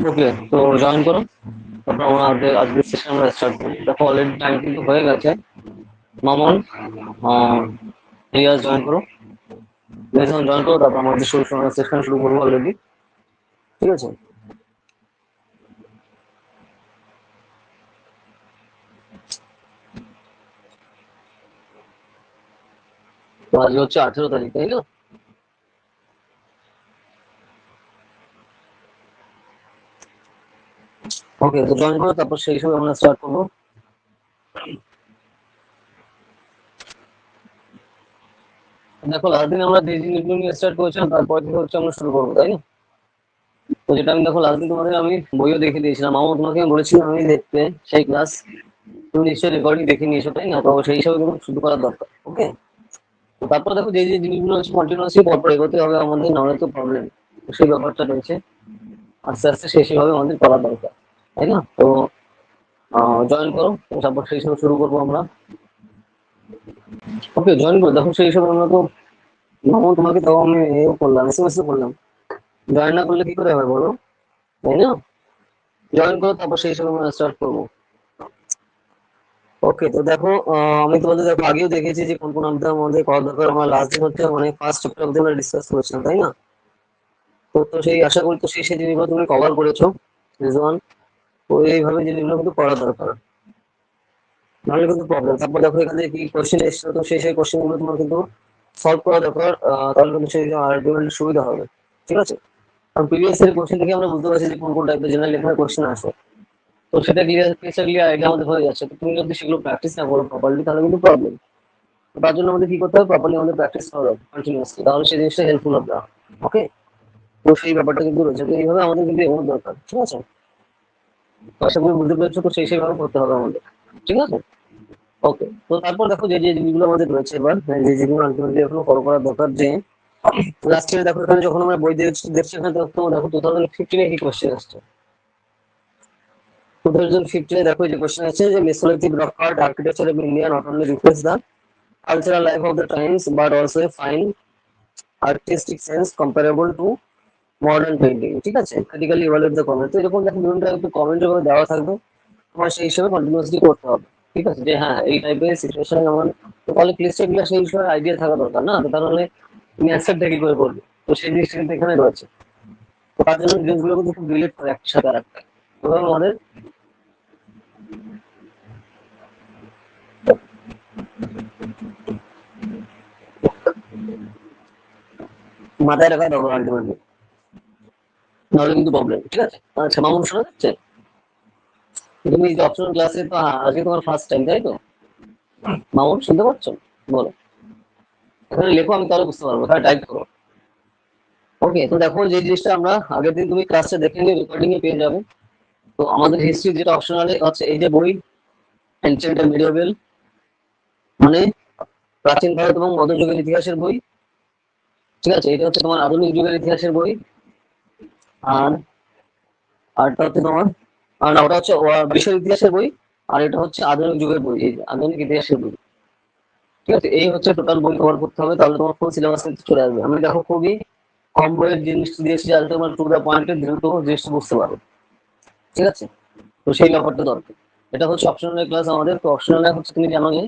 ওকে, তো জয়েন করো। তারপর আমাদের আজকের সেশন আমরা স্টার্ট করি। দেখো অলরেডি টাইম কিন্তু হয়ে গেছে। মামুন, রিয়াজ জয়েন করো। রিয়াজ জয়েন করো, তারপর আমাদের সেশন শুরু করবো অলরেডি। ঠিক আছে? তো আজকে হচ্ছে 18 তারিখ, তাই না? ওকে, তো জয়েন করো, তারপর সেই হিসেবে আমরা স্টার্ট করবো। দেখো লাস্ট দিন আমরা যে জিনিসগুলো নিয়ে স্টার্ট করেছিলাম তারপর থেকে হচ্ছে আমরা শুরু করবো, তাই না? তো যেটা আমি দেখো লাস্ট দিন তোমাদের আমি বইও দেখে দিয়েছিলাম, আমার তোমাকে আমি বলেছিলাম আমি দেখতে সেই ক্লাস। তুমি নিশ্চয়ই রেকর্ডিং দেখে নিয়েছো, তাই না? তো সেই হিসাবে কিন্তু শুরু করার দরকার। ওকে, তো তারপর দেখো যে যে জিনিসগুলো হচ্ছে কন্টিনিউয়াসলি পরপর এগোতে হবে আমাদের, নাহলে তো প্রবলেম। সেই ব্যাপারটা রয়েছে, আস্তে আস্তে সেভাবে আমাদের করা দরকার, তাই না? তো জয়েন করো, তারপর সেই হিসাবে শুরু করবো আমরা। ওকে, জয়েন করো। দেখো সেই হিসাবে আমরা তো মামুন তোমাকে তো আমি এও করলাম, এসএমএস করলাম। জয়েন না করলে কি করে হবে বলো, তাই না? জয়েন করো, তারপর সেই হিসাবে আমরা স্টার্ট করবো। ওকে, তো দেখো আমি তোমাদের দেখো আগেও দেখেছি যে কোন কোন অধ্যায় আমাদের করা দরকার। আমার লাস্ট দিন হচ্ছে মানে ফার্স্ট চ্যাপ্টার অব্দি আমরা ডিসকাস করেছিলাম, তাই না? তো তো সেই আশা করি তো সেই জিনিসগুলো তুমি কভার করেছো, রিজওয়ান। তো এইভাবে জিনিসগুলো কিন্তু করা দরকার, নাহলে কিন্তু প্রবলেম। তারপর দেখো এখানে কি কোশ্চেন এসছে, তো সেই কোশ্চেন গুলো তোমার কিন্তু সলভ করা দরকার। তাহলে কিন্তু সেই আলটিমেটলি সুবিধা হবে। ঠিক আছে? কারণ প্রিভিয়াস এর কোশ্চেন থেকে আমরা বুঝতে পারছি যে কোন কোন টাইপের জেনারেল লেখার কোশ্চেন আসে। তো সেটা ক্লিয়ার আইডিয়া আমাদের হয়ে যাচ্ছে। তো তুমি যদি সেগুলো প্র্যাকটিস না করো প্রপারলি তাহলে কিন্তু প্রবলেম। তার জন্য আমাদের কি করতে হবে, প্রপারলি আমাদের প্র্যাকটিস করা হবে কন্টিনিউয়াসলি, তাহলে সেই জিনিসটা হেল্পফুল হবে। ওকে, তো সেই ব্যাপারটা কিন্তু রয়েছে, তো এইভাবে আমাদের কিন্তু এগোনো দরকার। ঠিক আছে? তো আশা করি বুঝতে পেরেছো, তো সেইভাবে করতে হবে আমাদের। ঠিক আছে? ওকে, তো তারপর দেখো যে যে জিনিসগুলো আমাদের রয়েছে এবার, যে যেগুলো আলটিমেটলি এখনো ফলো করা দরকার, যে লাস্ট ইয়ার দেখো এখানে যখন আমরা বই দেখছি এখানে তো দেখো 2015 কি কোশ্চেন আসছে। 2015 দেখো যে কোশ্চেন আছে যে mesolithic rock art architecture of India not only reflects the cultural life of the times but also a fine artistic sense comparable to modern painting. ঠিক আছে? Critically evaluate the comment. তো এরকম দেখো বিভিন্ন টাইপের কমেন্ট যেভাবে দেওয়া থাকবে, তোমার সেই হিসেবে কন্টিনিউয়াসলি করতে হবে। ঠিক আছে? যে হ্যাঁ এই টাইপের সিচুয়েশন আমার, তো তাহলে ক্লিস্টেগুলো সেই হিসেবে আইডিয়া থাকা দরকার না, তো তাহলে তুমি অ্যাকসেপ্ট কি করে করবে? তো সেই জিনিসটা কিন্তু এখানে রয়েছে। তো তার জন্য জিনিসগুলো কিন্তু খুব রিলেট করে একটার সাথে আরেকটা। তো আমাদের মাথায় রাখা দরকার আলটিমেটলি, নাহলে কিন্তু প্রবলেম। ঠিক আছে? আচ্ছা মামুন, শোনা যাচ্ছে? তুমি যে অপশনাল ক্লাসে তো আজকে তোমার ফার্স্ট টাইম, তাই তো? মামুন শুনতে পাচ্ছ? বলো। এখানে লেখো, আমি তাহলে বুঝতে পারবো, এখানে টাইপ করো। ওকে, তো দেখো যে জিনিসটা আমরা আগের দিন তুমি ক্লাসে দেখে নিয়ে রেকর্ডিং এ পেয়ে যাবে। তো আমাদের হিস্ট্রি যেটা অপশনালে আছে, এই যে বই এনশিয়েন্ট এন্ড মিডিয়েভেল, মানে প্রাচীন ভারত এবং মধ্যযুগের ইতিহাসের বই। ঠিক আছে? এটা হচ্ছে তোমার আধুনিক যুগের ইতিহাসের বই। আর আরটা হচ্ছে তোমার, আর না, ওটা হচ্ছে বিশ্বের ইতিহাসের বই। আর এটা হচ্ছে আধুনিক যুগের বই, এই যে আধুনিক ইতিহাসের বই। ঠিক আছে? এই হচ্ছে টোটাল বই কভার করতে হবে, তাহলে তোমার ফুল সিলেবাস কিন্তু চলে আসবে। আমি দেখো খুবই কম বইয়ের জিনিস দিয়েছি যাতে তোমার টু দা পয়েন্টে দ্রুত জিনিসটা বুঝতে পারো। ঠিক আছে? তো সেই ব্যাপারটা দরকার। এটা হচ্ছে অপশনাল ক্লাস আমাদের। তো অপশনালে হচ্ছে তুমি জানো যে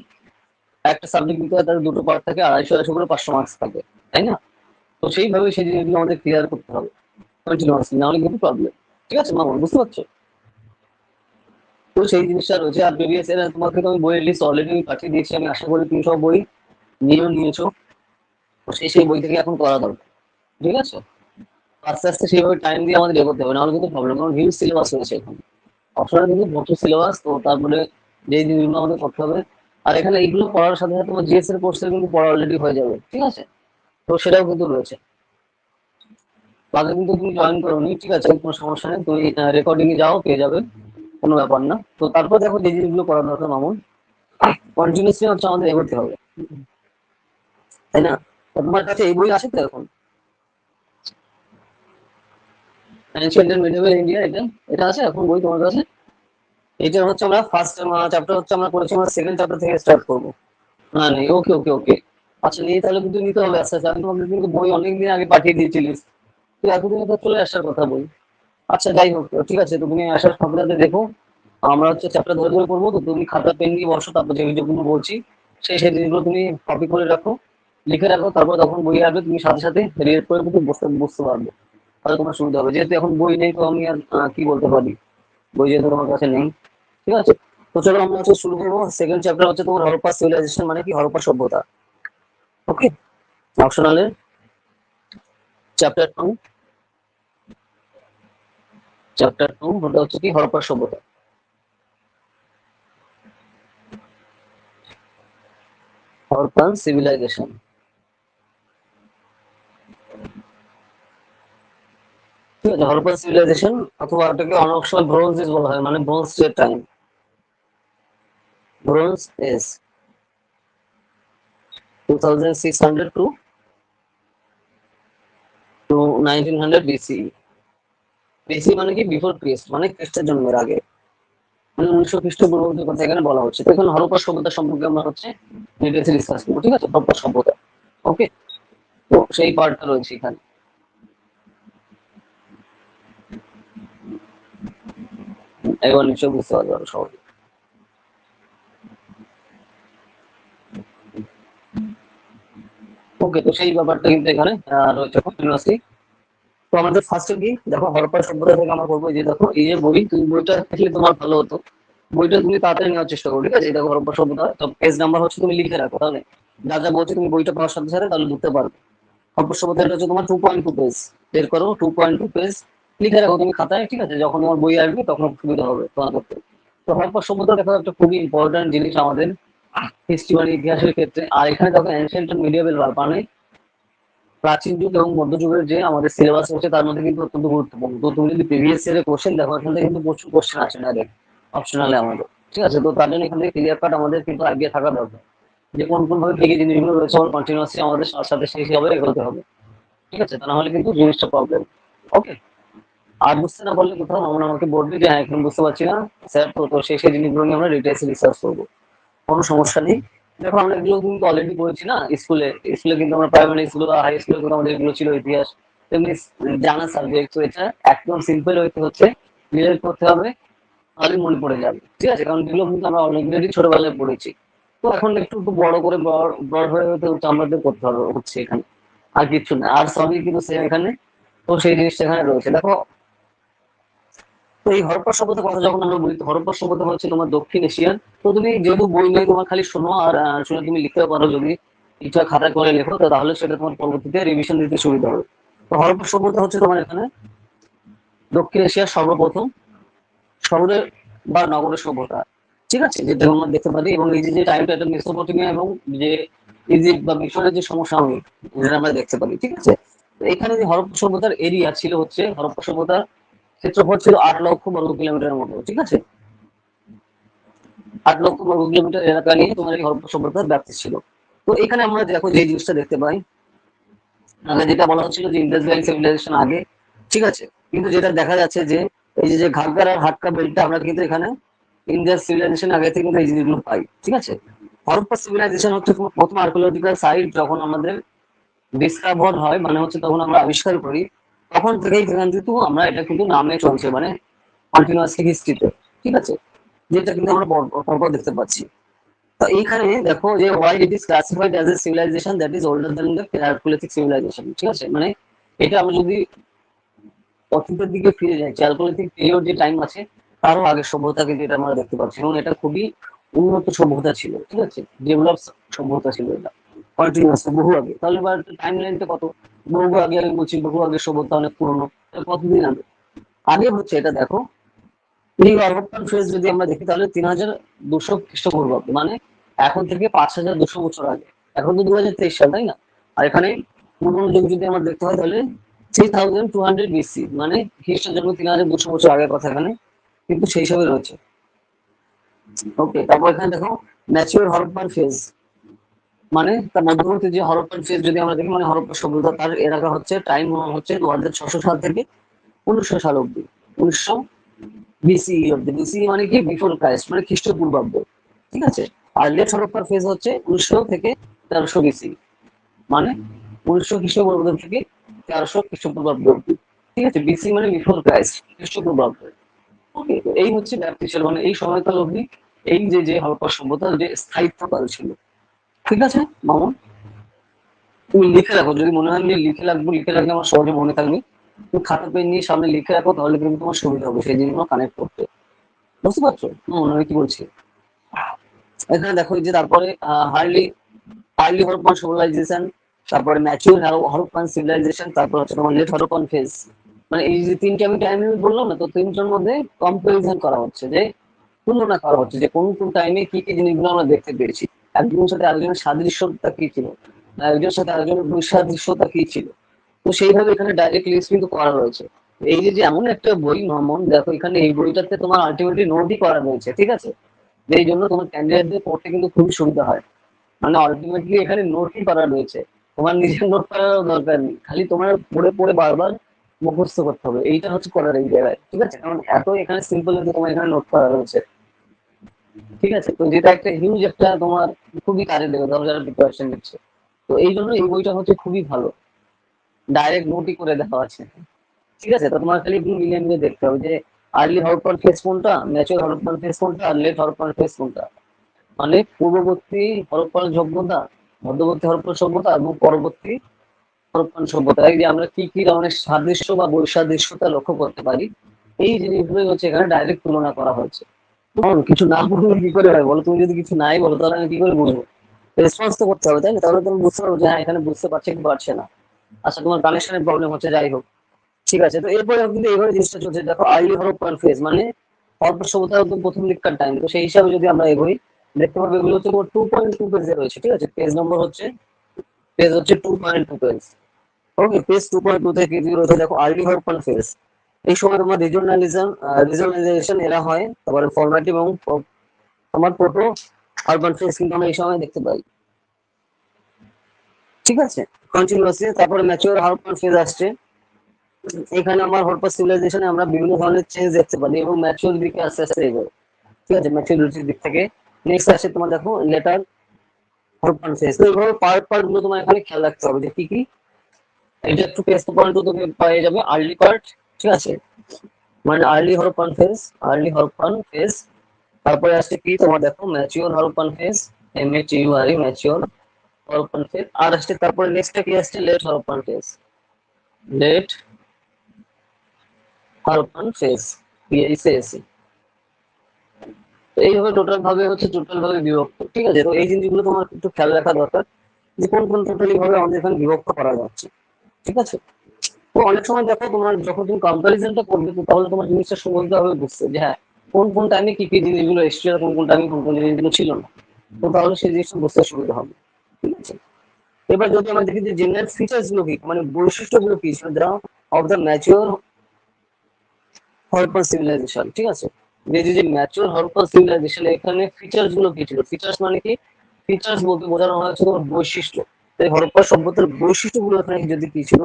একটা সাবজেক্ট দিতে হয় তার দুটো পার্ট থাকে, 250 করে 500 মার্কস থাকে, তাই না? তো সেইভাবে সেই জিনিসগুলো আমাদের ক্লিয়ার করতে হবে কন্টিনিউয়াসলি, নাহলে কিন্তু প্রবলেম। ঠিক আছে মামুন, বুঝতে পারছো? তো সেই জিনিসটা রয়েছে। আর প্রিভিয়াস ইয়ার তোমাকে তো আমি বইয়ের লিস্ট অলরেডি পাঠিয়ে দিয়েছি, আমি আশা করি তুমি সব বই নিয়েছো। তো সেই বই থেকে এখন করা দরকার। ঠিক আছে? আস্তে আস্তে সেইভাবে টাইম দিয়ে আমাদের এগোতে হবে, নাহলে কিন্তু প্রবলেম। কারণ হিউজ সিলেবাস রয়েছে এখন, অপশনাল কিন্তু প্রচুর সিলেবাস। তো তারপরে যে জিনিসগুলো আমাদের করতে হবে, আর এখানে এইগুলো পড়ার সাথে সাথে তোমার জিএস এর কোর্সের কিন্তু পড়া অলরেডি হয়ে যাবে। ঠিক আছে? তো সেটাও কিন্তু রয়েছে। তো আগে কিন্তু তুমি জয়েন করোনি, ঠিক আছে? কোনো সমস্যা নেই, তুমি রেকর্ডিং এ যাও, পেয়ে যাবে, কোনো ব্যাপার না। তো তারপর দেখো যে জিনিসগুলো করা দরকার মামুন, কন্টিনিউসলি হচ্ছে আমাদের এগোতে হবে, তাই না? তো তোমার কাছে এই বই আছে তো এখন, অ্যানশিয়েন্ট এন্ড মিডিয়েভেল ইন্ডিয়া, এটা এটা আছে এখন বই তোমার কাছে? এটা হচ্ছে আমরা ফার্স্ট চ্যাপ্টার হচ্ছে আমরা করেছি, আমরা সেকেন্ড চ্যাপ্টার থেকে স্টার্ট করবো। না নেই, ওকে ওকে ওকে। আচ্ছা নিয়ে তাহলে কিন্তু নিতে হবে আস্তে আস্তে। আমি তোমাকে কিন্তু বই অনেকদিন আগে পাঠিয়ে দিয়েছিলিস, তুই এতদিনে তো চলে আসার কথা বই। আচ্ছা যাই হোক, ঠিক আছে, তো তুমি আসার সপ্তাহে দেখো, আমরা হচ্ছে চ্যাপ্টার ধরে ধরে পড়বো, তো তুমি খাতা পেন নিয়ে বসো, তারপর যে ভিডিওগুলো বলছি সেই জিনিসগুলো তুমি কপি করে রাখো, লিখে রাখো, তারপর যখন বই আসবে তুমি সাথে সাথে রিলেট করে কিন্তু বুঝতে পারবে, তাহলে তোমার সুবিধা হবে। যেহেতু এখন বই নেই, তো আমি আর কি বলতে পারি, বই যেহেতু তোমার কাছে নেই। ঠিক আছে, তো চলো আমরা হচ্ছে শুরু করবো। সেকেন্ড চ্যাপ্টার হচ্ছে তোমার হরপ্পা সিভিলাইজেশন, মানে কি হরপ্পা সভ্যতা। ওকে, অপশনালে চ্যাপ্টার টু, ওটা হচ্ছে কি হরপ্পা সভ্যতা। হরপ্পান সিভিলাইজেশন, ঠিক আছে, হরপ্পান সিভিলাইজেশন, অথবা এটাকে অনেক সময় ব্রোঞ্জ এজ বলা হয়, মানে bronze time, bronze age, 2600 to 1900 BC. BC মানে কি বিফোর ক্রিস্ট, মানে খ্রিস্টের জন্মের আগে, মানে 1900 খ্রিস্টপূর্বাব্দের কথা এখানে বলা হচ্ছে। তো এখানে হরপ্পা সভ্যতা সম্পর্কে আমরা হচ্ছে ডিটেলসে ডিসকাস করবো, ঠিক আছে, হরপ্পা সভ্যতা। ওকে, তো সেই পার্টটা রয়েছে এখানে, এবার নিশ্চয়ই বুঝতে পারবে আরো সহজে। ওকে, তো সেই ব্যাপারটা কিন্তু এখানে রয়েছে কন্টিনিউয়াসলি। তো আমাদের ফার্স্টে কি দেখো, হরপ্পা সভ্যতা থেকে আমরা করবো, যে দেখো এই যে বই, তুমি বইটা দেখলে তোমার ভালো হতো, বইটা তুমি তাড়াতাড়ি নেওয়ার চেষ্টা করো, ঠিক আছে। এই দেখো হরপ্পা সভ্যতা, তো পেজ নাম্বার হচ্ছে তুমি লিখে রাখো, তাহলে যা যা বলছে তুমি বইটা পড়ার সাথে সাথে তাহলে বুঝতে পারবে। হরপ্পা সভ্যতা এটা হচ্ছে তোমার 2.2 পেজ, বের করো 2.2 পেজ, লিখে রাখো তুমি খাতায়, ঠিক আছে, যখন তোমার বই আসবে তখন সুবিধা হবে তোমার করতে। তো হরপ্পা সভ্যতা দেখো একটা খুবই ইম্পর্টেন্ট জিনিস আমাদের হিস্ট্রি মানে ইতিহাসের ক্ষেত্রে। আর এখানে দেখো এনশিয়েন্ট মিডিয়েবল মানে প্রাচীন যুগ এবং মধ্যযুগের যে আমাদের সিলেবাস রয়েছে তার মধ্যে কিন্তু অত্যন্ত গুরুত্বপূর্ণ। তো তুমি যদি প্রিভিয়াস ইয়ারের কোশ্চেন দেখো, এখান থেকে কিন্তু প্রচুর কোশ্চেন আসে ডাইরেক্ট অপশনালে আমাদের, ঠিক আছে। তো তার জন্য এখান থেকে ক্লিয়ার কাট আমাদের কিন্তু আইডিয়া থাকা দরকার, যে কোন কোন ভাবে কি কি জিনিসগুলো রয়েছে আমার কন্টিনিউয়াসলি আমাদের সাথে সেই হিসাবে এগোতে হবে, ঠিক আছে, তা না হলে কিন্তু জিনিসটা প্রবলেম। ওকে, আর বুঝতে না পারলে কোথাও আমরা আমাকে বলবি যে হ্যাঁ এখন বুঝতে পারছি না স্যার, তো তো সেই জিনিসগুলো নিয়ে আমরা ডিটেলসে রিসার্চ করবো, কোনো সমস্যা নেই। দেখো আমরা এগুলো কিন্তু অলরেডি পড়েছি না স্কুলে, স্কুলে কিন্তু আমরা প্রাইমারি স্কুল বা হাই স্কুলে কিন্তু আমাদের এগুলো ছিল ইতিহাস, তেমনি জানা সাবজেক্ট। তো এটা একদম সিম্পল হইতে হচ্ছে, রিলেট করতে হবে, তাহলে মনে পড়ে যাবে, ঠিক আছে, কারণ এগুলো কিন্তু আমরা অলরেডি ছোটবেলায় পড়েছি। তো এখন একটু একটু বড় করে ব্রড হয়ে হতে হচ্ছে আমাদের করতে হবে হচ্ছে এখানে, আর কিছু না, আর সবই কিন্তু সেম এখানে। তো সেই জিনিসটা এখানে রয়েছে দেখো। তো এই হরপ্পা সভ্যতার কথা যখন আমরা বলি, তো হরপ্পা সভ্যতা হচ্ছে তোমার দক্ষিণ এশিয়ার। তো তুমি যেহেতু বই নেই তোমার, খালি শোনো আর শুনে তুমি লিখতেও পারো, যদি ইচ্ছা খাতা করে লেখো, তো তাহলে সেটা তোমার পরবর্তীতে রিভিশন দিতে সুবিধা হবে। তো হরপ্পা সভ্যতা হচ্ছে তোমার এখানে দক্ষিণ এশিয়ার সর্বপ্রথম শহরের বা নগরের সভ্যতা, ঠিক আছে, যেটা আমরা দেখতে পারি। এবং এই যে টাইমটা, এটা মেসোপটেমিয়া এবং যে ইজিপ্ট বা মিশরের যে সমসাময়িক, যেটা আমরা দেখতে পারি, ঠিক আছে। তো এখানে যে হরপ্পা সভ্যতার এরিয়া ছিল হচ্ছে, হরপ্পা সভ্যতার ক্ষেত্রফল ছিল 8 লক্ষ বর্গ কিলোমিটারের মতো, ঠিক আছে, 8 লক্ষ বর্গ কিলোমিটার এলাকা নিয়ে তোমার এই হরপ্পা সভ্যতার ব্যাপ্তি ছিল। তো এখানে আমরা দেখো যে জিনিসটা দেখতে পাই, আগে যেটা বলা হচ্ছিল যে ইন্ডাস ভ্যালি সিভিলাইজেশন আগে, ঠিক আছে, কিন্তু যেটা দেখা যাচ্ছে যে এই যে ঘাগগার আর হাক্কা বেল্টটা আমরা কিন্তু এখানে ইন্ডাস সিভিলাইজেশন আগে থেকে কিন্তু এই জিনিসগুলো পাই, ঠিক আছে। হরপ্পা সিভিলাইজেশন হচ্ছে তোমার প্রথম আর্কিওলজিক্যাল সাইট যখন আমাদের ডিসকভার হয়, মানে হচ্ছে তখন আমরা আবিষ্কার করি, তখন থেকেই কিন্তু আমরা এটা কিন্তু নামে চলছে, মানে কন্টিনিউয়াসলি হিস্ট্রিতে, ঠিক আছে, যেটা কিন্তু আমরা পরপর দেখতে পাচ্ছি। তো এইখানে দেখো যে why it is classified as a civilization that is older than the Chalcolithic civilization, ঠিক আছে, মানে এটা আমরা যদি অতীতের দিকে ফিরে যাই, Chalcolithic পিরিয়ড যে টাইম আছে তারও আগের সভ্যতা কিন্তু এটা আমরা দেখতে পাচ্ছি, এবং এটা খুবই উন্নত সভ্যতা ছিল, ঠিক আছে, ডেভেলপ সভ্যতা ছিল এটা, কন্টিনিউয়াস বহু আগে। তাহলে এবার টাইম লাইনটা কত, বহু আগে, আমি বলছি বহু আগে সভ্যতা অনেক পুরনো, কতদিন আগে, আগে হচ্ছে এটা দেখো, এই হরপ্পান ফেজ যদি আমরা দেখি তাহলে 3200 খ্রিস্টপূর্বাব্দ, মানে এখন থেকে 5200 বছর আগে। এখন তো 2023 সাল, তাই না, আর এখানে পুরনো যুগ যদি আমরা দেখতে হয় তাহলে 3200 বিসি, মানে খ্রিস্টের জন্য 3200 বছর আগের কথা এখানে কিন্তু সেই হিসাবে রয়েছে। ওকে, তারপর এখানে দেখো ম্যাচিওর হরপ্পান ফেজ, মানে তার মধ্যবর্তী যে হরপ্পান ফেজ যদি আমরা দেখি, মানে হরপ্পা সভ্যতা তার এলাকা হচ্ছে টাইম হচ্ছে 2600 সাল থেকে 1900 সাল অব্দি, 1900 বিসি অব্দি। বিসি মানে কি বিফোর ক্রাইস্ট, মানে খ্রিস্টপূর্বাব্দ, ঠিক আছে। আর লেট হরপ্পার ফেজ হচ্ছে 1900 থেকে 1300 বিসি, মানে 1900 খ্রিস্টপূর্বাব্দ থেকে 1300 খ্রিস্টপূর্বাব্দ অব্দি। ঠিক আছে, বিসি মানে বিফোর ক্রাইস্ট, খ্রিস্টপূর্বাব্দে। ওকে, তো এই হচ্ছে ব্যাপটিশন, মানে এই সময়কাল অবধি এই যে যে হরপ্পা সভ্যতার যে স্থায়িত্বকাল ছিল। ঠিক আছে মামুন, তুমি লিখে রাখো, যদি মনে হয় যে লিখে রাখবো, লিখে রাখলে আমার সহজে মনে থাকবে। তুমি খাতা পেন নিয়ে সামনে লিখে রাখো, তাহলে কিন্তু তোমার সুবিধা হবে সেই জিনিসগুলো কানেক্ট করতে। বুঝতে পারছো আমি কি বলছি? এখানে দেখো এই যে তারপরে হার্লি আর্লি হরপ্পান সিভিলাইজেশন, তারপরে ম্যাচিউর হরপ্পান সিভিলাইজেশন, তারপর হচ্ছে তোমার লেট হরপ্পান ফেজ। মানে এই যে তিনটে আমি টাইম বললাম না, তো তিনটার মধ্যে কম্পারিজন করা হচ্ছে, যে তুলনা করা হচ্ছে যে কোন কোন টাইমে কি কি জিনিসগুলো আমরা দেখতে পেয়েছি, একজনের সাথে আরেকজনের সাদৃশ্যতা কি ছিল, একজনের সাথে আরেকজনের বৈসাদৃশ্যতা কি ছিল। তো সেইভাবে এখানে ডাইরেক্ট লিস্ট কিন্তু করা রয়েছে। এই যে এমন একটা বই নমন, দেখো এখানে এই বইটাতে তোমার আলটিমেটলি নোটই করা রয়েছে, ঠিক আছে, এই জন্য তোমার ক্যান্ডিডেটদের পড়তে কিন্তু খুবই সুবিধা হয়। মানে আলটিমেটলি এখানে নোটই করা রয়েছে, তোমার নিজের নোট করার দরকার নেই, খালি তোমার পড়ে পড়ে বারবার মুখস্থ করতে হবে, এইটা হচ্ছে করার এই জায়গায়। ঠিক আছে, কারণ এত এখানে সিম্পল তোমার এখানে নোট করা রয়েছে। ঠিক আছে, তো যেটা একটা হিউজ একটা তোমার খুবই কাজে দেবে ধরো যারা প্রিপারেশন নিচ্ছে। তো এই জন্য এই বইটা হচ্ছে খুবই ভালো, ডাইরেক্ট নোটই করে দেওয়া আছে। ঠিক আছে, তো তোমার খালি একটু মিলিয়ে মিলিয়ে দেখতে হবে যে আর্লি হরপ্পান ফেজ কোনটা, ম্যাচিওর হরপ্পান ফেজ কোনটা, আর লেট হরপ্পান ফেজ কোনটা। মানে পূর্ববর্তী হরপ্পান সভ্যতা, মধ্যবর্তী হরপ্পান সভ্যতা এবং পরবর্তী হরপ্পান সভ্যতা, এই যে আমরা কি কি ধরনের সাদৃশ্য বা বৈসাদৃশ্যতা লক্ষ্য করতে পারি, এই জিনিসগুলোই হচ্ছে এখানে ডাইরেক্ট তুলনা করা হয়েছে। কিছু না বললে কি করে হয় বলো, তুমি যদি কিছু নাই বলো তাহলে আমি কি করে বুঝবো? রেসপন্স তো করতে হবে, তাই না? তাহলে তুমি বুঝতে পারবো যে হ্যাঁ এখানে বুঝতে পারছে কি পারছে না। আচ্ছা, তোমার কানেকশনের প্রবলেম হচ্ছে, যাই হোক। ঠিক আছে, তো এরপরে কিন্তু এইভাবে জিনিসটা চলছে, দেখো আর্লি হরপ্পান ফেজ মানে হরপ্পা সভ্যতা একদম প্রথম দিককার টাইম। তো সেই হিসাবে যদি আমরা এগোই, দেখতে পাবো এগুলো হচ্ছে তোমার 2.2 পেজে রয়েছে। ঠিক আছে, পেজ হচ্ছে 2.2 পেজ। ওকে, পেজ 2.2 থেকে কি রয়েছে দেখো, আর্লি হরপ্পান ফেজ। এই সময় তোমার রিজনালাইজেশন এরা হয়, তারপরে ফরম্যাটিভ এবং তোমার প্রোটো আরবান ফেজ কিন্তু আমরা এই সময় দেখতে পাই। ঠিক আছে, কন্টিনিউয়াসলি তারপরে ম্যাচিওর হরপ্পান ফেজ আসছে। এখানে আমার হরপ্পা সিভিলাইজেশনে আমরা বিভিন্ন ধরনের চেঞ্জ দেখতে পারি এবং ম্যাচিওর দিকে আস্তে আস্তে এগোয়। ঠিক আছে, ম্যাচিওরিটির দিক থেকে নেক্সট আসে তোমার দেখো লেটার হরপ্পান ফেজ। তো এইভাবে পার্ট গুলো তোমার এখানে খেয়াল রাখতে হবে যে কি কি। এটা একটু পেজ পয়েন্ট তুমি পেয়ে যাবে আর্লি পার্ট। ঠিক আছে, মানে আর্লি হরপ্পান ফেজ। তারপরে আসছে কি তোমার দেখো mature Harappan phase, MHURE mature Harappan phase. আর আসছে তারপরে নেক্সটটা কি আসছে, লেট হরপ্পান ফেজ, PHAC। তো এইভাবে টোটাল ভাবে বিভক্ত। ঠিক আছে, তো এই জিনিসগুলো তোমার একটু খেয়াল রাখা দরকার যে কোন কোন টোটালি ভাবে আমাদের এখানে বিভক্ত করা যাচ্ছে। ঠিক আছে, তো অনেক সময় দেখো তোমার যখন তুমি কম্পারিজনটা করবে, তো তাহলে তোমার জিনিসটা সুবিধাভাবে বুঝতে যে হ্যাঁ কোন কোন টাইমে কি কি জিনিসগুলো এসেছে আর কোন কোন টাইমে কোন কোন জিনিসগুলো ছিল না। তো তাহলে সেই জিনিসটা বুঝতে সুবিধা হবে। ঠিক আছে, এবার যদি আমরা দেখি যে জেনারেল ফিচার্স গুলো কি, মানে বৈশিষ্ট্যগুলো কি ছিল of the mature Harappan civilization. ঠিক আছে, যে ম্যাচিওর হরপ্পান সিভিলাইজেশন, এখানে ফিচার্স গুলো কি ছিল, ফিচার্স মানে কি, ফিচার্স বলতে বোঝানো হচ্ছে তোমার বৈশিষ্ট্য। এই হরপ্পা সভ্যতার বৈশিষ্ট্যগুলো এখানে যদি কি ছিল,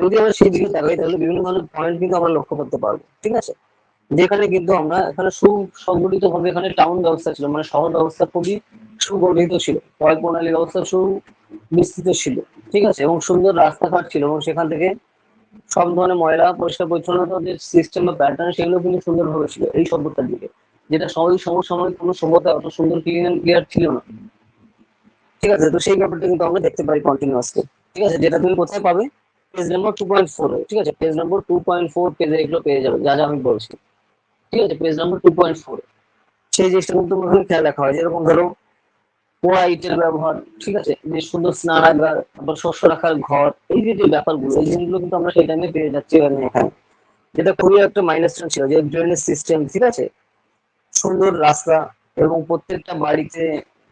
যদি আমরা সেই দিকে তাকাই তাহলে বিভিন্ন ধরনের পয়েন্ট কিন্তু আমরা লক্ষ্য করতে পারবো। ঠিক আছে, যেখানে কিন্তু আমরা এখানে সুসংগঠিত ভাবে এখানে টাউন ব্যবস্থা ছিল, মানে শহর ব্যবস্থা খুবই সুগঠিত ছিল, পয় প্রণালী ব্যবস্থা সুবিস্তৃত ছিল। ঠিক আছে, এবং সুন্দর রাস্তাঘাট ছিল, এবং সেখান থেকে সব ধরনের ময়লা পরিষ্কার পরিচ্ছন্নতা যে সিস্টেম বা প্যাটার্ন সেগুলো কিন্তু সুন্দরভাবে ছিল এই সভ্যতার দিকে, যেটা সবাই সমসাময়িক কোনো সভ্যতা অত সুন্দর ক্লিয়ার ছিল না। ঠিক আছে, তো সেই ব্যাপারটা কিন্তু আমরা দেখতে পাই কন্টিনিউয়াসলি। ঠিক আছে, যেটা তুমি কোথায় পাবে, পেজ নাম্বার 2.4। ঠিক আছে, পেজ নাম্বার 2.4 পেজে এগুলো পেয়ে যাবে যা যা আমি বলছি। ঠিক আছে, পেজ নাম্বার 2.4 সেই জিনিসটা কিন্তু তোমার খেয়াল রাখা হয়, যেরকম ধরো পোড়া ইটের ব্যবহার। ঠিক আছে, যে সুন্দর স্নানাগার, তারপর শস্য রাখার ঘর, এই যে যে ব্যাপারগুলো, এই জিনিসগুলো কিন্তু আমরা সেই টাইমে পেয়ে যাচ্ছি এখানে। যেটা খুবই একটা মাইনাস ছিল, যে ড্রেনেজ সিস্টেম। ঠিক আছে, সুন্দর রাস্তা, এবং প্রত্যেকটা বাড়িতে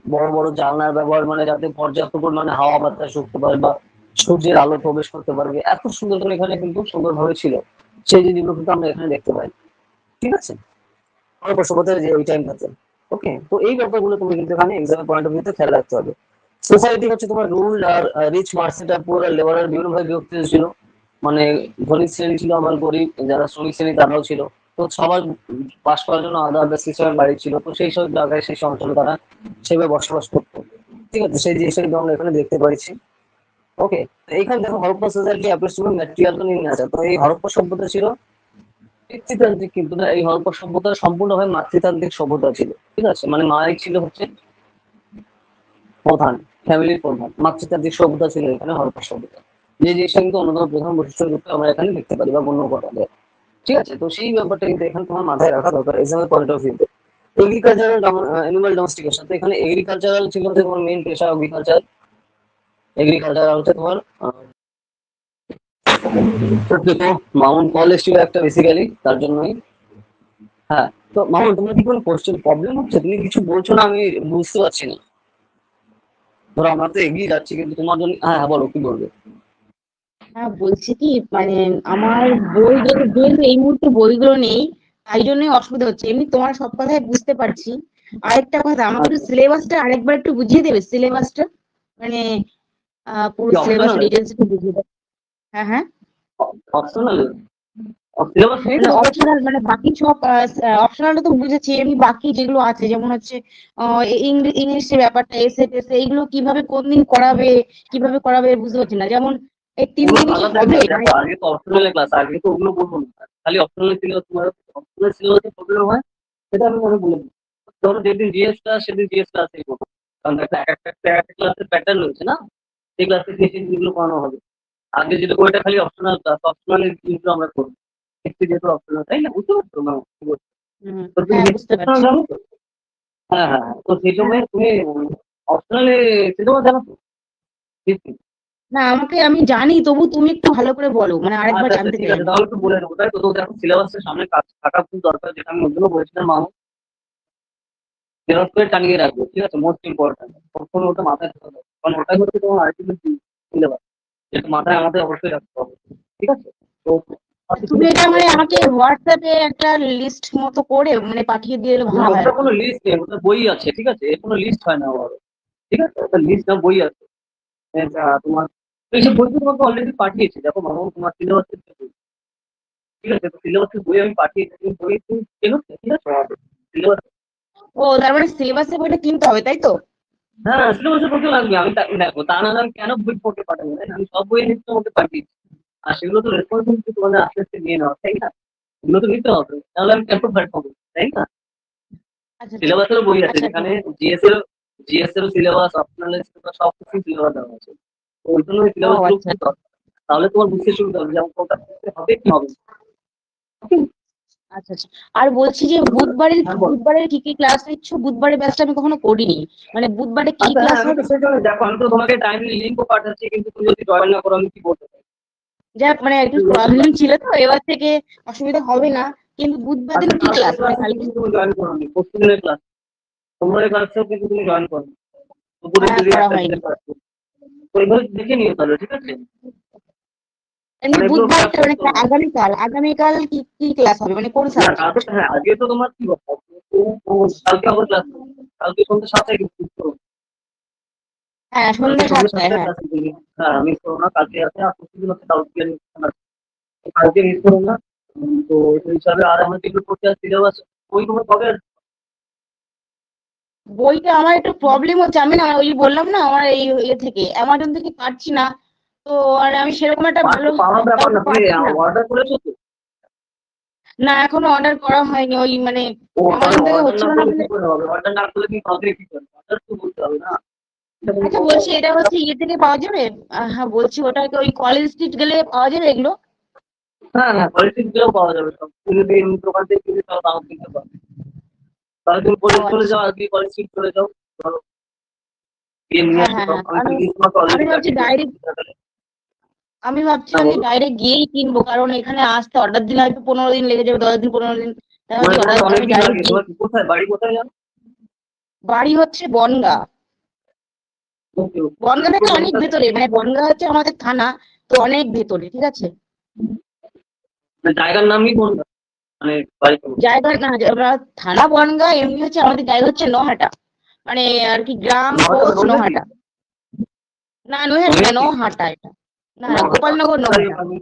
বড় বড় জানলার ব্যবহার, মানে যাতে পর্যাপ্ত পরিমাণে হাওয়া বাতাস ঢুকতে পারে বা সূর্যের আলো প্রবেশ করতে পারবে, এত সুন্দর করে এখানে কিন্তু সুন্দরভাবে ছিল। সেই জিনিসগুলো কিন্তু আমরা এখানে দেখতে পাই। ঠিক আছে, আমার বসবাসের যে ওই টাইমটাতে। ওকে, তো এই ব্যাপারগুলো তুমি কিন্তু এখানে এক্সামের পয়েন্ট অফ ভিউতে খেয়াল রাখতে হবে। সোসাইটি হচ্ছে তোমার রুল আর রিচ মার্সেট আর পুয়ার আর লেবারার বিভিন্নভাবে বিভক্ত ছিল। মানে ধনী শ্রেণী ছিল, আবার গরিব যারা শ্রমিক শ্রেণী তারাও ছিল। তো সবার বাস করার জন্য আলাদা আলাদা সিস্টেমের বাড়ি ছিল, তো সেই সব জায়গায় সেই সব অঞ্চলে তারা সেভাবে বসবাস করতো। ঠিক আছে, সেই জিনিসটা কিন্তু আমরা এখানে দেখতে পাচ্ছি। ওকে, এইখানে দেখো হরপ্পা সোসাইটি অ্যাপ্লিকেশন ম্যাটেরিয়াল নিয়ে আছে। তো এই হরপ্পা সভ্যতা ছিল পিতৃতান্ত্রিক, কিন্তু না, এই হরপ্পা সভ্যতা সম্পূর্ণভাবে মাতৃতান্ত্রিক সভ্যতা ছিল। ঠিক আছে, মানে মাই ছিল হচ্ছে প্রধান, ফ্যামিলির প্রধান। মাতৃতান্ত্রিক সভ্যতা ছিল এখানে হরপ্পা সভ্যতা। যে জিনিসটা কিন্তু অন্যতম প্রধান বৈশিষ্ট্য রূপে আমরা এখানে দেখতে পারি বা গণ্য করা যায়। ঠিক আছে, তো সেই ব্যাপারটা কিন্তু এখানে তোমার মাথায় রাখা দরকার এক্সামের পয়েন্ট অফ ভিউতে। এগ্রিকালচারাল অ্যানিমাল ডোমেস্টিকেশন, তো এখানে এগ্রিকালচারাল ছিল হচ্ছে তোমার মেইন পেশা এগ্রিকালচার। এগ্রিকালচার হচ্ছে তোমার মাউন্ট কলেজ ছিল একটা বেসিক্যালি তার জন্যই। হ্যাঁ, তো মামুন তোমার কি কোনো কোশ্চেন প্রবলেম হচ্ছে? তুমি কিছু বলছো না, আমি বুঝতে পারছি না। ধরো আমরা তো এগিয়ে যাচ্ছি, কিন্তু তোমার জন্য, হ্যাঁ হ্যাঁ, বলো কি বলবে। হ্যাঁ, বলছি কি মানে আমার বই যেহেতু এই মুহূর্তে বইগুলো নেই, তাই জন্যই অসুবিধা হচ্ছে। এমনি তোমার সব কথাই বুঝতে পারছি। আরেকটা কথা, আমাকে একটু আচ্ছা, সিলেবাসটা আরেকবার একটু বুঝিয়ে দেবে, সিলেবাসটা মানে পুরো কি সিলেবাস অপশনাল? ডিটেলস একটু বুঝিয়ে দেবে। হ্যাঁ হ্যাঁ, অপশনাল সিলেবাস নেই মানে তোমাদের? অপশনাল, মানে বাকি সব অপশনালটা তো বুঝেছি, এমনি বাকি যেগুলো আছে যেমন হচ্ছে ইংলিশের ব্যাপারটা, এসে টেসে এইগুলো কিভাবে কোন দিন করাবে, কিভাবে করাবে বুঝতে পারছি না। যেমন এই তিন ওগুলো দিন তো কি আলাদা হবে ক্লাস, মানে? দেখো আগে তো অপশনাল ক্লাস, আগে তো ওগুলো বলবো না। খালি অপশনাল সিলেবাস, তোমার অপশনাল সিলেবাসে প্রবলেম হয় সেটা আমি মনে বলে দিই। ধরো যেদিন জিএস ক্লাস সেদিন জিএস ক্লাসেই করবো, কারণ একটা একটা ক্লাসের প্যাটার্ন রয়েছে না, সেই ক্লাসে সেই জিনিসগুলো করানো হবে। আগে যেটা ওইটা খালি অপশনাল ক্লাস, অপশনাল জিনিসগুলো আমরা করবো। একটু যেহেতু অপশনাল, তাই না? বুঝতে পারছো না? তো তুমি হ্যাঁ, বুঝতে অপশনাল পারছি। জানো তো? হ্যাঁ হ্যাঁ হ্যাঁ, তো সেই হ্যাঁ, সময় তুমি অপশনালে সিলেবাস জানো তো? ঠিক ঠিক। না আমাকে আমি জানি, তবু তুমি একটু ভালো করে বলো, মানে আরেকবার আচ্ছা আচ্ছা, জানতে ঠিক চাই আছে, আমি। তাহলে একটু বলে দেবো। তাই তো, তো দেখো সিলেবাসের সামনে কাজ থাকা খুব দরকার, যেটা আমি ওই জন্য বলেছিলাম মামু, সিলেবাস করে টানিয়ে রাখবো। ঠিক আছে, মোস্ট ইম্পর্টেন্ট, প্রথমে ওটা মাথায় থাকা দরকার, কারণ ওটাই হচ্ছে তোমার আলটিমেট সিলেবাস, যেটা মাথায় আমাদের অবশ্যই রাখতে হবে। ঠিক আছে, তো তুমি এটা মানে আমাকে হোয়াটসঅ্যাপে একটা লিস্ট মতো করে মানে পাঠিয়ে দিলে না, ভালো হয় আর ওটা কি। কোনো লিস্ট নেই, ওটা বই আছে। ঠিক আছে, এর কোনো লিস্ট হয় না ওর। ঠিক আছে, ওটা লিস্ট না, বই আছে। তোমার এইসব বই তো তোমাকে অলরেডি পাঠিয়েছি, দেখো মামু, তোমার সিলেবাসের বই। ঠিক আছে, তো সিলেবাসের বই আমি পাঠিয়েছি, তুমি বই তুমি কেনো? ঠিক আছে, সিলেবাস। ও, তার মানে সিলেবাসের বইটা কিনতে হবে, তাই তো? হ্যাঁ, সিলেবাসের বই তো লাগবে। আমি দেখো, তা না হলে আমি কেন বই পড়তে পাঠাবো, তাই না? আমি সব বই লিস্ট তোমাকে পাঠিয়েছি। আর সেগুলো তো রেসপন্সিবিলিটি তোমাদের আস্তে আস্তে নিয়ে নেওয়া, তাই না? এগুলো তো নিতে হবে, তাহলে আমি কেন পাঠাবো, তাই না? আচ্ছা আচ্ছা সিলেবাসেরও বই আছে, আচ্ছা। যেখানে জিএস এর সিলেবাস, অপশনাল সিলেবাস, সব কিছু সিলেবাস দেওয়া আছে। তো ওই জন্য ওই ও সিলেবাস গুলো আচ্ছা খুব দরকার। তাহলে তোমার বুঝতে সুবিধা হবে, যেমন কোনটা পড়তে হবে কি হবে। ওকে? আচ্ছা আচ্ছা। আর বলছি যে হ্যাঁ, বল। বুধবারের কি কি ক্লাস নিচ্ছ? বুধবারের ব্যাচটা আমি কখনো করিনি, মানে বুধবারে কি কি আচ্ছা, ক্লাস হ্যাঁ, আমি হবে? তো সেই জন্য দেখো, আমি তো তোমাকে টাইমলি লিঙ্কও পাঠাচ্ছি, কিন্তু তুমি যদি জয়েন না করো আমি কি বলতে পারি? যাক, মানে একটু প্রবলেম ছিল, তো এবার থেকে অসুবিধা হবে না। কিন্তু বুধবার দিন আচ্ছা, কি কালকের ক্লাস, মানে ক্লাসে কালকে? কিন্তু তুমি জয়েন করো নি, পরশুদিনের ক্লাস, সোমবারের ক্লাসেও কিন্তু তুমি জয়েন করো, দুপুরে হ্যাঁ, যদি করা একটা হয়নি। দিনের ক্লাস করো। তো এইভাবে দেখে নিও তাহলে, ঠিক আছে? এমনি মানে এগুলো খেয়াল বুধবারটা মানে করতে হবে। আগামীকাল কি কি ক্লাস হবে, মানে কোন না, সাবজেক্ট? কালকে, হ্যাঁ, আজকে তো তোমার কি বলবো, কালকে আবার ক্লাস করবো। কালকে সন্ধ্যে 7টায় কিন্তু করো। হ্যাঁ, কালকে সন্ধ্যা সন্ধ্যে 7টায়, 7টায় হ্যাঁ। ক্লাস করবো। হ্যাঁ, মিস করো না, কালকে আছে, আর প্রতিদিন হচ্ছে কালকে। কালকে মিস করো না। তো সেই হিসাবে আর আমরা যেগুলো করতে আসছি সিলেবাস, ওই তোমার কবে আসবে? বইটা আমার একটু প্রবলেম হচ্ছে, আমি না ওই বললাম না আমার এই ইয়ে থেকে অ্যামাজন থেকে পাচ্ছি না। তো আর আমি সেরকম একটা ভালো পাওয়ার ব্যাপার কাউকে না, তুমি পাচ্ছি না। অর্ডার করেছো তো? না, এখনো অর্ডার করা হয়নি, ওই মানে ও, তাহলে অ্যামাজন থেকে অর্ডার না হচ্ছিল না করলে কি বলে। করে হবে? অর্ডার না করলে তুমি পাবে কি করে? অর্ডার তো করতে হবে না, এটা তুমি আচ্ছা, করতে বলছি হবে। এটা হচ্ছে ইয়ে থেকে পাওয়া যাবে? হ্যাঁ, বলছি ওটা কি ওই কলেজ স্ট্রিট গেলে পাওয়া যাবে এগুলো? হ্যাঁ হ্যাঁ, পলিটিক্স গুলোও পাওয়া যাবে সব। তুমি যদি দোকান থেকে কিনে তাও দাম কিনতে পারবে। তাহলে তুমি ও কলেজ চলে আচ্ছা। যাও, আর কি কলেজ স্ট্রিট চলে যাও, ধরো গিয়ে নিয়ে হ্যাঁ আসো হ্যাঁ সব। হ্যাঁ, আমি তো আমি লিস্ট তোমাকে আমি অলরেডি ভাবছি পাঠিয়ে দিয়েছি। ডাইরেক্ট আমি হ্যাঁ, ভাবছিলাম যে বলো। ডাইরেক্ট গিয়েই কিনবো, কারণ এখানে আসতে অর্ডার দিলে হয়তো 15 দিন লেগে যাবে, 10 দিন 15 দিন। তাই মানে ভাবছি তোমার অর্ডার তো আমি অনেকদিন ডাইরেক্ট লাগে। গিয়ে। তোমার কোথায় বাড়ি, কোথায় জানো? বাড়ি হচ্ছে বনগা। ওকে ওকে, তাহলে বনগা পুরো থেকে অনেক বনটা, ভেতরে, মানে বনগা হচ্ছে আমাদের থানা, তো অনেক ভেতরে, ঠিক আছে। মানে জায়গার নামই কোনটা, মানে বাড়ি কোনটা? জায়গা না, আমরা থানা বনগা, এমনি হচ্ছে আমাদের জায়গা হচ্ছে নহাটা, মানে আর কি গ্রাম নহাটা, পোস্ট নৈহাটি? নহাটা। না, নৈহাটি না, নৈহাটি? নহাটা এটা। না না, নহাটা, গোপালনগর যাই নহাটা। হোক, আমি,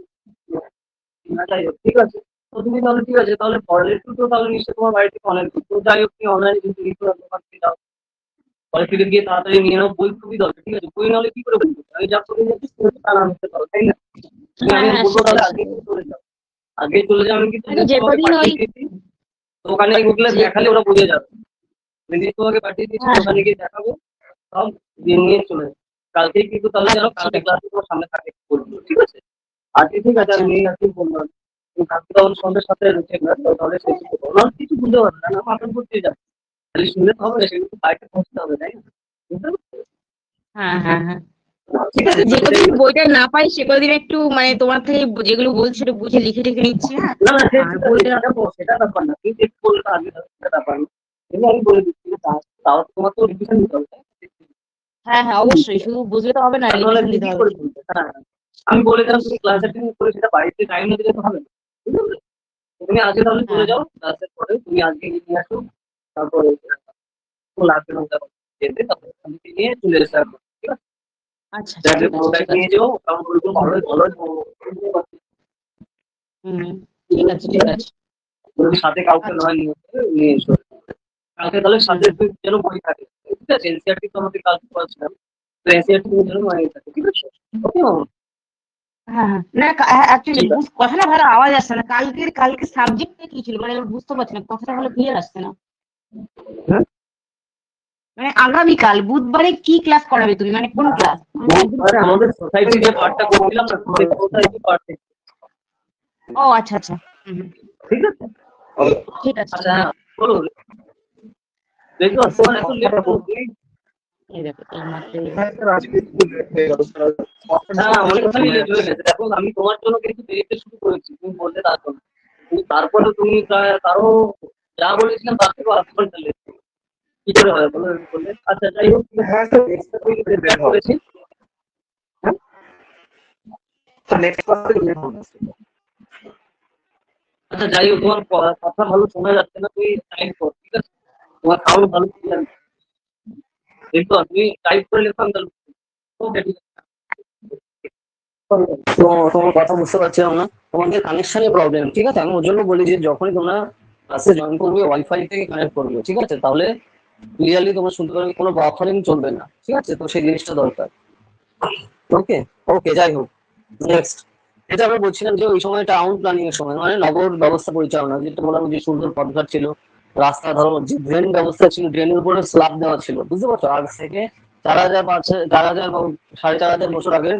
না, যাই হোক, ঠিক আছে। তো তুমি তাহলে, ঠিক আছে, তাহলে পরের একটু তো তাহলে নিশ্চয়ই তোমার বাড়ি থেকে অনেক দূর। তো যাই হোক, তুমি অনলাইনে কিন্তু রিফারেন্স দোকান থেকে যাও। কলেজ থেকে গিয়ে তাড়াতাড়ি নিয়ে নাও, বই খুবই দরকার, ঠিক আছে? বই না হলে কি করে বলবো আমি যা করে যাচ্ছি তা না হতে পারো, তাই না? তুমি হ্যাঁ আমি হ্যাঁ বলবো সেটাই তাহলে আগে সেটাই। চলে যাও, আগে চলে যাও, আমি কিন্তু আমি লিস্ট যে তোমাকে কদিন ওই পাঠিয়ে দিয়েছি। তো ওখানে গেলে যে দেখালে ওরা বুঝে যাবে, লিস্ট তোমাকে পাঠিয়ে দিয়েছি, হ্যাঁ তো ওখানে হ্যাঁ গিয়ে দেখাবো, সব দিয়ে নিয়ে চলে যাবে। কালকেই কিন্তু তাহলে আচ্ছা জানো, ঠিক কালকে আছে। ক্লাসে তোমার সামনে থাকে বলবো, ঠিক আছে? আজকে ঠিক আছে, আচ্ছা আমি আচ্ছা। আজকে বললাম তুমি কালকে তখন সন্ধ্যের সাথে রয়েছে না, তো তাহলে সেই কিছু বুঝতে পারবে না, মাথার উপর দিয়ে যাবে, খালি শুনলে তো হবে না, সেগুলো বাড়িতে পৌঁছতে হবে, তাই না? বুঝতে পারছো? হ্যাঁ হ্যাঁ হ্যাঁ। ঠিক ঠিক আছে, আছে, তো যে এটাই কদিন হচ্ছে। বইটা না পাই সে কদিন একটু মানে তোমার থেকে যেগুলো বলছো সেটা বুঝে লিখে টেখে নিচ্ছি, হ্যাঁ। না না, আর ঠিক আছে, বইটা সেটা ব্যাপার না, তুই চেক করলে তো আগে সেটা ব্যাপার না, কিন্তু আমি বলে দিচ্ছি যে তাও তোমার তো রিভিশন দিতে হবে, তাই না? হ্যাঁ হ্যাঁ অবশ্যই, শুধু বুঝলে তো হবে না, তা নাহলে রিভিশন তুমি দিতে কি হবে। করে বলবে? হ্যাঁ, আমি বলে দিলাম তুমি ক্লাস অ্যাটেন্ড করে সেটা বাড়িতে টাইম না দিলে তো হবে না, বুঝতে পারলে? তুমি আজকে তাহলে চলে হ্যাঁ যাও, ক্লাসের পরে তুমি আজকে নিয়ে আসো, তারপরে লাগবে না যেতে, তারপরে আমি নিয়ে চলে এসে আসবো, ঠিক আছে? আচ্ছা আচ্ছা যাতে ঠিক বড় আছে ব্যাগ ঠিক আছে। নিয়ে যাও, কারণ ওইগুলো ভালোই ভালোই হুম ঠিক আছে ঠিক আছে। যদি সাথে কাউকে আচ্ছা। নয় নিয়ে এসো। কালকে তাহলে সাথে হুম। যেন বই থাকে, ঠিক আছে? এনসিইআরটি তো আমাদের কালকে পড়াচ্ছিলাম, তো এনসিইআরটি যেন বই থাকে, ঠিক আছে? ওকে মামা? হ্যাঁ হ্যাঁ না অ্যাকচুয়ালি ঠিক আছে। কথাটা ভালো আওয়াজ আসছে না, কালকে সাবজেক্টটা কি ছিল মানে এবার বুঝতে পারছি না, কথাটা ভালো ক্লিয়ার আসছে না। হ্যাঁ, মানে আগামীকাল বুধবারে কি ক্লাস করাবে তুমি, মানে কোন ক্লাস? আরে আমাদের সোসাইটি যে পার্টটা করছিলাম না, সোসাইটি পার্ট, ও আচ্ছা আচ্ছা। হুম হুম, ঠিক আছে? ঠিক আছে আচ্ছা ঠিক আছে। হ্যাঁ, বলো, দেখো তোমার এত লেট কেন তুমি? এই দেখো এই মাত্র হ্যাঁ, অনেকখানি লেট হয়ে গেছে, দেখো আমি তোমার জন্য কিন্তু দেরিতে শুরু করেছি, তুমি বললে তারপর, কিন্তু তারপরে তুমি প্রায় তারও যা বলেছিলাম তার থেকেও 8 ঘন্টা লেট, কি করে হয় বলো, বললে আচ্ছা যাই হোক, হ্যাঁ তো এক্সট্রা করেছি, হ্যাঁ নেক্সট ক্লাসে। আচ্ছা যাই হোক, তোমার কথা ভালো শোনা যাচ্ছে না, তুই টাইপ কর, ঠিক আছে? তোমার সাউন্ড ভালো ক্লিয়ার, দেখো তুমি টাইপ করে লেখো, আমি তাহলে ওকে ঠিক আছে। তো তোমার কথা বুঝতে পারছিলাম না, তোমাদের কানেকশনের প্রবলেম, ঠিক আছে? আমি ওর জন্য বলি যে যখনই তোমরা ক্লাসে জয়েন করবে ওয়াইফাই থেকে কানেক্ট করবে, ঠিক আছে? তাহলে ক্লিয়ারলি তোমার শুনতে পারবে, কোনো বাফারিং চলবে না, ঠিক আছে? তো সেই জিনিসটা দরকার। ওকে, ওকে, যাই হোক, নেক্সট এটা আমরা বলছিলাম যে ওই সময় টাউন প্ল্যানিং এর সময়, মানে নগর ব্যবস্থা পরিচালনা, যেটা বললাম যে সুন্দর পথঘাট ছিল, রাস্তা ধরো, যে ড্রেন ব্যবস্থা ছিল, ড্রেনের উপরে স্ল্যাব দেওয়া ছিল, বুঝতে পারছো? আজ থেকে 4,000 বা 4,500 বছর আগে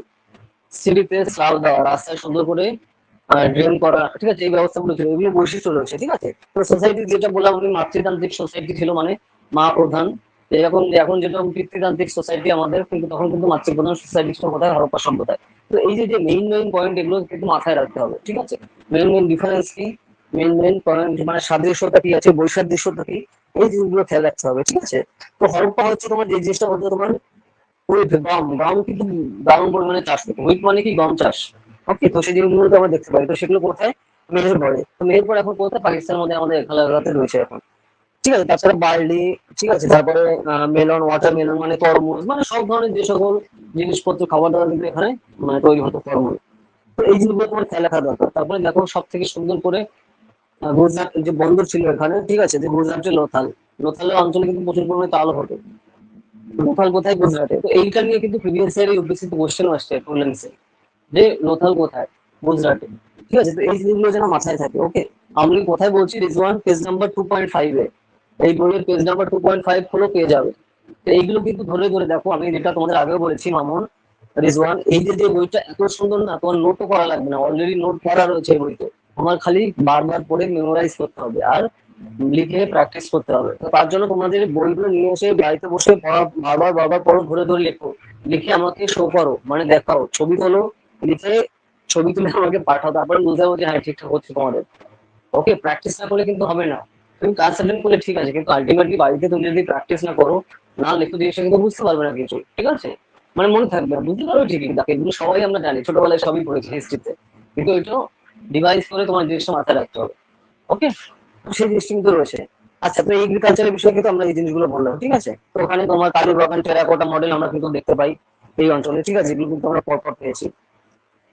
সিঁড়িতে স্ল্যাব দেওয়া, রাস্তায় সুন্দর করে ড্রেন করা, ঠিক আছে? এই ব্যবস্থাগুলো ছিল, এগুলো বৈশিষ্ট্য রয়েছে, ঠিক আছে? তো সোসাইটি যেটা বললাম আমি, মাতৃতান্ত্রিক সোসাইটি ছিল, মানে মা প্রধান। এরকম এখন যেটা পিতৃতান্ত্রিক সোসাইটি আমাদের, কিন্তু তখন কিন্তু মাতৃপ্রধান সোসাইটি ছিল কোথায়, হরপ্পা সভ্যতায়। তো এই যে মেইন মেইন পয়েন্ট, এগুলো কিন্তু মাথায় রাখতে হবে, ঠিক আছে? মেইন মেইন ডিফারেন্স কি, মেইন মেইন পয়েন্ট, মানে সাদৃশ্যতা কি আছে, বৈসাদৃশ্যতা কি, এই জিনিসগুলো খেয়াল রাখতে হবে, ঠিক আছে? তো হরপ্পা হচ্ছে তোমার যে জিনিসটা বলতে, তোমার উইথ গম, গম কিন্তু দারুণ পরিমাণে চাষ করতো, উইথ মানে কি, গম চাষ। ওকে, তো সেই জিনিসগুলো তো আমরা দেখতে পাই, তো সেগুলো কোথায়, মেহের পরে, তো মেহের পরে এখন কোথায়, পাকিস্তানের মধ্যে আমাদের খেলাধুলাতে রয়েছে এখন, ঠিক আছে? তাছাড়া বার্লি, ঠিক আছে, তারপরে মেলন, ওয়াটার মেলন মানে তরমুজ, মানে সব ধরনের যে সকল জিনিসপত্র, খাবার দাবার কিন্তু এখানে মানে তৈরি হতো তরমুজ। তো এই জিনিসগুলো তোমার খেয়াল রাখা দরকার। তারপরে দেখো সব থেকে সুন্দর করে গুজরাট যে বন্দর ছিল এখানে, ঠিক আছে, যে গুজরাটের লোথাল, লোথালের অঞ্চলে কিন্তু প্রচুর পরিমাণে তাল হতো। লোথাল কোথায়, গুজরাটে। তো এইটা নিয়ে কিন্তু প্রিভিয়াস ইয়ার ইউপিএসসি কোশ্চেন আসছে প্রিলিমসে, যে লোথাল কোথায়, গুজরাটে, ঠিক আছে? তো এই জিনিসগুলো যেন মাথায় থাকে, ওকে? আমি কোথায় বলছি, রিজওয়ান পেজ নাম্বার 2.5 এ, এই বইয়ের পেজ নাম্বার 2.5 হলো, পেয়ে যাবে। তো এইগুলো কিন্তু ধরে ধরে দেখো, আমি যেটা তোমাদের আগেও বলেছি মামুন, রিজওয়ান, এই যে যে বইটা এত সুন্দর না, তোমার নোটও করা লাগবে না, অলরেডি নোট করা রয়েছে এই বইতে, তোমার খালি বারবার পড়ে মেমোরাইজ করতে হবে, আর লিখে প্র্যাকটিস করতে হবে। তো তার জন্য তোমাদের বইগুলো নিয়ে এসে বাড়িতে বসে পড়া, বারবার বারবার পড়ো, ধরে ধরে লেখো, লিখে আমাকে শো করো, মানে দেখাও, ছবি তোলো, লিখে ছবি তুলে আমাকে পাঠাও, তারপরে বুঝতে পারবো যে হ্যাঁ ঠিকঠাক হচ্ছে তোমাদের। ওকে, প্র্যাকটিস না করলে কিন্তু হবে না। তুমি কাজ অ্যাটেন্ড করলে ঠিক আছে, কিন্তু আলটিমেটলি বাড়িতে তুমি যদি প্র্যাকটিস না করো, না লেখো, জিনিসটা কিন্তু বুঝতে পারবে না কিছু, ঠিক আছে? মানে মনে থাকবে না, বুঝতে পারবে ঠিকই, দেখো এগুলো সবাই আমরা জানি, ছোটবেলায় সবই পড়েছি হিস্ট্রিতে, কিন্তু ওইটা ডিভাইস করে তোমার জিনিসটা মাথায় রাখতে হবে, ওকে? সেই জিনিসটা কিন্তু রয়েছে। আচ্ছা, তো এগ্রিকালচারের বিষয়ে কিন্তু আমরা এই জিনিসগুলো বললাম, ঠিক আছে? তো ওখানে তোমার কালী বাগান, টেরাকোটা মডেল আমরা কিন্তু দেখতে পাই এই অঞ্চলে, ঠিক আছে? এগুলো কিন্তু আমরা পরপর পেয়েছি,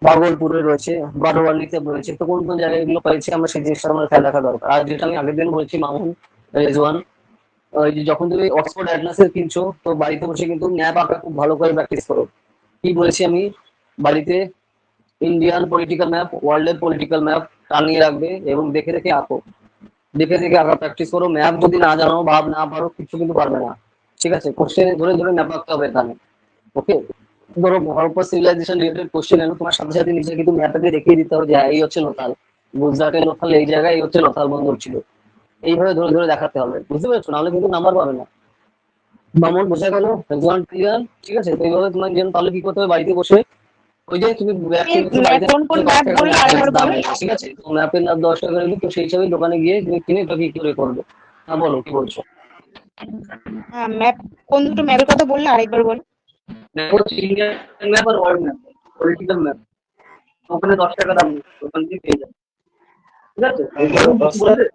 ভাগলপুরে রয়েছে, বারোয়ারিতে রয়েছে, তো কোন কোন জায়গায় এগুলো পেয়েছি আমরা, সেই জিনিসটা আমরা খেয়াল রাখা দরকার। আর যেটা আমি আগের দিন বলেছি মামুন, রেজওয়ান, ওই যে যখন তুমি অক্সফোর্ড অ্যাটলাসের কিনছো, তো বাড়িতে বসে কিন্তু ম্যাপ আঁকা খুব ভালো করে প্র্যাকটিস করো। কি বলেছি আমি? বাড়িতে ইন্ডিয়ান পলিটিক্যাল ম্যাপ, ওয়ার্ল্ডের পলিটিক্যাল ম্যাপ টানিয়ে রাখবে এবং দেখে দেখে আঁকো। দেখে দেখে আঁকা প্র্যাকটিস করো। ম্যাপ যদি না জানো, ভাব না পারো, কিছু কিন্তু পারবে না। ঠিক আছে? কোশ্চেন ধরে ধরে ম্যাপ আঁকতে হবে এখানে। ওকে? ধরো হরপ্পা সিভিলাইজেশন রিলেটেড কোশ্চেন এলো, তোমার সাথে সাথে নিজে কিন্তু ম্যাপে দেখিয়ে দিতে হবে যে হ্যাঁ, এই হচ্ছে লোথাল, গুজরাটের লোথাল এই জায়গায়, এই হচ্ছে লোথাল বন্দর ছিল। এইভাবে ধরে ধরে দেখাতে হবে, বুঝতে পেরেছো? নাহলে কিন্তু নাম্বার পাবে না। মামুন বোঝা গেল? রেজওয়ান ক্লিয়ার? ঠিক আছে? তো এইভাবে তোমার জন্য তাহলে কি করতে হবে? বাড়িতে বসে ওই যে তুমি ম্যাপ কিনেছো বাড়িতে, কোন কোন 10 ম্যাপ টাকা করে বললে আরেকবার দাম বলো। আছে, ঠিক আছে? তো ম্যাপের দাম 10 টাকা করে, তো সেই হিসাবে দোকানে গিয়ে তুমি কিনে এটা কি করে করবে? হ্যাঁ বলো, কি বলছো? হ্যাঁ, ম্যাপ কোন দুটো ম্যাপের কথা বললে আরেকবার বলো। ম্যাপ হচ্ছে ইন্ডিয়ান ম্যাপ আর ওয়ার্ল্ড ম্যাপ, পলিটিক্যাল ম্যাপ। ওখানে 10 টাকা দাম নেই, ওখান থেকে পেয়ে যাবে। ঠিক আছে? বলে দে।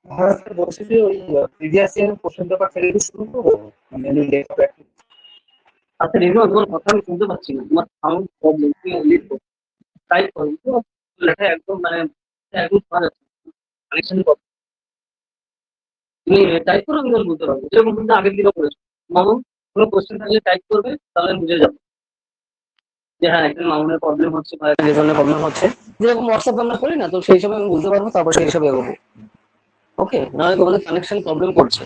হ্যাঁ স্যার, বলছি যে ওই প্রিভিয়াস ইয়ার কোশ্চেন পেপার থেকে কি শুরু করবো, মানে আমি লেখা প্র্যাকটিস। আচ্ছা রিজওয়ান, তোমার কথা আমি শুনতে পাচ্ছি না, তোমার সাউন্ড প্রবলেম। তুমি লিখো, টাইপ করো, তো লেখা একদম মানে একদম শোনা যাচ্ছে, কানেকশন প্রবলেম। তুমি টাইপ করো, আমি তাহলে বুঝতে পারবো। যেরকম তুমি আগের দিনও করেছো। মামুন, কোনো কোশ্চেন থাকলে টাইপ করবে, তাহলে বুঝে যাবো যে হ্যাঁ এখানে মামুনের প্রবলেম হচ্ছে বা এখানে রেজনের প্রবলেম হচ্ছে। যেরকম হোয়াটসঅ্যাপ আমরা করি না, তো সেই হিসাবে আমি বুঝতে পারবো, তারপর সেই হিসাবে এগোবো। ওকে? নাহলে তোমাদের কানেকশন প্রবলেম করছে।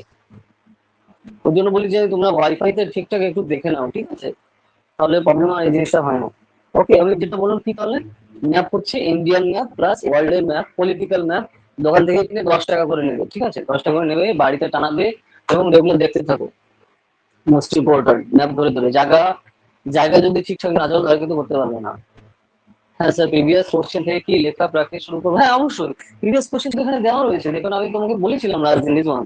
ওর জন্য বলি যে তোমরা ওয়াইফাইতে ঠিকঠাক একটু দেখে নাও, ঠিক আছে? তাহলে প্রবলেম আর এই জিনিসটা হয় না। ওকে, আমি যেটা বললাম কি, তাহলে ম্যাপ হচ্ছে ইন্ডিয়ান ম্যাপ প্লাস ওয়ার্ল্ডের ম্যাপ, পলিটিক্যাল ম্যাপ। দোকান থেকে কিনে 10 টাকা করে নেবে, ঠিক আছে? 10 টাকা করে নেবে, বাড়িতে টানাবে এবং রেগুলার দেখতে থাকো। মোস্ট ইম্পর্টেন্ট, ম্যাপ ধরে ধরে জায়গা জায়গা যদি ঠিকঠাক না যাও তাহলে কিন্তু করতে পারবে না। হ্যাঁ স্যার, প্রিভিয়াস কোশ্চেন থেকে কি লেখা প্র্যাকটিস শুরু করবো? হ্যাঁ অবশ্যই, প্রিভিয়াস কোশ্চেন এখানে দেওয়া রয়েছে। দেখুন আমি তোমাকে বলেছিলাম লাস্ট দিন রিজওয়ান,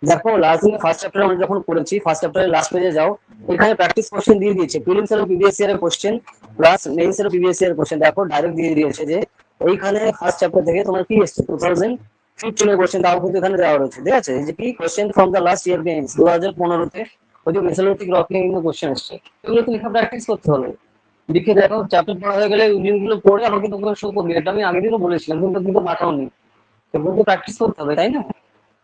দেখো লাস্ট দিনে ফার্স্ট চ্যাপ্টার আমরা যখন করেছি, ফার্স্ট চ্যাপ্টারের লাস্ট পেজে যাও, এখানে প্র্যাকটিস কোশ্চেন দিয়ে দিয়েছে, প্রিলিমস এর প্রিভিয়াস ইয়ারের কোশ্চেন প্লাস মেইনস এর প্রিভিয়াস ইয়ারের কোশ্চেন। দেখো ডাইরেক্ট দিয়ে দিয়েছে যে এইখানে ফার্স্ট চ্যাপ্টার থেকে তোমার কি এসছে 2015 এর কোশ্চেন, তাও কিন্তু এখানে দেওয়া রয়েছে। ঠিক আছে? এই যে কি question from the last year games 2015-তে ওই যে মেসোলিথিক রকিং এর কোশ্চেন এসছে, এগুলো তো লেখা প্র্যাকটিস করতে হবে। লিখে দেখো, চ্যাপ্টার পড়া হয়ে গেলে গুলো পড়ে আমাকে তোমাকে শো করবে। এটা আমি আগের দিনও বলেছিলাম, কিন্তু কিন্তু মাথাও নেই। এগুলো তো প্র্যাকটিস করতে হবে, তাই না?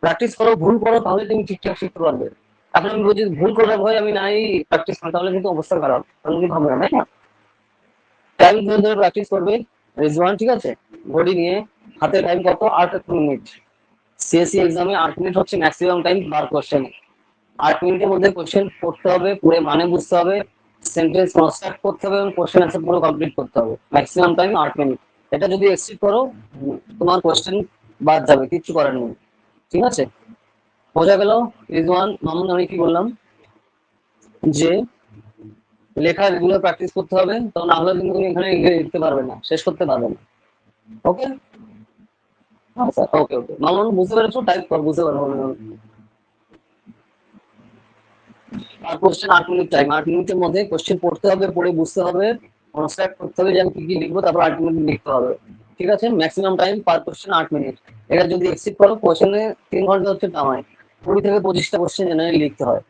প্র্যাকটিস করো, ভুল করো, তাহলে তুমি ঠিকঠাক শিখতে পারবে। এখন আমি বলছি ভুল করার ভয় আমি নাই প্র্যাকটিস করি, তাহলে কিন্তু অবস্থা খারাপ, তাহলে কিন্তু হবে না, তাই না? টাইম ধরে ধরে প্র্যাকটিস করবে রিজওয়ান, ঠিক আছে? ঘড়ি নিয়ে, হাতে টাইম কত? 8 মিনিট। সিএসসি এক্সামে 8 মিনিট হচ্ছে ম্যাক্সিমাম টাইম পার কোশ্চেন। 8 মিনিটের মধ্যে কোশ্চেন পড়তে হবে, পড়ে মানে বুঝতে হবে, সেন্টেন্স কনস্ট্রাক্ট করতে হবে এবং কোশ্চেন অ্যান্সার পুরো কমপ্লিট করতে হবে। Maximum time 8 minute. এটা যদি এক্সিড করো, তোমার কোশ্চেন বাদ যাবে, কিচ্ছু করার নেই। ঠিক আছে? বোঝা গেল রিজওয়ান? মামুন, আমি কি বললাম যে লেখা রেগুলার প্র্যাকটিস করতে হবে, তো না হলে কিন্তু তুমি এখানে লিখতে পারবে না, শেষ করতে পারবে না। ওকে? আচ্ছা, ওকে ওকে মামুন, বুঝতে পেরেছো? টাইপ কর, বুঝতে পারবো। আর কোশ্চেন 8 মিনিট টাইম, 8 মিনিটের মধ্যে কোশ্চেন পড়তে হবে, পড়ে বুঝতে হবে, কনস্ট্রাক্ট করতে হবে যে আমি কি কি লিখবো, তারপর 8 মিনিট লিখতে হবে। ঠিক আছে? ম্যাক্সিমাম টাইম পার কোশ্চেন 8 মিনিট। এটা যদি এক্সিড করো, কোশ্চেনে 3 ঘন্টা হচ্ছে টাইম, 20 থেকে 25টা কোশ্চেন জেনারেলি লিখতে হয়।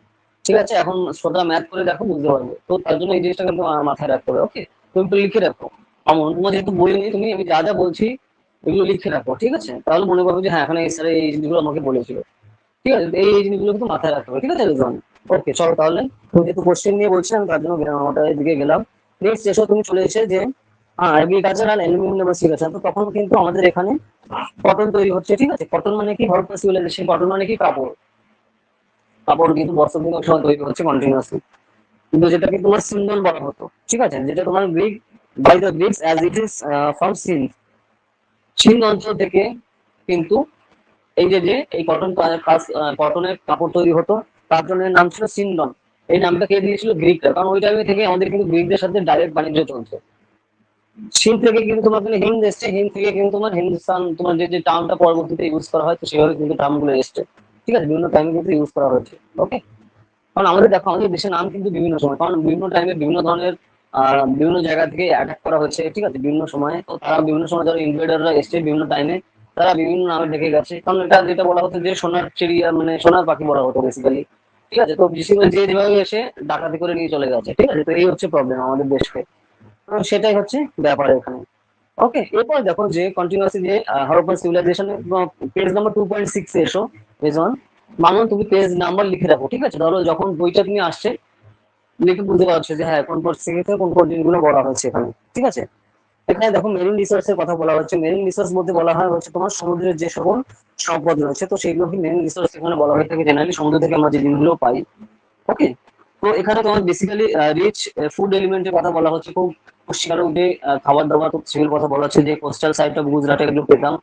ঠিক আছে? এখন সোজা ম্যাথ করে দেখো, বুঝতে পারবে। তো তার জন্য এই জিনিসটা কিন্তু মাথায় রাখতে হবে। ওকে? তুমি একটু লিখে রাখো। আমার তোমার যেহেতু বই নেই, তুমি আমি যা যা বলছি এগুলো লিখে রাখো। ঠিক আছে? তাহলে মনে করবে যে হ্যাঁ এখানে এই স্যার এই জিনিসগুলো আমাকে বলেছিল। ঠিক আছে? এই জিনিসগুলো কিন্তু মাথায় রাখতে হবে। ঠিক আছে রিজন? ওকে, চলো তাহলে। তুমি যেহেতু কোশ্চেন নিয়ে বলছিলাম, তার জন্য ওটার দিকে গেলাম। নেক্সট এসো, তুমি চলে এসে যে এগ্রিকালচার আর অ্যালুমিনিয়াম লেবার শিখেছে। তো তখন কিন্তু আমাদের এখানে কটন তৈরি হচ্ছে। ঠিক আছে? কটন মানে কি? হরপ্পা সিভিলাইজেশন। কটন মানে কি? কাপড়। কাপড় কিন্তু বছর দিনের সময় তৈরি হচ্ছে কন্টিনিউয়াসলি, কিন্তু যেটাকে তোমার সিন্দন বলা হতো। ঠিক আছে? যেটা তোমার Greek, by the Greeks as it is from Sindh. Sindh অঞ্চল থেকে কিন্তু এই যে যে এই কটনের কাপড় তৈরি হতো, তার জন্য এর নাম ছিল সিন্ডন। এই নামটা কে দিয়েছিল? গ্রিকরা। কারণ ওই টাইমে থেকে আমাদের কিন্তু গ্রিকদের সাথে ডাইরেক্ট বাণিজ্য চলছে। চীন থেকে কিন্তু তোমার কিন্তু হিন্দ এসছে, হিন্দ থেকে কিন্তু তোমার হিন্দুস্তান, তোমার যে যে টার্মটা পরবর্তীতে ইউজ করা হয়, তো সেভাবে কিন্তু টার্ম গুলো এসছে। ঠিক আছে? বিভিন্ন টাইমে কিন্তু ইউজ করা হয়েছে। ওকে? কারণ আমাদের দেখো, আমাদের দেশের নাম কিন্তু বিভিন্ন সময়, কারণ বিভিন্ন টাইমে বিভিন্ন ধরনের বিভিন্ন জায়গা থেকে অ্যাটাক করা হচ্ছে। ঠিক আছে? বিভিন্ন সময়, তো তারা বিভিন্ন সময় যারা ইনভেডাররা এসছে বিভিন্ন টাইমে, তারা বিভিন্ন নামে ডেকে গেছে। কারণ এটা যেটা বলা হতো যে সোনার চিড়িয়া, মানে সোনার পাখি বলা হতো বেসিক্যালি। ঠিক আছে? তো বেশিরভাগ যে যেভাবে এসে ডাকাতি করে নিয়ে চলে গেছে। ঠিক আছে? তো এই হচ্ছে প্রবলেম আমাদের দেশকে। তো সেটাই হচ্ছে ব্যাপার এখানে। ওকে, এরপর দেখো যে কন্টিনিউয়াসলি যে হরপ্পা সিভিলাইজেশন, পেজ নাম্বার 2.6 এ এসো রেজন। মানো তুমি পেজ নাম্বার লিখে রাখো, ঠিক আছে? ধরো যখন বইটা তুমি আসছে লিখে বুঝতে পারছো যে হ্যাঁ কোন কোর্স থেকে কোন কোন জিনিসগুলো বলা হয়েছে এখানে, ঠিক আছে? এখানে দেখো মেরিন রিসোর্সের কথা বলা হচ্ছে। মেরিন রিসোর্স বলতে বলা হয় হচ্ছে তোমার সমুদ্রের যে সকল সম্পদ রয়েছে, তো সেগুলোকে মেরিন রিসোর্স এখানে বলা হয়ে থাকে। জেনারেলি সমুদ্র থেকে আমরা যে জিনিসগুলো পাই। ওকে, তো এখানে তোমার বেসিক্যালি রিচ ফুড এলিমেন্টের কথা বলা হচ্ছে। খুব পুষ্টিকর যে খাবার দাবার, তো সেগুলোর কথা বলা হচ্ছে। যে কোস্টাল সাইড অফ গুজরাটে এগুলো পেতাম।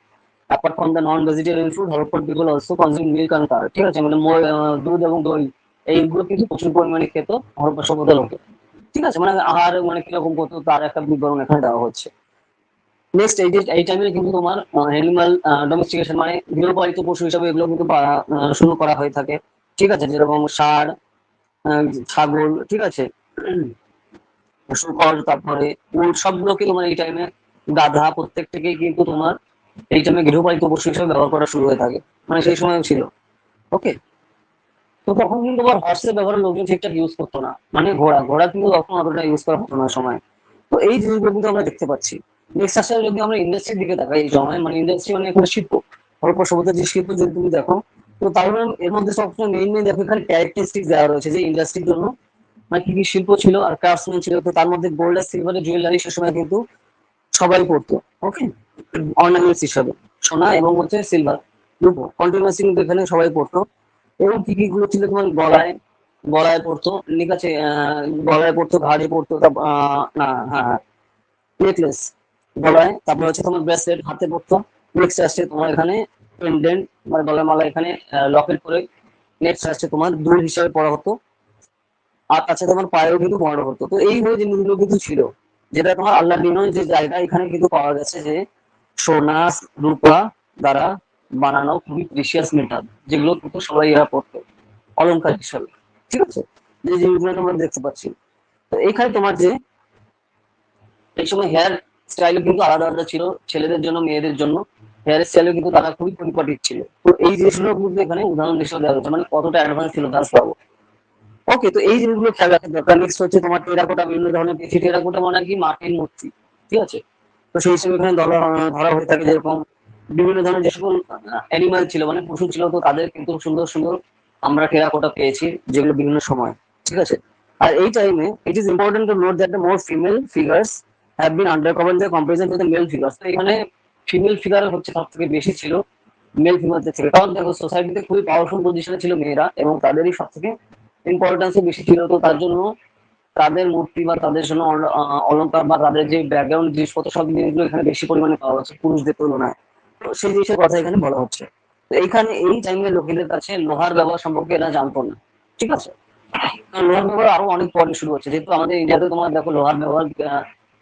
Apart from the non vegetarian food, Harappan people also consume milk and curd, ঠিক আছে? মানে দুধ এবং দই এইগুলো কিন্তু প্রচুর পরিমাণে খেত হরপ্পা সভ্যতার লোকে, ঠিক আছে? মানে আহার মানে কিরকম করতো তার একটা বিবরণ এখানে দেওয়া হচ্ছে। নেক্সট এই টাইমে কিন্তু তোমার অ্যানিমাল ডোমেস্টিকেশন মানে গৃহপালিত পশু হিসাবে এগুলো কিন্তু শুরু করা হয়ে থাকে, ঠিক আছে? যেরকম ষাঁড়, ছাগল, ঠিক আছে? শুকর, তারপরে উট সবগুলোকে তোমার এই টাইমে, গাধা প্রত্যেকটাকেই কিন্তু তোমার এই টাইমে গৃহপালিত পশু হিসেবে ব্যবহার করা শুরু হয়ে থাকে, মানে সেই সময়ও ছিল। ওকে, তো তখন কিন্তু তোমার হর্সের ব্যবহার লোকজন ঠিকঠাক ইউজ করতো না, মানে ঘোড়া ঘোড়া কিন্তু তখন অতটা ইউজ করা হতো না সময়। তো এই জিনিসগুলো কিন্তু আমরা দেখতে পাচ্ছি। নেক্সট আসলে যদি আমরা ইন্ডাস্ট্রির দিকে তাকাই এই সময়, মানে ইন্ডাস্ট্রি মানে এখানে শিল্প, হরপ্পা সভ্যতার যে শিল্প যদি তুমি দেখো, তো তাহলে এর মধ্যে সবসময় মেইন মেইন দেখো এখানে ক্যারেক্টারিস্টিক দেওয়া রয়েছে যে ইন্ডাস্ট্রির জন্য মানে কি কি শিল্প ছিল আর ক্রাফটসম্যান ছিল। তো তার মধ্যে গোল্ড আর সিলভারের জুয়েলারি সে সময় কিন্তু সবাই পড়তো। ওকে, অর্নামেন্টস হিসাবে সোনা এবং হচ্ছে সিলভার, রূপো কন্টিনিউয়াসলি কিন্তু এখানে সবাই পড়তো। এবং কি কি গুলো ছিল তোমার গলায়, গলায় পড়তো, ঠিক আছে? গলায় পড়তো, ঘাড়ে পড়তো, না হ্যাঁ নেকলেস গলায়, তারপর হচ্ছে তোমার ব্রেসলেট হাতে পড়তো। নেক্সট আসছে তোমার এখানে পেন্ডেন্ট মানে গলার মালা, এখানে লকেট করে। নেক্সট আসছে তোমার দুল হিসাবে পড়া হতো। আর তাছে তোমার পায়েও কিন্তু বড় হতো। তো এইভাবে জিনিসগুলো কিন্তু ছিল, যেটা তোমার আল্লাহ বিনয় যে জায়গা এখানে কিন্তু পাওয়া গেছে যে সোনা রূপা দ্বারা বানানো খুবই প্রিসিয়াস মেটাল, যেগুলো কিন্তু সবাই এরা পড়তো অলংকার হিসাবে, ঠিক আছে? যে জিনিসগুলো আমরা দেখতে পাচ্ছি। তো এইখানে তোমার যে এই সময় হেয়ার স্টাইল কিন্তু আলাদা আলাদা ছিল, ছেলেদের জন্য মেয়েদের জন্য হেয়ার স্টাইলে কিন্তু তারা খুবই পরিপাটি ছিল। তো এই জিনিসগুলো কিন্তু এখানে উদাহরণ হিসেবে দেওয়া হচ্ছে, মানে কতটা অ্যাডভান্স ছিল তার পাবো। ওকে, তো এই জিনিসগুলো খেয়াল রাখা দরকার। নেক্সট হচ্ছে তোমার টেরাকোটা, বিভিন্ন ধরনের বেশি টেরাকোটা মানে কি মাটির মূর্তি, ঠিক আছে? তো সেই হিসেবে এখানে ধরা ধরা হয়ে থাকে। যেরকম বিভিন্ন ধরনের যে সকল অ্যানিমাল ছিল মানে পশু ছিল, তো তাদের কিন্তু সুন্দর সুন্দর আমরা টেরাকোটা পেয়েছি, যেগুলো বিভিন্ন সময়, ঠিক আছে? আর এই টাইমে it is important to note that the more female figures have been undercover the comparison to the male figures. তো এখানে ফিমেল ফিগার হচ্ছে সব থেকে বেশি ছিল মেল ফিগারদের থেকে। কারণ দেখো সোসাইটিতে খুবই পাওয়ারফুল পজিশনে ছিল মেয়েরা এবং তাদেরই সব থেকে ইম্পর্টেন্সও বেশি ছিল। তো তার জন্য তাদের মূর্তি বা তাদের জন্য অলংকার বা তাদের যে ব্যাকগ্রাউন্ড জিনিসপত্র সব জিনিসগুলো এখানে বেশি পরিমাণে পাওয়া যাচ্ছে পুরুষদের তুলনায়। তো সেই জিনিসের কথা এখানে বলা হচ্ছে। তো এইখানে এই টাইমের লোকেদের কাছে লোহার ব্যবহার সম্পর্কে এরা জানতো না, ঠিক আছে? কারণ লোহার ব্যবহার আরো অনেক পরে শুরু হচ্ছে, যেহেতু আমাদের ইন্ডিয়াতে তোমার দেখো লোহার ব্যবহার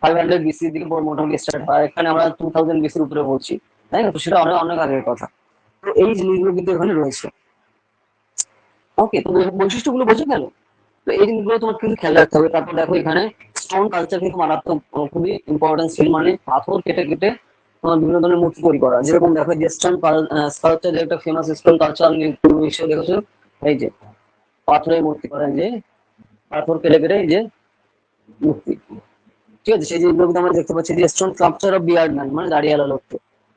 500 বিসির দিকে মোটামুটি স্টার্ট হয়, এখানে আমরা 2000 বিসির উপরে বলছি, তাই না? তো সেটা অনেক অনেক আগের কথা। তো এই জিনিসগুলো কিন্তু এখানে রয়েছে। ওকে, তো বৈশিষ্ট্যগুলো বোঝা গেল। তো এই জিনিসগুলো তোমার কিন্তু খেয়াল রাখতে হবে। তারপর দেখো এখানে স্টোন কালচার কিন্তু মারাত্মক খুবই ইম্পর্টেন্স ছিল, মানে পাথর কেটে কেটে তোমার বিভিন্ন ধরনের মূর্তি তৈরি করা। যেরকম দেখো যে স্টোন স্কাল্পচার, যে একটা ফেমাস স্টোন কালচার নিশ্চয়ই দেখেছো, এই যে পাথরের মূর্তি করা, এই যে পাথর কেটে কেটে এই যে মূর্তি, ঠিক আছে? সেই জিনিসগুলো কিন্তু আমরা দেখতে পাচ্ছি যে stone sculpture of beard man মানে দাঁড়িয়ালা লোক।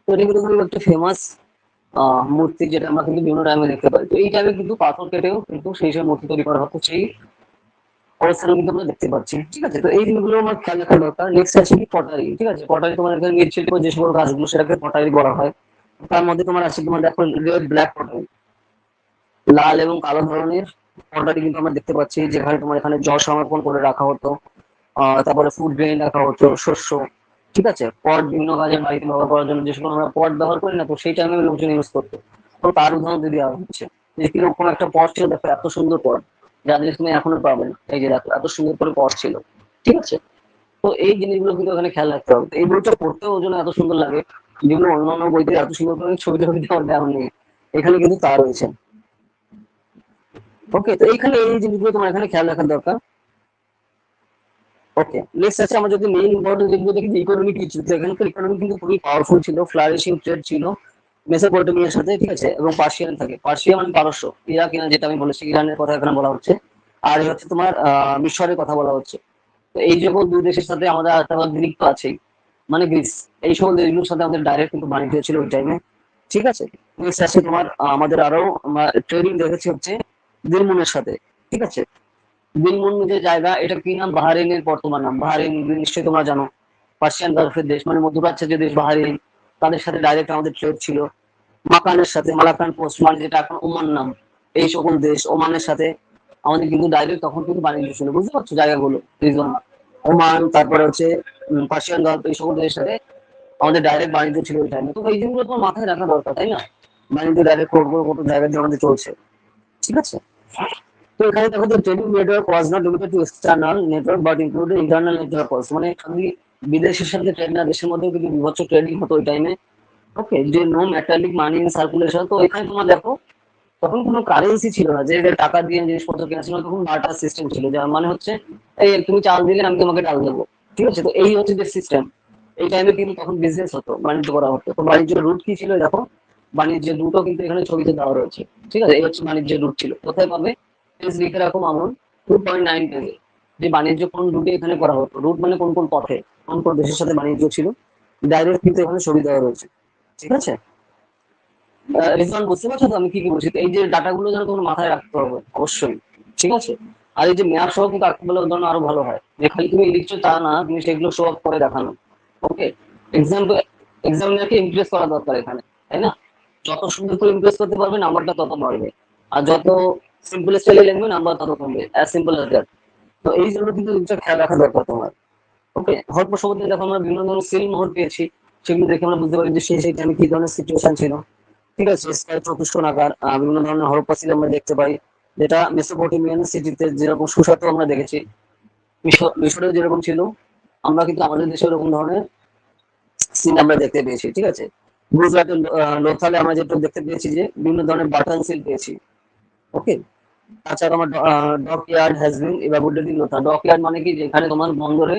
তো এটা কিন্তু খুবই একটা ফেমাস মূর্তি, যেটা আমরা কিন্তু বিভিন্ন টাইমে দেখতে পাই। তো এই টাইমে কিন্তু পাথর কেটেও কিন্তু সেই সব মূর্তি তৈরি করা হতো, সেই অবস্থানে কিন্তু আমরা দেখতে পাচ্ছি, ঠিক আছে? তো এই জিনিসগুলো আমার খেয়াল রাখা দরকার। নেক্সট আছে কি পটারি, ঠিক আছে? পটারি তোমার এখানে মৃৎশিল্প যে সকল গাছগুলো সেটাকে পটারি বলা হয়। তার মধ্যে তোমার আছে তোমার দেখো রেড ব্ল্যাক পটারি, লাল এবং কালো ধরনের পটারি কিন্তু আমরা দেখতে পাচ্ছি, যেখানে তোমার এখানে জল সংরক্ষণ করে রাখা হতো। তারপরে ফুড গ্রেন রাখা হতো, শস্য, ঠিক আছে? পট বিভিন্ন কাজে বাড়িতে ব্যবহার করার জন্য যে সকল আমরা পট ব্যবহার করি না, তো সেই টাইমে লোকজন ইউজ করতো। তো তার উদাহরণ যদি দেওয়া হচ্ছে যে কিরকম একটা পট ছিল, দেখো এত সুন্দর পট, যা জিনিস তুমি এখনো পাবে না। এই যে দেখো এত সুন্দর করে পট ছিল, ঠিক আছে? তো এই জিনিসগুলো কিন্তু এখানে খেয়াল রাখতে হবে। তো এই বইটা পড়তেও ওর জন্য এত সুন্দর লাগে, যেগুলো অন্যান্য বইতে এত সুন্দর করে ছবি টবি দেওয়া দেওয়া নেই, এখানে কিন্তু তা রয়েছে। ওকে, তো এইখানে এই জিনিসগুলো তোমার এখানে খেয়াল রাখার দরকার। ওকে, নেক্সট আছে আমরা যদি মেইন ইম্পর্টেন্ট যেগুলো দেখি যে ইকোনমিক কি ছিল। তো এখানকার ইকোনমি কিন্তু খুবই পাওয়ারফুল ছিল, ফ্লারিশিং ট্রেড ছিল মেসোপটেমিয়ার সাথে, ঠিক আছে? এবং পার্সিয়ান থাকে, পার্সিয়া মানে পারস্য, ইরাক ইরান যেটা আমি বলেছি, ইরানের কথা এখানে বলা হচ্ছে। আর এই হচ্ছে তোমার মিশরের কথা বলা হচ্ছে। তো এই যখন দুই দেশের সাথে আমাদের আবার গ্রিক তো আছেই, মানে গ্রিস, এই সকল দেশগুলোর সাথে আমাদের ডাইরেক্ট কিন্তু বাণিজ্য ছিল ওই টাইমে। ঠিক আছে। নেক্সট আসছে তোমার আমাদের আরো ট্রেডিং দেখেছি হচ্ছে দিলমুনের সাথে, ঠিক আছে। দিলমুন যে জায়গা, এটা কি নাম, বাহারিনের বর্তমান নাম। বাহারিন নিশ্চয়ই তোমরা জানো, পার্সিয়ান গালফের দেশ, মানে মধ্যপ্রাচ্যের যে দেশ বাহারিন, তাদের সাথে ডাইরেক্ট আমাদের ট্রেড ছিল। মাকানের সাথে, মালাকান পোস্ট, মানে যেটা এখন ওমান নাম, এই সকল দেশ, ওমানের সাথে আমাদের কিন্তু ডাইরেক্ট তখন কিন্তু বাণিজ্য ছিল, বুঝতে পারছো জায়গাগুলো, রিজন ওমান, তারপরে হচ্ছে পার্সিয়ান গালফ, এই সকল দেশের সাথে আমাদের ডাইরেক্ট বাণিজ্য ছিল ওই টাইমে। তো এই জিনিসগুলো তোমার মাথায় রাখা দরকার, তাই না? বাণিজ্য ডাইরেক্ট কত কত জায়গা দিয়ে আমাদের চলছে, ঠিক আছে। তো এখানে দেখো যে trading network was not limited to external network but included internal network also, মানে খালি বিদেশের সাথে ট্রেড না, দেশের মধ্যেও কিন্তু বিভৎস ট্রেডিং হতো ওই টাইমে। ওকে, যে no metallic money in circulation. তো এখানে তোমার দেখো তখন কোনো কারেন্সি ছিল না যে টাকা দিয়ে জিনিসপত্র কেনা ছিল, তখন বার্টার সিস্টেম ছিল, যার মানে হচ্ছে এই তুমি চাল দিলে আমি তোমাকে ডাল দেবো, ঠিক আছে। তো এই হচ্ছে যে সিস্টেম, এই টাইমে কিন্তু তখন বিজনেস হতো, বাণিজ্য করা হতো। তো বাণিজ্যের রুট কি ছিল দেখো, বাণিজ্যের রুটও কিন্তু এখানে ছবিতে দেওয়া রয়েছে, ঠিক আছে। এই হচ্ছে বাণিজ্যের রুট ছিল, কোথায় পাবে, পেজ লিখে রাখো মামুন 2.9 পেজে, যে বাণিজ্য কোন রুটে এখানে করা হতো, রুট মানে কোন কোন পথে কোন কোন দেশের সাথে বাণিজ্য ছিল, ডাইরেক্ট কিন্তু এখানে ছবি দেওয়া রয়েছে, ঠিক আছে। রিজওয়ান, বুঝতে পারছো তো আমি কি কি বলছি? তো এই যে ডাটাগুলো যেন তোমার মাথায় রাখতে হবে অবশ্যই, ঠিক আছে। আর এই যে ম্যাপ সহ কিন্তু আঁকতে বলে ধরুন আরো ভালো হয়, যে খালি তুমি লিখছো তা না, তুমি সেগুলো শো অফ করে দেখানো। ওকে, এক্সাম এক্সামিনারকে ইমপ্রেস করা দরকার এখানে, তাই না? যত সুন্দর করে ইমপ্রেস করতে পারবে নাম্বারটা তত বাড়বে, আর যত সিম্পল স্টাইলে লিখবে নাম্বার তত কমবে, অ্যাজ সিম্পল অ্যাজ দ্যাট। তো এই জন্য কিন্তু জিনিসটা খেয়াল রাখা দরকার তোমার। ওকে, হরপ্পা সভ্যতায় দেখো আমরা বিভিন্ন ধরনের সিল মোহর পেয়েছি, সেগুলো দেখে আমরা বুঝতে পারি যে সেই টাইমে কি ধরনের সিচুয়েশন ছিল, ঠিক আছে। স্কয়ার চতুষ্কোণ আকার বিভিন্ন ধরনের হরপ্পা সিল আমরা দেখতে পাই, যেটা মেসোপটেমিয়ান সিটিতে যেরকম সুসাতো আমরা দেখেছি, মিশরেও যেরকম ছিল, আমরা কিন্তু আমাদের দেশে এরকম ধরনের সিল আমরা দেখতে পেয়েছি, ঠিক আছে। গুজরাটের লোথালে আমরা যেটা দেখতে পেয়েছি যে বিভিন্ন ধরনের বাটন সিল পেয়েছি। ওকে, তাছাড়া আমার dockyard has been evaluated in Lothal. Dockyard মানে কি, যেখানে তোমার বন্দরে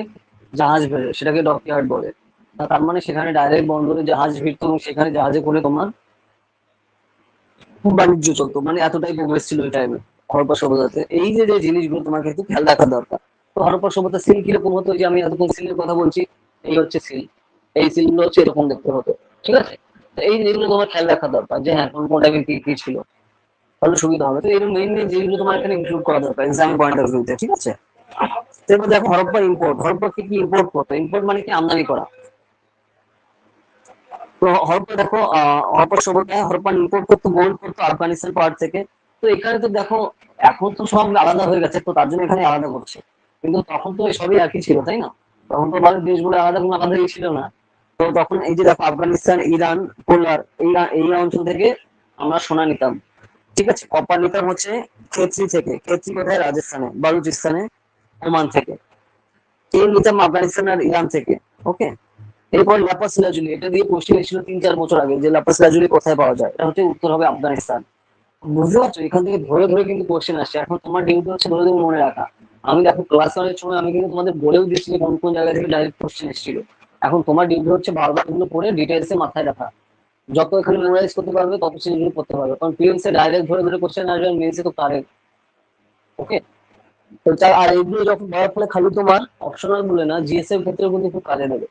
জাহাজ ভেড়ে, সেটাকে ডক ইয়ার্ড বলে। তার মানে সেখানে ডাইরেক্ট বন্দরে জাহাজ ভিড়তো এবং সেখানে জাহাজে করে তোমার বাণিজ্য চলতো, মানে এতটাই প্রোগ্রেস ছিল ওই টাইমে হরপ্পা সভ্যতাতে। এই যে যে জিনিসগুলো তোমার কিন্তু খেয়াল রাখা দরকার। তো হরপ্পা সভ্যতা সিল কিরকম হতো, যে আমি এতক্ষণ সিলের কথা বলছি, এই হচ্ছে সিল, এই সিলগুলো হচ্ছে এরকম দেখতে হতো, ঠিক আছে। তো এই জিনিসগুলো তোমার খেয়াল রাখা দরকার, যে হ্যাঁ কোন কোন টাইপের কি কি ছিল, তাহলে সুবিধা হবে। তো এরকম মেইনলি জিনিসগুলো তোমার এখানে ইনক্লুড করা দরকার এক্সাম পয়েন্ট অফ ভিউতে, ঠিক আছে। তো এবার দেখো হরপ্পা ইম্পোর্ট, হরপ্পা কি কি ইম্পোর্ট করতো, ইম্পোর্ট মানে কি আমদানি করা। তো হরপ্পা দেখো হরপ্পা সভ্যতায় হরপ্পা ইম্পোর্ট করতো গোল্ড করতো আফগানিস্তান পাহাড় থেকে। তো এখানে তো দেখো এখন তো সব আলাদা হয়ে গেছে, তো তার জন্য এখানে আলাদা করছে, কিন্তু তখন তো সবই একই ছিল, তাই না? তখন তো আমাদের দেশগুলো আলাদা কোনো আলাদা ছিল না। তো তখন এই যে দেখো আফগানিস্তান, ইরান, কোলার, এই অঞ্চল থেকে আমরা সোনা নিতাম, ঠিক আছে। কপার নিতাম হচ্ছে খেতড়ি থেকে, খেতড়ি কোথায়, রাজস্থানে, বালুচিস্তানে, ওমান থেকে। তেল নিতাম আফগানিস্তান আর ইরান থেকে। ওকে, এরপর লাপাস লাজুলি, এটা দিয়ে কোশ্চেন এসেছিল 3-4 বছর আগে, যে লাপাস লাজুলি কোথায় পাওয়া যায়, এটা হচ্ছে উত্তর হবে আফগানিস্তান। বুঝতে পারছো, এখান থেকে ধরে ধরে কিন্তু কোশ্চেন আসছে। এখন তোমার ডিউটি হচ্ছে ধরে ধরে মনে রাখা। আমি দেখো ক্লাস ওয়ানের সময় আমি কিন্তু তোমাদের বলেও দিচ্ছি যে কোন কোন জায়গা থেকে ডাইরেক্ট কোশ্চেন এসেছিল। এখন তোমার ডিউটি হচ্ছে বারবার এগুলো পড়ে ডিটেলসে মাথায় রাখা। যত এখানে মেমোরাইজ করতে পারবে তত সেগুলো করতে পারবে, কারণ প্রিলিমসে ডাইরেক্ট ধরে ধরে কোশ্চেন আসবে, মেন্সে তো কারেক্ট। ওকে, তো আর এইগুলো যখন দেওয়ার ফলে খালি তোমার অপশনাল বলে না, জিএস এর ক্ষেত্রেও কিন্তু খুব কাজে দেবে,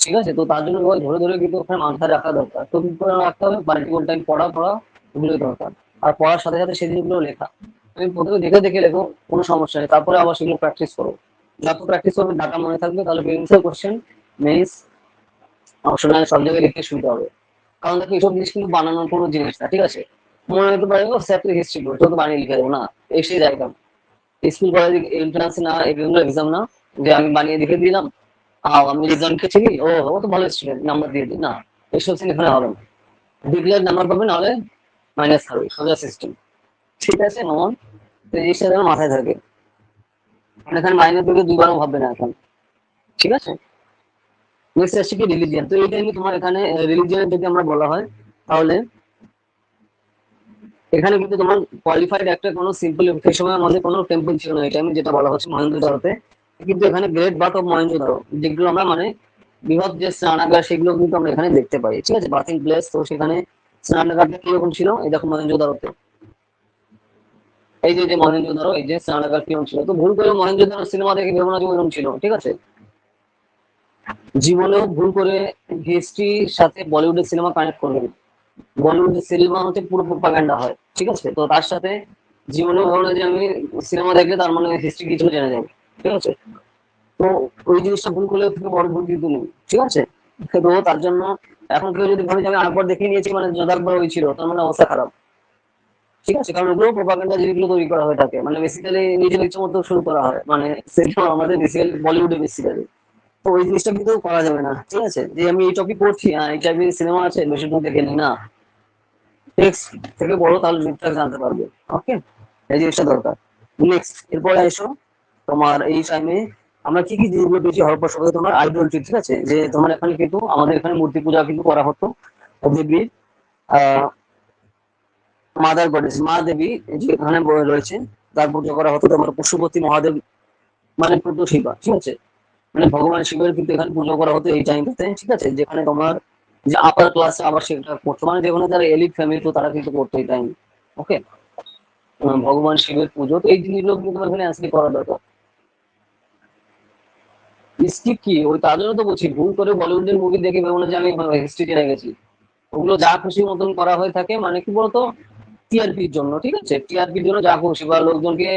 ঠিক আছে। তো তার জন্য তোমার ধরে ধরে কিন্তু ওখানে মাথায় রাখা দরকার। তো কি করে রাখতে হবে, মাল্টিপল টাইম পড়া পড়া, এগুলোই দরকার। আর পড়ার সাথে সাথে সেই জিনিসগুলো লেখা, তুমি প্রথমে দেখে দেখে লেখো, কোনো সমস্যা নেই, তারপরে আবার সেগুলো প্র্যাকটিস করো। যত প্র্যাকটিস করবে ডাটা মনে থাকবে, তাহলে প্রিলিমসের কোশ্চেন, মেইনস, অপশনাল সব জায়গায় লিখতে সুবিধা হবে। কারণ দেখো এইসব জিনিস কিন্তু বানানোর কোনো জিনিস না, ঠিক আছে। মনে হতে পারে ও স্যার তো হিস্ট্রি বই, তো বানিয়ে লিখে দেবো না, এসে জায়গা স্কুল কলেজ এন্ট্রান্স না, এগুলো এক্সাম না, যে আমি বানিয়ে লিখে দিলাম, আমি রিজন লিখেছি কি, ও তো ভালো স্টুডেন্ট, নাম্বার দিয়ে দিই না, এইসব সিন এখানে হবে না। ডিক্লেয়ার নাম্বার পাবে, নাহলে মাইনাস হবে, সোজা সিস্টেম, ঠিক আছে নমন। তো এই জিনিসটা যেন মাথায় থাকে, এখানে মাইনাস দিকে দুবারও ভাববে না এখন, ঠিক আছে। নেক্সট আসছে কি রিলিজিয়ান। তো এই টাইমে তোমার এখানে রিলিজিয়ানের যদি আমরা বলা হয়, তাহলে এখানে কিন্তু তোমার কোয়ালিফাইড একটা কোনো সিম্পল, সেই সময় আমাদের কোনো টেম্পল ছিল না এই টাইমে, যেটা বলা হচ্ছে মহেঞ্জোদারোতে। কিন্তু এখানে গ্রেট বাথ অফ মহেঞ্জোদারো, যেগুলো আমরা মানে বৃহৎ যে স্নানাগার, সেগুলো কিন্তু আমরা এখানে দেখতে পাই, ঠিক আছে, বাথিং প্লেস। তো সেখানে স্নানাগারটা কিরকম ছিল, এই দেখো মহেঞ্জোদারোতে, এই যে মহেঞ্জোদারো, এই যে স্নানাগার কিরকম ছিল। তো ভুল করে মহেঞ্জোদারো সিনেমা দেখে ভেবো না যে ওরকম ছিল, ঠিক আছে। জীবনেও ভুল করে হিস্ট্রির সাথে বলিউডের সিনেমা কানেক্ট করবে না। বলিউড সিনেমা হচ্ছে পুরো প্রোপাগান্ডা হয়, ঠিক আছে? তো তার সাথে জীবনে ভাবো না যে আমি সিনেমা দেখলে তার মানে হিস্ট্রি কিছু জেনে যাবে, ঠিক আছে? তো ওই জিনিসটা ভুল করলে থেকে বড় ভুল কিন্তু নেই, ঠিক আছে? তো তার জন্য এখন কেউ যদি ভাবে যে আমি আরেকবার দেখে নিয়েছি মানে যথার্থ হয়েছিল, তার মানে অবস্থা খারাপ, ঠিক আছে? কারণ ওগুলো প্রোপাগান্ডা যেগুলো তৈরি করা হয়ে থাকে, মানে বেসিক্যালি নিজের ইচ্ছে মতো শুরু করা হয়, মানে সেটা আমাদের বেসিক্যালি বলিউডে বেসিক্যালি। তো ওই জিনিসটা কিন্তু করা যাবে না, ঠিক আছে? যে আমি এই টপিক করছি, এই টাইপের সিনেমা আছে বেশি দূর দেখে নি না, টেক্সট থেকে বড় তাহলে ঠিকঠাক জানতে পারবে। ওকে, এই জিনিসটা দরকার। নেক্সট, এরপরে এসো তোমার এই টাইমে আমরা কি কি জিনিসগুলো পেয়েছি হরপ্পা সভ্যতায়, তোমার আইডোলট্রি, ঠিক আছে? যে তোমার এখানে কিন্তু আমাদের এখানে মূর্তি পূজা কিন্তু করা হতো দেবীর, আহ মাদার গডেস, মা দেবী যে এখানে রয়েছে তার পূজা করা হতো। তোমার পশুপতি মহাদেব মানে পুত্র শিবা, ঠিক আছে? মানে ভগবান শিবের কিন্তু এখানে পুজো করা হতো এই টাইমটাতে, ঠিক আছে? যেখানে তোমার যে আপার ক্লাস আবার সেটা করতো, মানে যেখানে যারা এলিট ফ্যামিলি তো তারা কিন্তু করতো এই টাইম। ওকে, ভগবান শিবের পুজো, তো এই জিনিসগুলো কিন্তু তোমার এখানে আসলে করা দরকার। স্কিপ কি ওই তার জন্য তো বলছি, ভুল করে বলিউডের মুভি দেখে ভেবো না যে আমি হিস্ট্রি জেনে গেছি। ওগুলো যা খুশি মতন করা হয়ে থাকে, মানে কি বলতো, টিআরপির জন্য, ঠিক আছে? টিআরপির জন্য যা খুশি বা লোকজনকে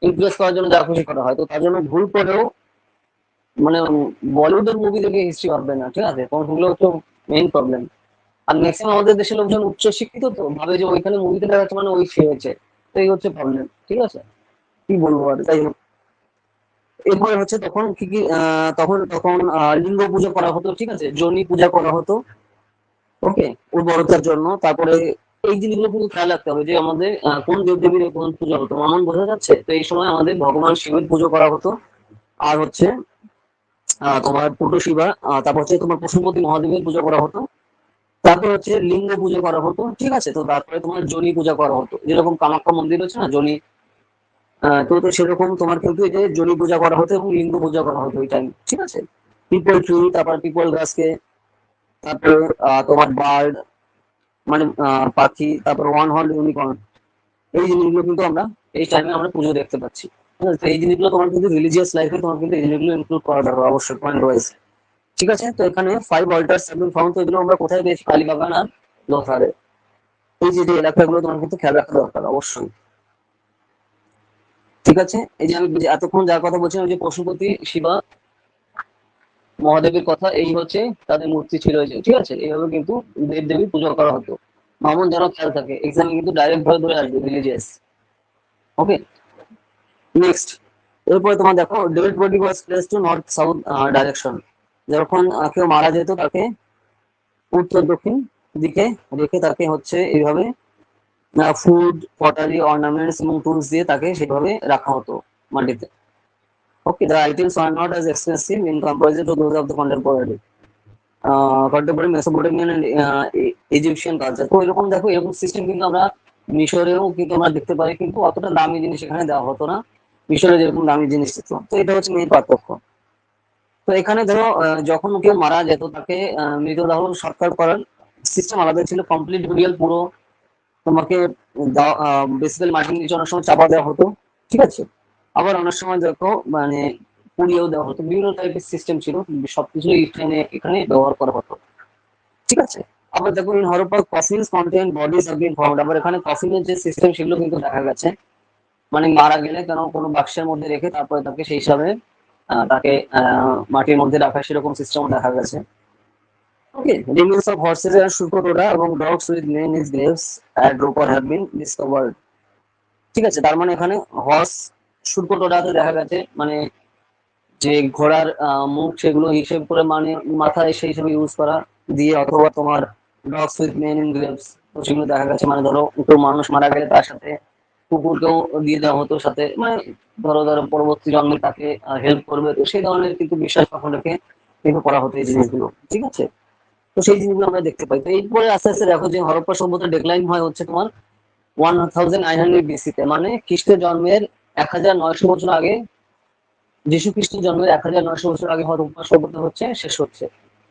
ইমপ্রেস করার জন্য যা খুশি করা হয়, তো তার জন্য ভুল করেও মানে বলিউডের মুভি দেখে হিস্ট্রি ভাববে না, ঠিক আছে? কারণ ওগুলো হচ্ছে মেইন প্রবলেম। আর ম্যাক্সিমাম আমাদের দেশের লোকজন উচ্চ শিক্ষিত, তো ভাবে যে ওইখানে মুভিতে দেখাচ্ছে মানে ওই সে হয়েছে, তো এই হচ্ছে প্রবলেম, ঠিক আছে? কি বলবো আর, তাই হোক। এরপরে হচ্ছে তখন কি কি তখন তখন লিঙ্গ পূজা করা হতো, ঠিক আছে? যোনি পূজা করা হতো, ওকে, উর্বরতার জন্য। তারপরে এই জিনিসগুলো কিন্তু খেয়াল রাখতে হবে যে আমাদের কোন দেবদেবীর কোন পূজা হতো, এমন বোঝা যাচ্ছে। তো এই সময় আমাদের ভগবান শিবের পুজো করা হতো, আর হচ্ছে তোমার পূর্ণ শিবা, তারপর হচ্ছে তোমার পশুপতি মহাদেবের পুজো করা হতো। তারপর হচ্ছে লিঙ্গ পূজা করা হতো, ঠিক আছে? তো তারপরে তোমার যোনি পূজা করা হতো, যেরকম কামাখ্যা মন্দির হচ্ছে না যোনি, তো তো সেরকম তোমার কিন্তু এই যে যোনি পূজা করা হতো এবং লিঙ্গ পূজা করা হতো ওই টাইম, ঠিক আছে? পিপল ট্রি, তারপর পিপল গাছকে, তারপর তোমার বার্ড মানে পাখি, তারপর ওয়ান হর্ন ইউনিকর্ন, এই জিনিসগুলো কিন্তু আমরা এই টাইমে আমরা পুজো দেখতে পাচ্ছি, ঠিক আছে? তো এই জিনিসগুলো তোমার কিন্তু রিলিজিয়াস লাইফে তোমার কিন্তু এই জিনিসগুলো ইনক্লুড করা দরকার অবশ্যই, পয়েন্ট ওয়াইজ, ঠিক আছে? তো এখানে 5 অল্টার্স হ্যাভ বিন ফাউন্ড, তো এগুলো আমরা কোথায় পেয়েছি? কালীবাগান আর লোথারে। এই যে যে এলাকাগুলো তোমার কিন্তু খেয়াল রাখা দরকার অবশ্যই, ঠিক আছে? এই যে আমি যে এতক্ষণ যার কথা বলছিলাম যে পশুপতি শিবা মহাদেবের কথা, এই হচ্ছে তাদের মূর্তি ছিল এই যে, ঠিক আছে? এইভাবে কিন্তু দেব দেবী পুজো করা হতো। মামুন যেন খেয়াল থাকে, এক্সামে কিন্তু ডাইরেক্ট ভাবে ধরে আসবে রিলিজিয়াস। ওকে, নেক্সট, এরপরে তোমার দেখো dead body was place to north south direction. যখন কেউ মারা যেত তাকে উত্তর দক্ষিণ দিকে রেখে তাকে হচ্ছে এইভাবে ফুড, পটারি, অর্নামেন্টস এবং টুলস দিয়ে তাকে সেভাবে রাখা হতো মাটিতে। ওকে, the items are not as expensive in comparison to those of the contemporary Mesopotamian and Egyptian culture। তো এরকম দেখো, এরকম সিস্টেম কিন্তু আমরা মিশরেও কিন্তু আমরা দেখতে পাই, কিন্তু অতটা দামি জিনিস এখানে দেওয়া হতো না, মিশরে যেরকম দামি জিনিস ছিল। তো এটা হচ্ছে মেইন পার্থক্য। তো এখানে ধরো যখন কেউ মারা যেত তাকে মৃতদেহ সৎকার করার সিস্টেম আলাদা ছিল, কমপ্লিট বুরিয়াল, পুরো তোমাকে বেসিক্যালি মাটির নিচে অনেক সময় চাপা দেওয়া হতো, ঠিক আছে? আবার অনেক সময় দেখো মানে পুড়িয়েও দেওয়া হতো, বিভিন্ন টাইপের সিস্টেম ছিল, সবকিছু এখানে এখানে ব্যবহার করা হতো, ঠিক আছে? আবার দেখো in Harappa coffins contain bodies have been found, আবার এখানে কফিনের যে সিস্টেম সেগুলো কিন্তু দেখা গেছে, মানে মারা গেলে কেন কোনো বাক্সের মধ্যে রেখে তারপরে তাকে সেই হিসাবে তাকে মাটির মধ্যে রাখা, সেরকম সিস্টেম দেখা গেছে। ওকে, রিমেন্স অফ হর্সেস and শুকরোটা এবং dogs with name is graves at Roper have been discovered, ঠিক আছে? তার মানে এখানে হর্স শুকরোটাতে দেখা গেছে, মানে যে ঘোড়ার মুখ সেগুলো হিসেব করে, মানে মাথায় সেই হিসেবে ইউজ করা দিয়ে, অথবা তোমার dogs with men in graves, তো সেগুলো দেখা গেছে। মানে ধরো কেউ মানুষ মারা গেলে তার সাথে কুকুরকেও দিয়ে দেওয়া হতো সাথে, মানে ধরো ধরো পরবর্তী জন্মে তাকে হেল্প করবে, তো সেই ধরনের কিন্তু বিশ্বাস তখন রেখে কিন্তু করা হতো এই জিনিসগুলো, ঠিক আছে? তো সেই জিনিসগুলো আমরা দেখতে পাই। তো এরপরে আস্তে আস্তে দেখো যে হরপ্পা সভ্যতা ডেক্লাইন হয় হচ্ছে তোমার 1900 বিসিতে, মানে খ্রিস্টের জন্মের 1900 বছর আগে, যীশু খ্রিস্টের জন্মের 1900 বছর আগে হরপ্পা সভ্যতা হচ্ছে শেষ হচ্ছে,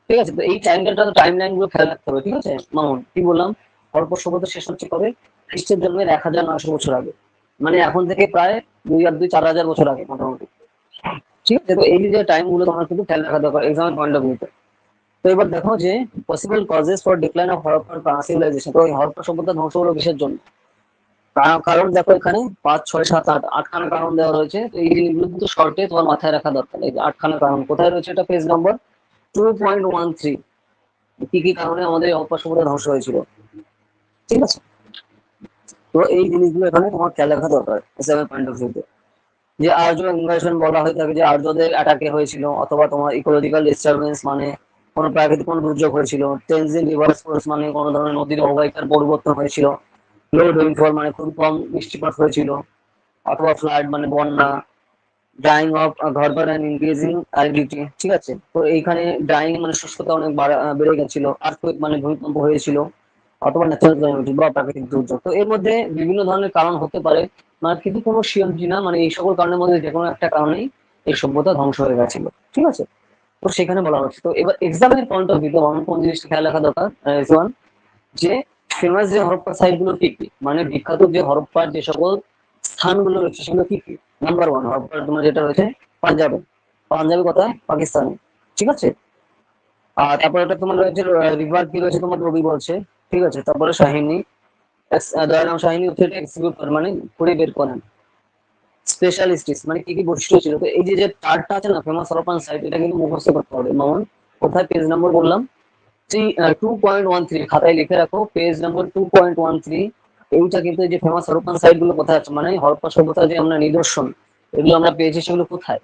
ঠিক আছে? তো এই টাইম লাইন গুলো খেয়াল রাখতে হবে, ঠিক আছে? মামুন কি বললাম, হরপ্পা সভ্যতা শেষ হচ্ছে কবে? খ্রিস্টের জন্মের 1900 বছর আগে, মানে এখন থেকে প্রায় 2 আর 2 4000 বছর আগে মোটামুটি, ঠিক আছে? তো এই যে টাইম গুলো তোমার কিন্তু খেয়াল রাখা দরকার এক্সামের পয়েন্ট অফ ভিউতে। তো এবার দেখো যে possible causes for decline of Harappa civilization. তো এই হরপ্পা সভ্যতা ধ্বংস হলো কিসের জন্য? কারণ দেখো এখানে 5, 6, 7, 8 আটখানা কারণ দেওয়া রয়েছে। তো এই জিনিসগুলো কিন্তু শর্টে তোমার মাথায় রাখা দরকার। এই যে আটখানা কারণ কোথায় রয়েছে, এটা পেজ নাম্বার 2.13। কি কি কারণে আমাদের এই হরপ্পা সভ্যতা ধ্বংস হয়েছিল, ঠিক আছে? তো এই জিনিসগুলো এখানে তোমার খেয়াল রাখা দরকার ইসলামের পয়েন্ট অফ ভিউতে। যে আর্য ইনভাশন বলা হয়ে থাকে যে আর্যদের অ্যাটাকে হয়েছিল, অথবা তোমার ইকোলজিক্যাল ডিস্টারবেন্স মানে কোনো প্রাকৃতিক কোনো দুর্যোগ হয়েছিল, চেঞ্জিং রিভার্স কোর্স মানে কোনো ধরনের নদীর অববাহিকার পরিবর্তন হয়েছিল, লো রেইনফল মানে খুব কম বৃষ্টিপাত হয়েছিল, অথবা ফ্লাড মানে বন্যা, ড্রাইং অফ ঘরবার অ্যান্ড ইনক্রিজিং অ্যারিডিটি, ঠিক আছে? তো এইখানে ড্রাইং মানে শুষ্কতা অনেক বেড়ে গেছিল, আর্থকুয়েক মানে ভূমিকম্প হয়েছিল, অথবা ন্যাচারাল ক্যালামিটি বা প্রাকৃতিক দুর্যোগ। তো এর মধ্যে বিভিন্ন ধরনের কারণ হতে পারে, মানে কিন্তু কোনো শিওরিটি না, মানে এই সকল কারণের মধ্যে যে কোনো একটা কারণেই এই সভ্যতা ধ্বংস হয়ে গেছিল, ঠিক আছে? তো সেখানে বলা হচ্ছে। তো এবার এক্সামের পয়েন্ট অফ ভিউ আমার কোন জিনিসটা খেয়াল রাখা দরকার, রিজওয়ান, যে ফেমাস যে হরপ্পা সাইট গুলো কি কি, মানে বিখ্যাত যে হরপ্পার যে সকল স্থানগুলো রয়েছে সেগুলো কি কি। নাম্বার 1 হরপ্পার তোমার যেটা রয়েছে পাঞ্জাবে। পাঞ্জাবে কোথায়? পাকিস্তানে, ঠিক আছে? আর তারপরে এটা তোমার রয়েছে রিভার কি রয়েছে তোমার, রবি বলছে, ঠিক আছে? তারপরে শাহিনী, দয়ারাম শাহিনী হচ্ছে এটা এক্সিকিউট করে মানে করে বের করেন। স্পেশালিস্টিস মানে কি কি বৈশিষ্ট্য ছিল। তো এই যে যে চার্টটা আছে না ফেমাস হরপ্পান সাইট, এটা কিন্তু মুখস্থ করতে হবে মামুন। কোথায়? পেজ নম্বর বললাম 2.13, খাতায় লিখে রাখো পেজ নম্বর 2.13। এইটা কিন্তু এই যে ফেমাস হরপ্পান সাইট গুলো কোথায় আছে, মানে হরপ্পা সভ্যতার যে আমরা নিদর্শন এগুলো আমরা পেয়েছি, সেগুলো কোথায়?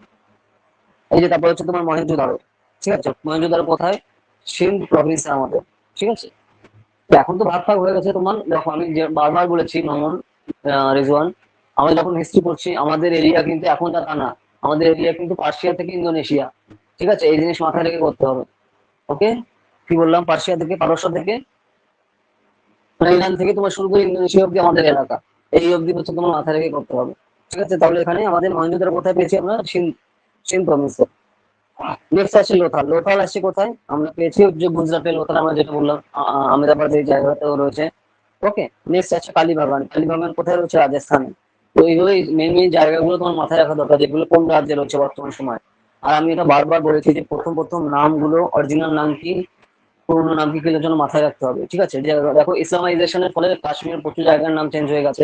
এই যে তারপর হচ্ছে তোমার মহেঞ্জোদারো, ঠিক আছে? মহেঞ্জোদারো কোথায়? সিন্ধ প্রভিন্সে আমাদের, ঠিক আছে? তো এখন তো ভাগ ভাগ হয়ে গেছে তোমার। দেখো আমি যে বারবার বলেছি মামুন, রিজওয়ান, আমরা যখন হিস্ট্রি পড়ছি আমাদের এরিয়া কিন্তু এখন তা না। আমাদের এরিয়া কিন্তু পার্সিয়া থেকে ইন্দোনেশিয়া, ঠিক আছে? এই জিনিস মাথায় রেখে করতে হবে। ওকে, কি বললাম? পার্সিয়া থেকে, পারস্য থেকে, মানে ইরান থেকে তোমার শুরু করে ইন্দোনেশিয়া অব্দি আমাদের এলাকা। এই অব্দি হচ্ছে তোমার মাথায় রেখে করতে হবে, ঠিক আছে? তাহলে এখানে আমাদের মহেঞ্জোদারো কোথায় পেয়েছি আমরা? সিন্ধ প্রভিন্সে। নেক্সট আছে লোথাল। লোথাল আসছে কোথায়? আমরা পেয়েছি যে গুজরাটের লোথাল, আমরা যেটা বললাম আহমেদাবাদ এই জায়গাতেও রয়েছে। ওকে, নেক্সট আছে কালীবাগান। কালীবাগান কোথায় রয়েছে? রাজস্থানে। তো এইভাবে মেন মেন জায়গাগুলো তোমার মাথায় রাখা দরকার, যেগুলো কোন রাজ্যে রয়েছে বর্তমান সময়। আর আমি এটা বারবার বলেছি যে প্রথম প্রথম নামগুলো অরিজিনাল নাম কি, পুরোনো নাম কি, এগুলোর জন্য মাথায় রাখতে হবে, ঠিক আছে? যে দেখো ইসলামাইজেশনের ফলে কাশ্মীরের প্রচুর জায়গার নাম চেঞ্জ হয়ে গেছে,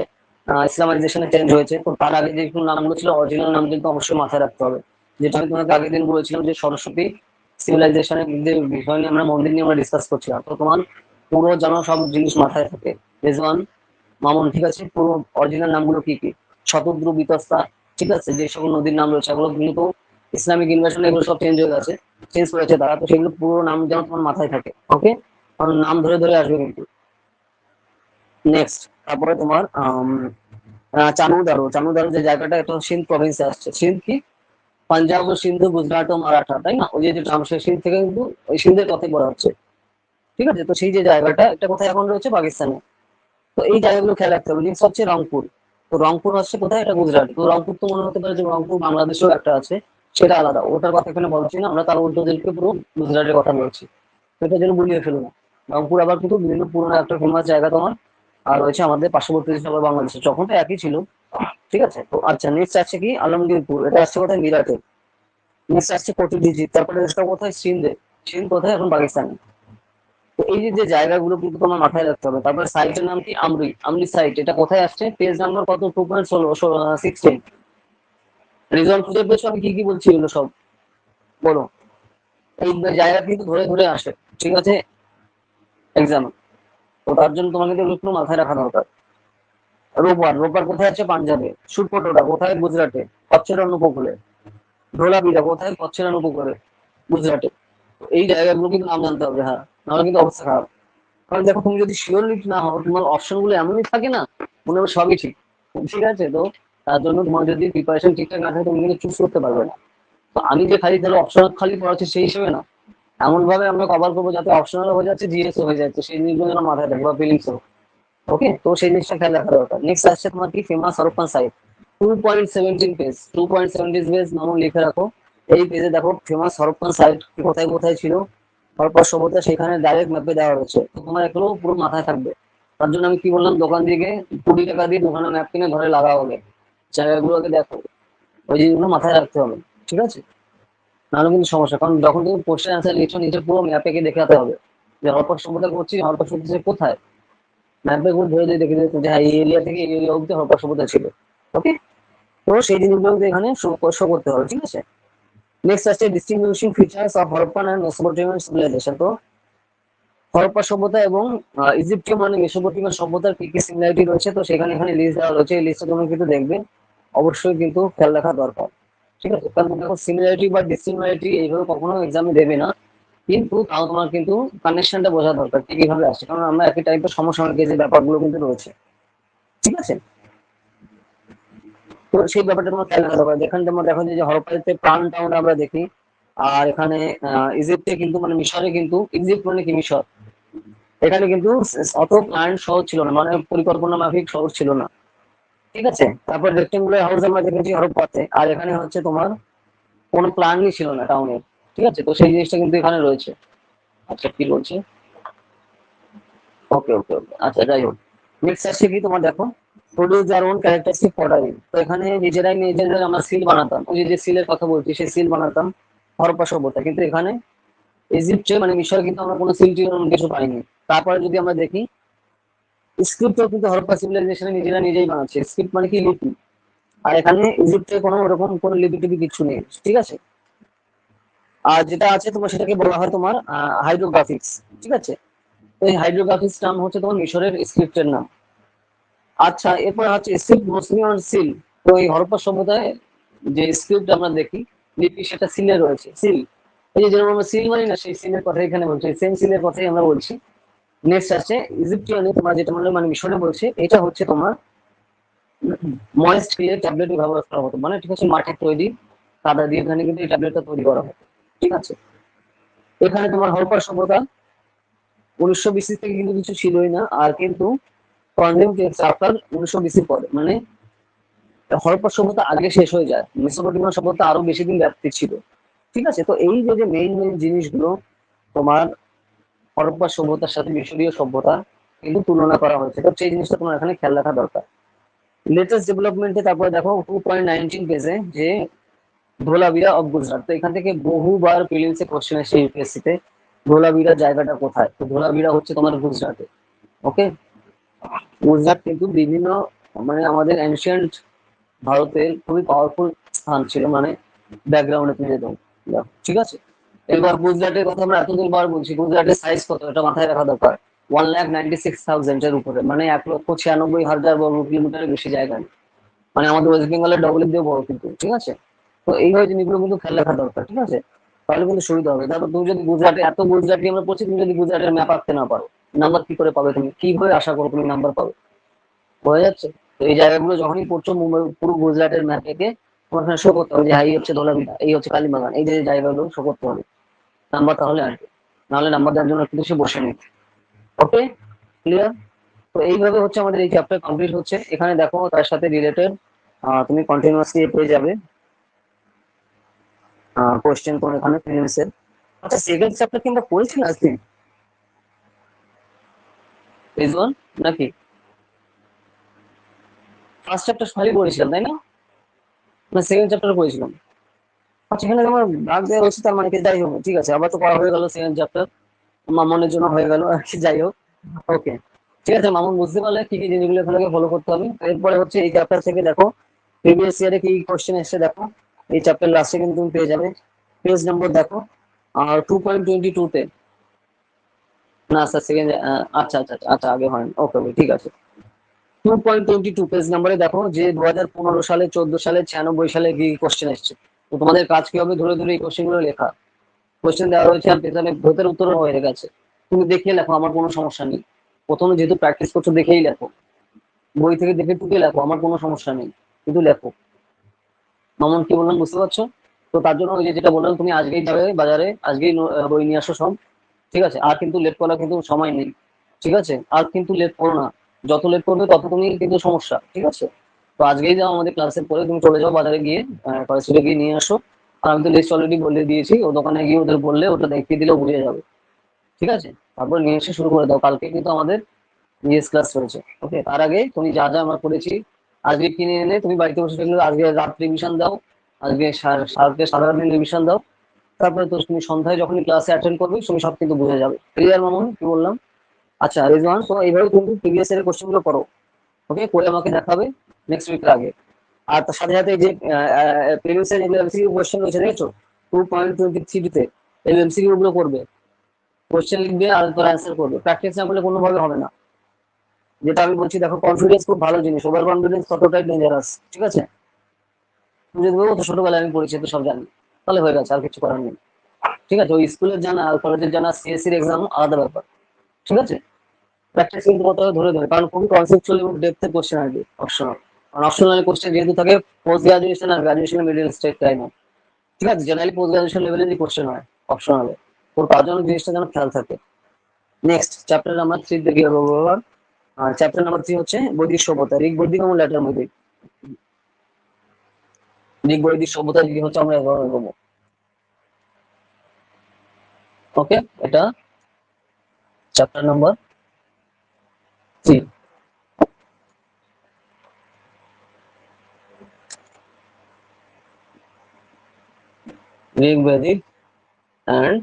ইসলামাইজেশনে চেঞ্জ হয়েছে। তো তার আগে যে নামগুলো ছিল অরিজিনাল নাম কিন্তু অবশ্যই মাথায় রাখতে হবে। যেটা আমি তোমাকে আগের দিন বলেছিলাম যে সরস্বতী সিভিলাইজেশনের বিষয় নিয়ে আমরা মন্দির নিয়ে আমরা ডিসকাস করছিলাম। তো তোমার পুরো যেন সব জিনিস মাথায় থাকে রেজওয়ান, মামুন, ঠিক আছে? পুরো অরিজিনাল নামগুলো কি কি, শতদ্রু, বিতস্তা, ঠিক আছে? যে সকল নদীর নাম রয়েছে এগুলো কিন্তু ইসলামিক ইনভেশন এগুলো সব চেঞ্জ হয়ে গেছে, চেঞ্জ করেছে তারা। তো সেগুলো পুরো নাম যেন তোমার মাথায় থাকে, ওকে? কারণ নাম ধরে ধরে আসবে কিন্তু। নেক্সট তারপরে তোমার চানুদারো। চানুদারো যে জায়গাটা, এটা সিন্ধ প্রভিন্সে আসছে। সিন্ধ কি? পাঞ্জাব ও সিন্ধু, গুজরাট ও মারাঠা, তাই না? ওই যে ট্রাম সিন্ধ থেকে কিন্তু ওই সিন্ধের কথাই বলা হচ্ছে, ঠিক আছে? তো সেই যে জায়গাটা, এটা কোথায় এখন রয়েছে? পাকিস্তানে। তো এই জায়গাগুলো খেয়াল রাখতে হবে। নেক্সট হচ্ছে রংপুর। তো রংপুর হচ্ছে কোথায়? এটা গুজরাট। তো রংপুর তো মনে হতে পারে যে রংপুর বাংলাদেশেও একটা আছে, সেটা আলাদা, ওটার কথা এখানে বলছি না আমরা, তার উল্টো দিকে পুরো গুজরাটের কথা বলছি। তো এটা যেন গুলিয়ে ফেলো না। রংপুর আবার কিন্তু বিভিন্ন পুরোনো একটা ফেমাস জায়গা তোমার, আর রয়েছে আমাদের পার্শ্ববর্তী দেশ আবার বাংলাদেশে, তখন তো একই ছিল, ঠিক আছে? তো আচ্ছা, নেক্সট আছে কি আলমগীরপুর, এটা আসছে কোথায়? মিরাটে। নেক্সট আসছে পটুডিজি। তারপরে এটা কোথায়? সিন্ধে। সিন্ধ কোথায়? এখন পাকিস্তানে। তো এই যে যে জায়গাগুলো কিন্তু তোমার মাথায় রাখতে হবে। তারপরে সাইটের নাম কি? আমরি। আমরি সাইট, এটা কোথায় আসছে? পেজ নাম্বার কত? 2.16 রিজন খুঁজে পেয়েছো? আমি কি কি বলছি এগুলো সব বলো। এই জায়গা কিন্তু ধরে ধরে আসে, ঠিক আছে? এক্সাম, তো তার জন্য তোমাকে কিন্তু একটু মাথায় রাখা দরকার। রোববার। রোববার কোথায় আছে? পাঞ্জাবে। সুটপটোটা কোথায়? গুজরাটে, কচ্ছেরন উপকূলে। ধোলাবিরা কোথায়? কচ্ছেরন উপকূলে, গুজরাটে। তো এই জায়গাগুলো কিন্তু নাম জানতে হবে, হ্যাঁ, নাহলে কিন্তু অবস্থা খারাপ। কারণ দেখো তুমি যদি শিওরলি না হও, তোমার অপশন গুলো এমনই থাকে না, মনে হবে সবই ঠিক, ঠিক আছে? তো তার জন্য তোমার যদি প্রিপারেশন ঠিকঠাক না থাকে তুমি কিন্তু চুজ করতে পারবে না। তো আমি যে খালি তাহলে অপশনাল খালি পড়াচ্ছি সেই হিসেবে না, এমন ভাবে আমরা কভার করবো যাতে অপশনাল হয়ে যাচ্ছে, জিএস হয়ে যাচ্ছে, সেই জিনিসগুলো যেন মাথায় থাকবে বা ফিলিংস। ওকে, তো সেই জিনিসটা খেয়াল রাখা দরকার। নেক্সট আসছে তোমার কি? Famous Harappan site. 2.17 page, 2.17 page নাম লিখে রাখো। এই পেজে দেখো ফেমাস হরপ্পান সাইট কোথায় কোথায় ছিল, হরপ্পা সভ্যতা সেখানে ডাইরেক্ট ম্যাপে দেওয়া রয়েছে। তো তোমার এগুলো পুরো মাথায় থাকবে। তার জন্য আমি কি বললাম, দোকান থেকে 20 টাকা দিয়ে দোকানে ম্যাপ কিনে ঘরে লাগা হবে, জায়গাগুলোকে দেখো, ওই জিনিসগুলো মাথায় রাখতে হবে, ঠিক আছে? নাহলে কিন্তু সমস্যা, কারণ যখন তুমি কোশ্চেন অ্যান্সার লিখছো নিচে পুরো ম্যাপে কে দেখাতে হবে যে হরপ্পা সভ্যতা করছি, হরপ্পা সভ্যতা কোথায়, ম্যাপে করে ধরে ধরে দেখে দেখে যে হ্যাঁ এই এরিয়া থেকে এই এরিয়া অব্দি হরপ্পা সভ্যতা ছিল। ওকে, তো সেই জিনিসগুলো কিন্তু এখানে শো করতে হবে, ঠিক আছে। নেক্সট আসছে distinguishing features of Harappan and Mesopotamian civilization. তো হরপ্পা সভ্যতা এবং ইজিপ্টীয় মানে মেসোপটেমিয়ান সভ্যতার কি কি সিমিলারিটি রয়েছে, তো সেখানে এখানে লিস্ট দেওয়া রয়েছে। এই লিস্টটা তুমি কিন্তু দেখবে, অবশ্যই কিন্তু খেয়াল রাখা দরকার, ঠিক আছে। কারণ দেখো সিমিলারিটি বা ডিসিমিলারিটি এইভাবে কখনো এক্সামে দেবে না, কিন্তু তাও তোমার কিন্তু কানেকশনটা বোঝা দরকার কি কিভাবে আসছে, কারণ আমরা একই টাইপের সমসাময়িক যে ব্যাপারগুলো কিন্তু রয়েছে, ঠিক আছে। তো সেই ব্যাপারটা তোমার খেয়াল রাখা দরকার। যেখানে তোমার দেখো যে হরপ্পাতে প্রাণ টাউন আমরা দেখি, আর এখানে ইজিপ্টে কিন্তু মানে মিশরে কিন্তু, ইজিপ্ট মানে কি মিশর, এখানে কিন্তু অত প্ল্যান শহর ছিল না, মানে পরিকল্পনা মাফিক শহর ছিল না, ঠিক আছে। তারপর রেক্টেঙ্গুলার হাউস আমরা দেখেছি হরপ্পাতে, আর এখানে হচ্ছে তোমার কোনো প্ল্যানই ছিল না টাউনের, ঠিক আছে। তো সেই জিনিসটা কিন্তু এখানে রয়েছে। আচ্ছা কি বলছে, ওকে ওকে ওকে, আচ্ছা যাই হোক। নেক্সট আসছে কি তোমার দেখো produce their own characteristic pottery. তো এখানে নিজেরাই নিজেদের আমরা সিল বানাতাম, ওই যে সিলের কথা বলছি সেই সিল বানাতাম হরপ্পা সভ্যতা, কিন্তু এখানে ইজিপ্টে মানে মিশরে কিন্তু আমরা কোনো সিল টিল কিছু পাইনি। তারপরে যদি আমরা দেখি স্ক্রিপ্টও কিন্তু হরপ্পা সিভিলাইজেশনে নিজেরা নিজেই বানাচ্ছে, স্ক্রিপ্ট মানে কি লিপি, আর এখানে ইজিপ্টে কোনো ওরকম কোনো লিপি টিপি কিছু নেই, ঠিক আছে। আর যেটা আছে তোমার সেটাকে বলা হয় তোমার হাইড্রোগ্রাফিক্স, ঠিক আছে। তো এই হাইড্রোগ্রাফিক্স নাম হচ্ছে তোমার মিশরের স্ক্রিপ্টের নাম। আচ্ছা এরপর হচ্ছে স্ক্রিপ্ট মুসলিম সিল। তো এই হরপ্পা সভ্যতায় যে স্ক্রিপ্ট আমরা দেখি লিপি সেটা সিলে রয়েছে, সিল, এই যে যেরকম আমরা সিল মানি না সেই সিলের কথা এখানে বলছি, সেম সিলের কথাই আমরা বলছি। নেক্সট আছে ইজিপ্টিয়ানে তোমার যেটা মানে মিশরে বলছে, এটা হচ্ছে তোমার ময়েস্ট ক্লে ট্যাবলেট ব্যবহার করা হতো, মানে ঠিক আছে মাটির তৈরি কাদা দিয়ে এখানে কিন্তু এই ট্যাবলেটটা তৈরি করা হতো, ঠিক আছে। এখানে তোমার হরপ্পা সভ্যতা 1920 থেকে কিন্তু কিছু ছিলই না, আর কিন্তু কনজিউম আপনার 1920 পরে, মানে হরপ্পা সভ্যতা আগে শেষ হয়ে যায়, মেসোপটেমিয়া সভ্যতা আরো বেশি দিন ব্যাপ্তি ছিল, ঠিক আছে। তো এই যে মেইন মেইন জিনিসগুলো তোমার হরপ্পা সভ্যতার সাথে মিশরীয় সভ্যতা কিন্তু তুলনা করা হয়েছে, তো সেই জিনিসটা তোমার এখানে খেয়াল রাখা দরকার। লেটেস্ট ডেভেলপমেন্টে তারপরে দেখো 2.19 পেজে যে ধোলাভিরা অফ গুজরাট। তো এখান থেকে বহুবার প্রিলিমসে কোশ্চেন আসে ইউপিএসসি তে, ধোলাভিরার জায়গাটা কোথায়, তো ধোলাভিরা হচ্ছে তোমার গুজরাটে। ওকে, গুজরাট কিন্তু বিভিন্ন মানে আমাদের এনশিয়েন্ট ভারতের খুবই পাওয়ারফুল স্থান ছিল, মানে ব্যাকগ্রাউন্ডে তুমি যেত, ঠিক আছে। এবার গুজরাটের কথা আমরা এতদিন বার বলছি, গুজরাটের সাইজ কত এটা মাথায় রাখা দরকার, 1,96,000 এর উপরে, মানে 1,96,000 বর্গ কিলোমিটারের বেশি জায়গা নেই। মানে আমাদের ওয়েস্ট বেঙ্গলের ডবল দিয়েও বড় কিন্তু, ঠিক আছে। তো এইভাবে জিনিসগুলো কিন্তু খেয়াল রাখা দরকার, ঠিক আছে, তাহলে কিন্তু সুবিধা হবে। তারপর তুমি যদি গুজরাটে এত গুজরাটি আমরা পড়ছি, তুমি যদি গুজরাটের ম্যাপ আঁকতে না পারো নাম্বার কি করে পাবে, তুমি কিভাবে আশা করো তুমি নাম্বার পাবে, বোঝা যাচ্ছে। তো এই জায়গাগুলো যখনই পড়ছো মুম্বাই পুরো গুজরাটের ম্যাপ থেকে তোমার এখানে শো করতে হবে যে হ্যাঁ এই হচ্ছে ধোলাভিরা, এই হচ্ছে কালীবাগান, এই যে জায়গাগুলো শো করতে হবে, নাম্বার তাহলে আসবে, নাহলে নাম্বার দেওয়ার জন্য একটু বেশি বসে নেই। ওকে, ক্লিয়ার। তো এইভাবে হচ্ছে আমাদের এই চ্যাপ্টার কমপ্লিট হচ্ছে। এখানে দেখো তার সাথে রিলেটেড তুমি কন্টিনিউয়াসলি পেয়ে যাবে কোশ্চেন কোন এখানে প্রিলিমসের। আচ্ছা সেকেন্ড চ্যাপ্টার কি আমরা পড়েছি আজকে পেজ 1 নাকি ফার্স্ট চ্যাপ্টার সবই পড়েছিলাম তাই না, না সেকেন্ড চ্যাপ্টার পড়েছিলাম। আচ্ছা এখানে আমার ভাগ দেওয়া রয়েছে, তার মানে কি যাই হোক ঠিক আছে, আবার তো পড়া হয়ে গেল সেকেন্ড চ্যাপ্টার, মামনের জন্য হয়ে গেল আর কি, যাই হোক। ওকে, ঠিক আছে, মামুন বুঝতে পারলে কি কি জিনিসগুলো এখানে ফলো করতে হবে। এরপরে হচ্ছে এই চ্যাপ্টার থেকে দেখো প্রিভিয়াস ইয়ারে কি কোশ্চেন এসেছে দেখো, এই চ্যাপ্টার লাস্টে কিন্তু তুমি পেয়ে যাবে। পেজ নম্বর দেখো আর 2.22 তে, না স্যার সেকেন্ড, আচ্ছা আচ্ছা আচ্ছা আচ্ছা আগে হয়নি, ওকে ওকে ঠিক আছে। 2.22 পেজ নম্বরে দেখো যে 2015 সালে, 14 সালে, 96 সালে কি কোশ্চেন এসেছে। তো তোমাদের কাজ কি হবে, ধরে ধরে এই কোশ্চেন গুলো লেখা, কোশ্চেন দেওয়া হয়েছে আর পেছনে ভূতের উত্তর হয়ে গেছে, তুমি দেখিয়ে লেখো, আমার কোনো সমস্যা নেই। প্রথমে যেহেতু প্র্যাকটিস করছো দেখেই লেখো, বই থেকে দেখে টুকে লেখো, আমার কোনো সমস্যা নেই, কিন্তু লেখো। মামুন কি বললাম বুঝতে পারছো? তো তার জন্য ওই যে যেটা বললাম, তুমি আজকেই যাবে বাজারে, আজকেই বই নিয়ে আসো সব, ঠিক আছে। আর কিন্তু লেট করার কিন্তু সময় নেই, ঠিক আছে, আর কিন্তু লেট করো না, যত লেট করবে তত তুমি কিন্তু সমস্যা, ঠিক আছে। তো আজকেই যাও, আমাদের ক্লাসের পরে তুমি চলে যাও বাজারে গিয়ে, কলেজে গিয়ে নিয়ে আসো। আর আমি তো লিস্ট অলরেডি বলে দিয়েছি, ও দোকানে গিয়ে ওদের বললে ওটা দেখিয়ে দিলেও বুঝে যাবে, ঠিক আছে। তারপর নিয়ে এসে শুরু করে দাও, কালকে কিন্তু আমাদের ইএস ক্লাস রয়েছে। ওকে, তার আগে তুমি যা যা আমরা করেছি আজকে কিনে এনে তুমি বাড়িতে বসে থাকলে আজকে রাত রিভিশন দাও, আজকে সারাদিন রিভিশন দাও, তারপরে তো তুমি সন্ধ্যায় যখন ক্লাসে অ্যাটেন্ড করবে তুমি সব কিন্তু বুঝে যাবে। ক্লিয়ার মামুন, কি বললাম? আচ্ছা রিজওয়ান, তো এইভাবে কিন্তু প্রিভিয়াস ইয়ারের কোশ্চেন গুলো করো, ওকে, করে আমাকে দেখাবে নেক্সট উইকের আগে। আর তার সাথে সাথে যে প্রিভিয়াস ইয়ার যেগুলো এমসিকিউ কোশ্চেন রয়েছে দেখেছো 2.23 তে, এই এমসিকিউ গুলো করবে, কোশ্চেন লিখবে আর তোর অ্যান্সার করবে, প্র্যাকটিস না করলে কোনোভাবে হবে না। যেটা আমি বলছি দেখো, কনফিডেন্স খুব ভালো জিনিস, ওভার কনফিডেন্স ততটাই ডেঞ্জারাস, ঠিক আছে? তুমি যদি বলো তো ছোটবেলায় আমি পড়েছি তো সব জানি, তাহলে হয়ে গেছে, আর কিছু করার নেই, ঠিক আছে? ওই স্কুলের জানা আর কলেজের জানা, সিএসসির এক্সাম আলাদা ব্যাপার, ঠিক আছে? প্র্যাকটিস কিন্তু করতে হবে ধরে ধরে, কারণ খুবই কনসেপচুয়াল এবং ডেপথে কোশ্চেন আসবে অপশনাল। কারণ অপশনাল কোশ্চেন যেহেতু থাকে পোস্ট গ্রাজুয়েশন আর গ্রাজুয়েশন মিডিল স্টেট টাইমে, ঠিক আছে? জেনারেলি পোস্ট গ্রাজুয়েশন লেভেলেরই কোশ্চেন হয় অপশনালে, তো তার জন্য জিনিসটা যেন খেয়াল থাকে। নেক্সট চ্যাপ্টার নাম্বার 3 দেখি এবার। চ্যাপ্টার নাম্বার 3 হচ্ছে বৈদিক সভ্যতা, ঋগ বৈদিক এবং ল্যাটার বৈদিক। ঋগ বৈদিক সভ্যতা কি হচ্ছে আমরা এভাবে এগোবো, ওকে? এটা চ্যাপ্টার নাম্বার 3। ঋগ বৈদিক and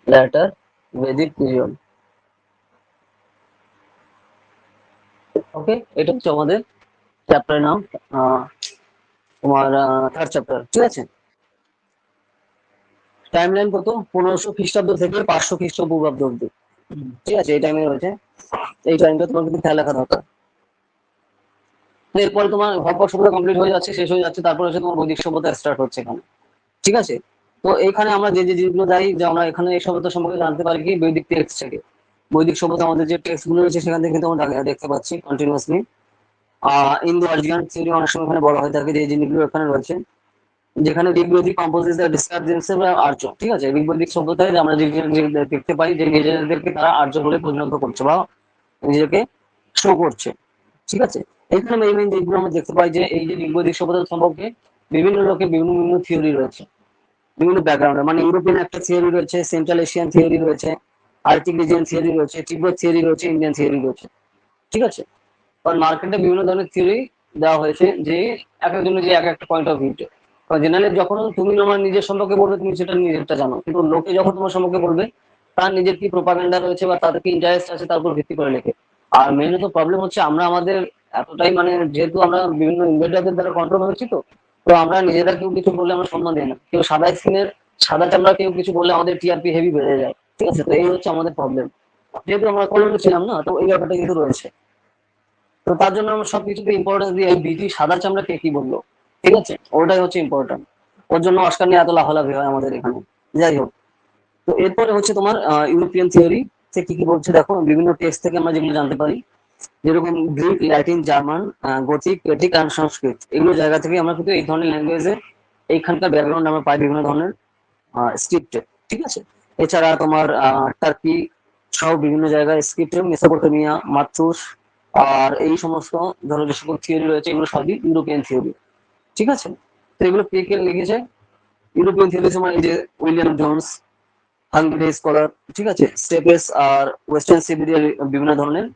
later Vedic period, ওকে? এটা হচ্ছে আমাদের চ্যাপ্টারের নাম, তোমার থার্ড চ্যাপ্টার, ঠিক আছে? টাইম লাইন কত? 1500 খ্রিস্টাব্দ থেকে 500 খ্রিস্টপূর্বাব্দ অব্দি, ঠিক আছে? এই টাইমে রয়েছে, এই টাইমটা তোমার কিন্তু খেয়াল রাখা দরকার। এরপরে তোমার হরপ্পা সভ্যতা কমপ্লিট হয়ে যাচ্ছে, শেষ হয়ে যাচ্ছে, তারপর হচ্ছে তোমার বৈদিক সভ্যতা স্টার্ট হচ্ছে এখানে, ঠিক আছে? তো এইখানে আমরা যে যে জিনিসগুলো যাই, যে আমরা এখানে এই সভ্যতা সম্পর্কে জানতে পারি কি বৈদিক টেক্সট থেকে। বৈদিক সভ্যতা আমাদের যে টেক্সট গুলো রয়েছে সেখান থেকে কিন্তু আমরা দেখতে পাচ্ছি কন্টিনিউয়াসলি। ইন্দো আর্জিয়ান থিওরি অনেক সময় এখানে বলা হয়ে থাকে, যে জিনিসগুলো এখানে রয়েছে, যেখানে ঋগ্বৈদিক কম্পোজিস ডিসক্রাইব দেমসেলস আর্য, ঠিক আছে? ঋগ্বৈদিক সভ্যতায় আমরা যে দেখতে পাই যে নিজেদেরকে তারা আর্য বলে পরিণত করছে বা নিজেকে শো করছে, ঠিক আছে? এখানে মেইন মেইন যেগুলো আমরা দেখতে পাই যে এই যে ঋগ্বৈদিক সভ্যতা সম্পর্কে বিভিন্ন লোকের বিভিন্ন বিভিন্ন থিওরি রয়েছে, বিভিন্ন ব্যাকগ্রাউন্ডে, মানে ইউরোপিয়ান একটা থিওরি রয়েছে, সেন্ট্রাল এশিয়ান থিওরি রয়েছে, আর্টিক রিজিয়ন থিওরি রয়েছে, তিব্বত থিওরি রয়েছে, ইন্ডিয়ান থিওরি রয়েছে, ঠিক আছে? কারণ মার্কেটে বিভিন্ন ধরনের থিওরি দেওয়া হয়েছে, যে এক একজনের যে এক একটা পয়েন্ট অফ ভিউ। কারণ জেনারেলি যখন তুমি তোমার নিজের সম্পর্কে বলবে তুমি সেটা নিজেরটা জানো, কিন্তু লোকে যখন তোমার সম্পর্কে বলবে তার নিজের কি প্রোপাগান্ডা রয়েছে বা তাদের কি ইন্টারেস্ট আছে তার উপর ভিত্তি করে লেখে। আর মেইন তো প্রবলেম হচ্ছে আমরা আমাদের এতটাই, মানে যেহেতু আমরা বিভিন্ন ইনভেডারদের দ্বারা কন্ট্রোল হয়েছি, তো তো আমরা নিজেরা কেউ কিছু বললে আমরা সম্মান দিই না, কেউ সাদা স্কিনের সাদা চামড়া কেউ কিছু বললে আমাদের টিআরপি হেভি বেড়ে যায়, ঠিক আছে? তো এই হচ্ছে আমাদের প্রবলেম, যেহেতু আমরা কলমে ছিলাম না, তো এই ব্যাপারটা কিন্তু রয়েছে। তো তার জন্য আমরা সবকিছুতে ইম্পর্টেন্স দিই, এই বিটি সাদা চামড়া কে কি বললো, ঠিক আছে? ওটাই হচ্ছে ইম্পর্টেন্ট, ওর জন্য অস্কার নিয়ে এত লাফালাফি হয় আমাদের এখানে। যাই হোক, তো এরপরে হচ্ছে তোমার ইউরোপিয়ান থিওরি, সে কি কি বলছে দেখো, বিভিন্ন টেক্সট থেকে আমরা যেগুলো জানতে পারি, যেরকম গ্রিক, ল্যাটিন, জার্মান, গথিক, কেটিক আর সংস্কৃত, এগুলো জায়গা থেকে আমরা কিন্তু এই ধরনের ল্যাঙ্গুয়েজে এইখানকার ব্যাকগ্রাউন্ড আমরা পাই বিভিন্ন ধরনের স্ক্রিপ্টে, ঠিক আছে? এছাড়া তোমার টার্কি সহ বিভিন্ন জায়গায় স্ক্রিপ্টে, মেসোপটেমিয়া, মাথুস আর এই সমস্ত ধরো যে সকল থিওরি রয়েছে এগুলো সবই ইউরোপিয়ান থিওরি, ঠিক আছে? তো এগুলো কে কে লিখেছে? ইউরোপিয়ান থিওরি মানে এই যে উইলিয়াম জোন্স, হাঙ্গেরি স্কলার, ঠিক আছে? স্টেপেস আর ওয়েস্টার্ন সিবেরিয়ার বিভিন্ন ধরনের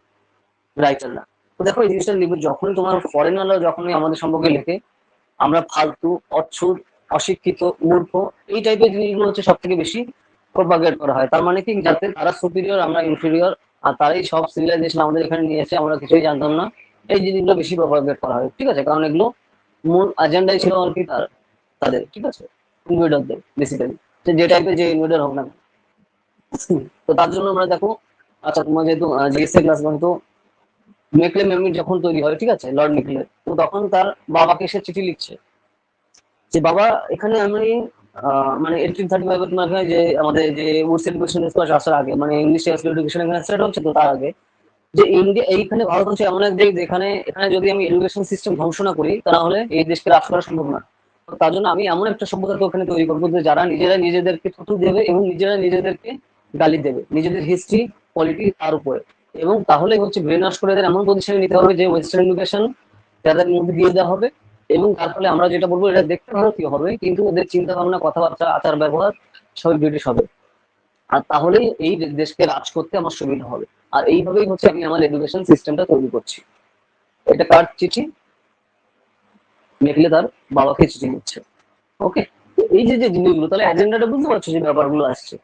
রাইটাররা। তো দেখো এই জিনিসটা লিখবে যখনই তোমার ফরেনাররা যখনই আমাদের সম্পর্কে লেখে, আমরা ফালতু, অচ্ছুত, অশিক্ষিত, মূর্খ, এই টাইপের জিনিসগুলো হচ্ছে সব থেকে বেশি প্রপাগেট করা হয়। তার মানে কি, যাতে তারা সুপিরিয়র আমরা ইনফিরিয়র, আর তারাই সব সিভিলাইজেশন আমাদের এখানে নিয়ে এসে আমরা কিছুই জানতাম না, এই জিনিসগুলো বেশি প্রপাগেট করা হয়, ঠিক আছে? কারণ এগুলো মূল এজেন্ডাই ছিল আর কি তাদের, ঠিক আছে? ইনভেডারদের বেসিক্যালি, যে টাইপের যে ইনভেডার হোক না কেন। তো তার জন্য আমরা দেখো, আচ্ছা তোমার যেহেতু জিএসএ ক্লাস, তো মেকলে মেমরি যখন তৈরি হয়, ঠিক আছে, লর্ড মেকলে, তো তখন তার বাবাকে সে চিঠি লিখছে যে বাবা, এখানে আমি মানে 1835 তোমার এখানে যে আমাদের যে উডস এডুকেশন আসার আগে, মানে ইংলিশ এডুকেশন এখানে স্টার্ট হচ্ছে, তো তার আগে যে ইন্ডিয়া, এইখানে ভারত হচ্ছে এমন এক দেশ যেখানে এখানে যদি আমি এডুকেশন সিস্টেম ধ্বংস না করি তাহলে এই দেশকে রাজ করা সম্ভব না। তো তার জন্য আমি এমন একটা সভ্যতাকে ওখানে তৈরি করবো যে যারা নিজেরা নিজেদেরকে থুতু দেবে এবং নিজেরা নিজেদেরকে গালি দেবে, নিজেদের হিস্ট্রি, পলিটিক্স তার উপরে। এবং তাহলে হচ্ছে ব্রেন ওয়াশ করে এদের এমন পজিশনে নিতে হবে যে ওয়েস্টার্ন এডুকেশন তাদের মধ্যে দিয়ে দেওয়া হবে, এবং তার ফলে আমরা যেটা বলবো এটা দেখতে ভারতীয় হবে কিন্তু ওদের চিন্তা ভাবনা, কথাবার্তা, আচার ব্যবহার সবই ব্রিটিশ হবে। আর তাহলেই এই দেশকে রাজ করতে আমার সুবিধা হবে। আর এইভাবেই হচ্ছে আমি আমার এডুকেশন সিস্টেমটা তৈরি করছি। এটা কার চিঠি? মেকলে তার বাবাকে চিঠি লিখছে, ওকে? এই যে যে জিনিসগুলো, তাহলে এজেন্ডাটা বুঝতে পারছো যে ব্যাপারগুলো আসছে,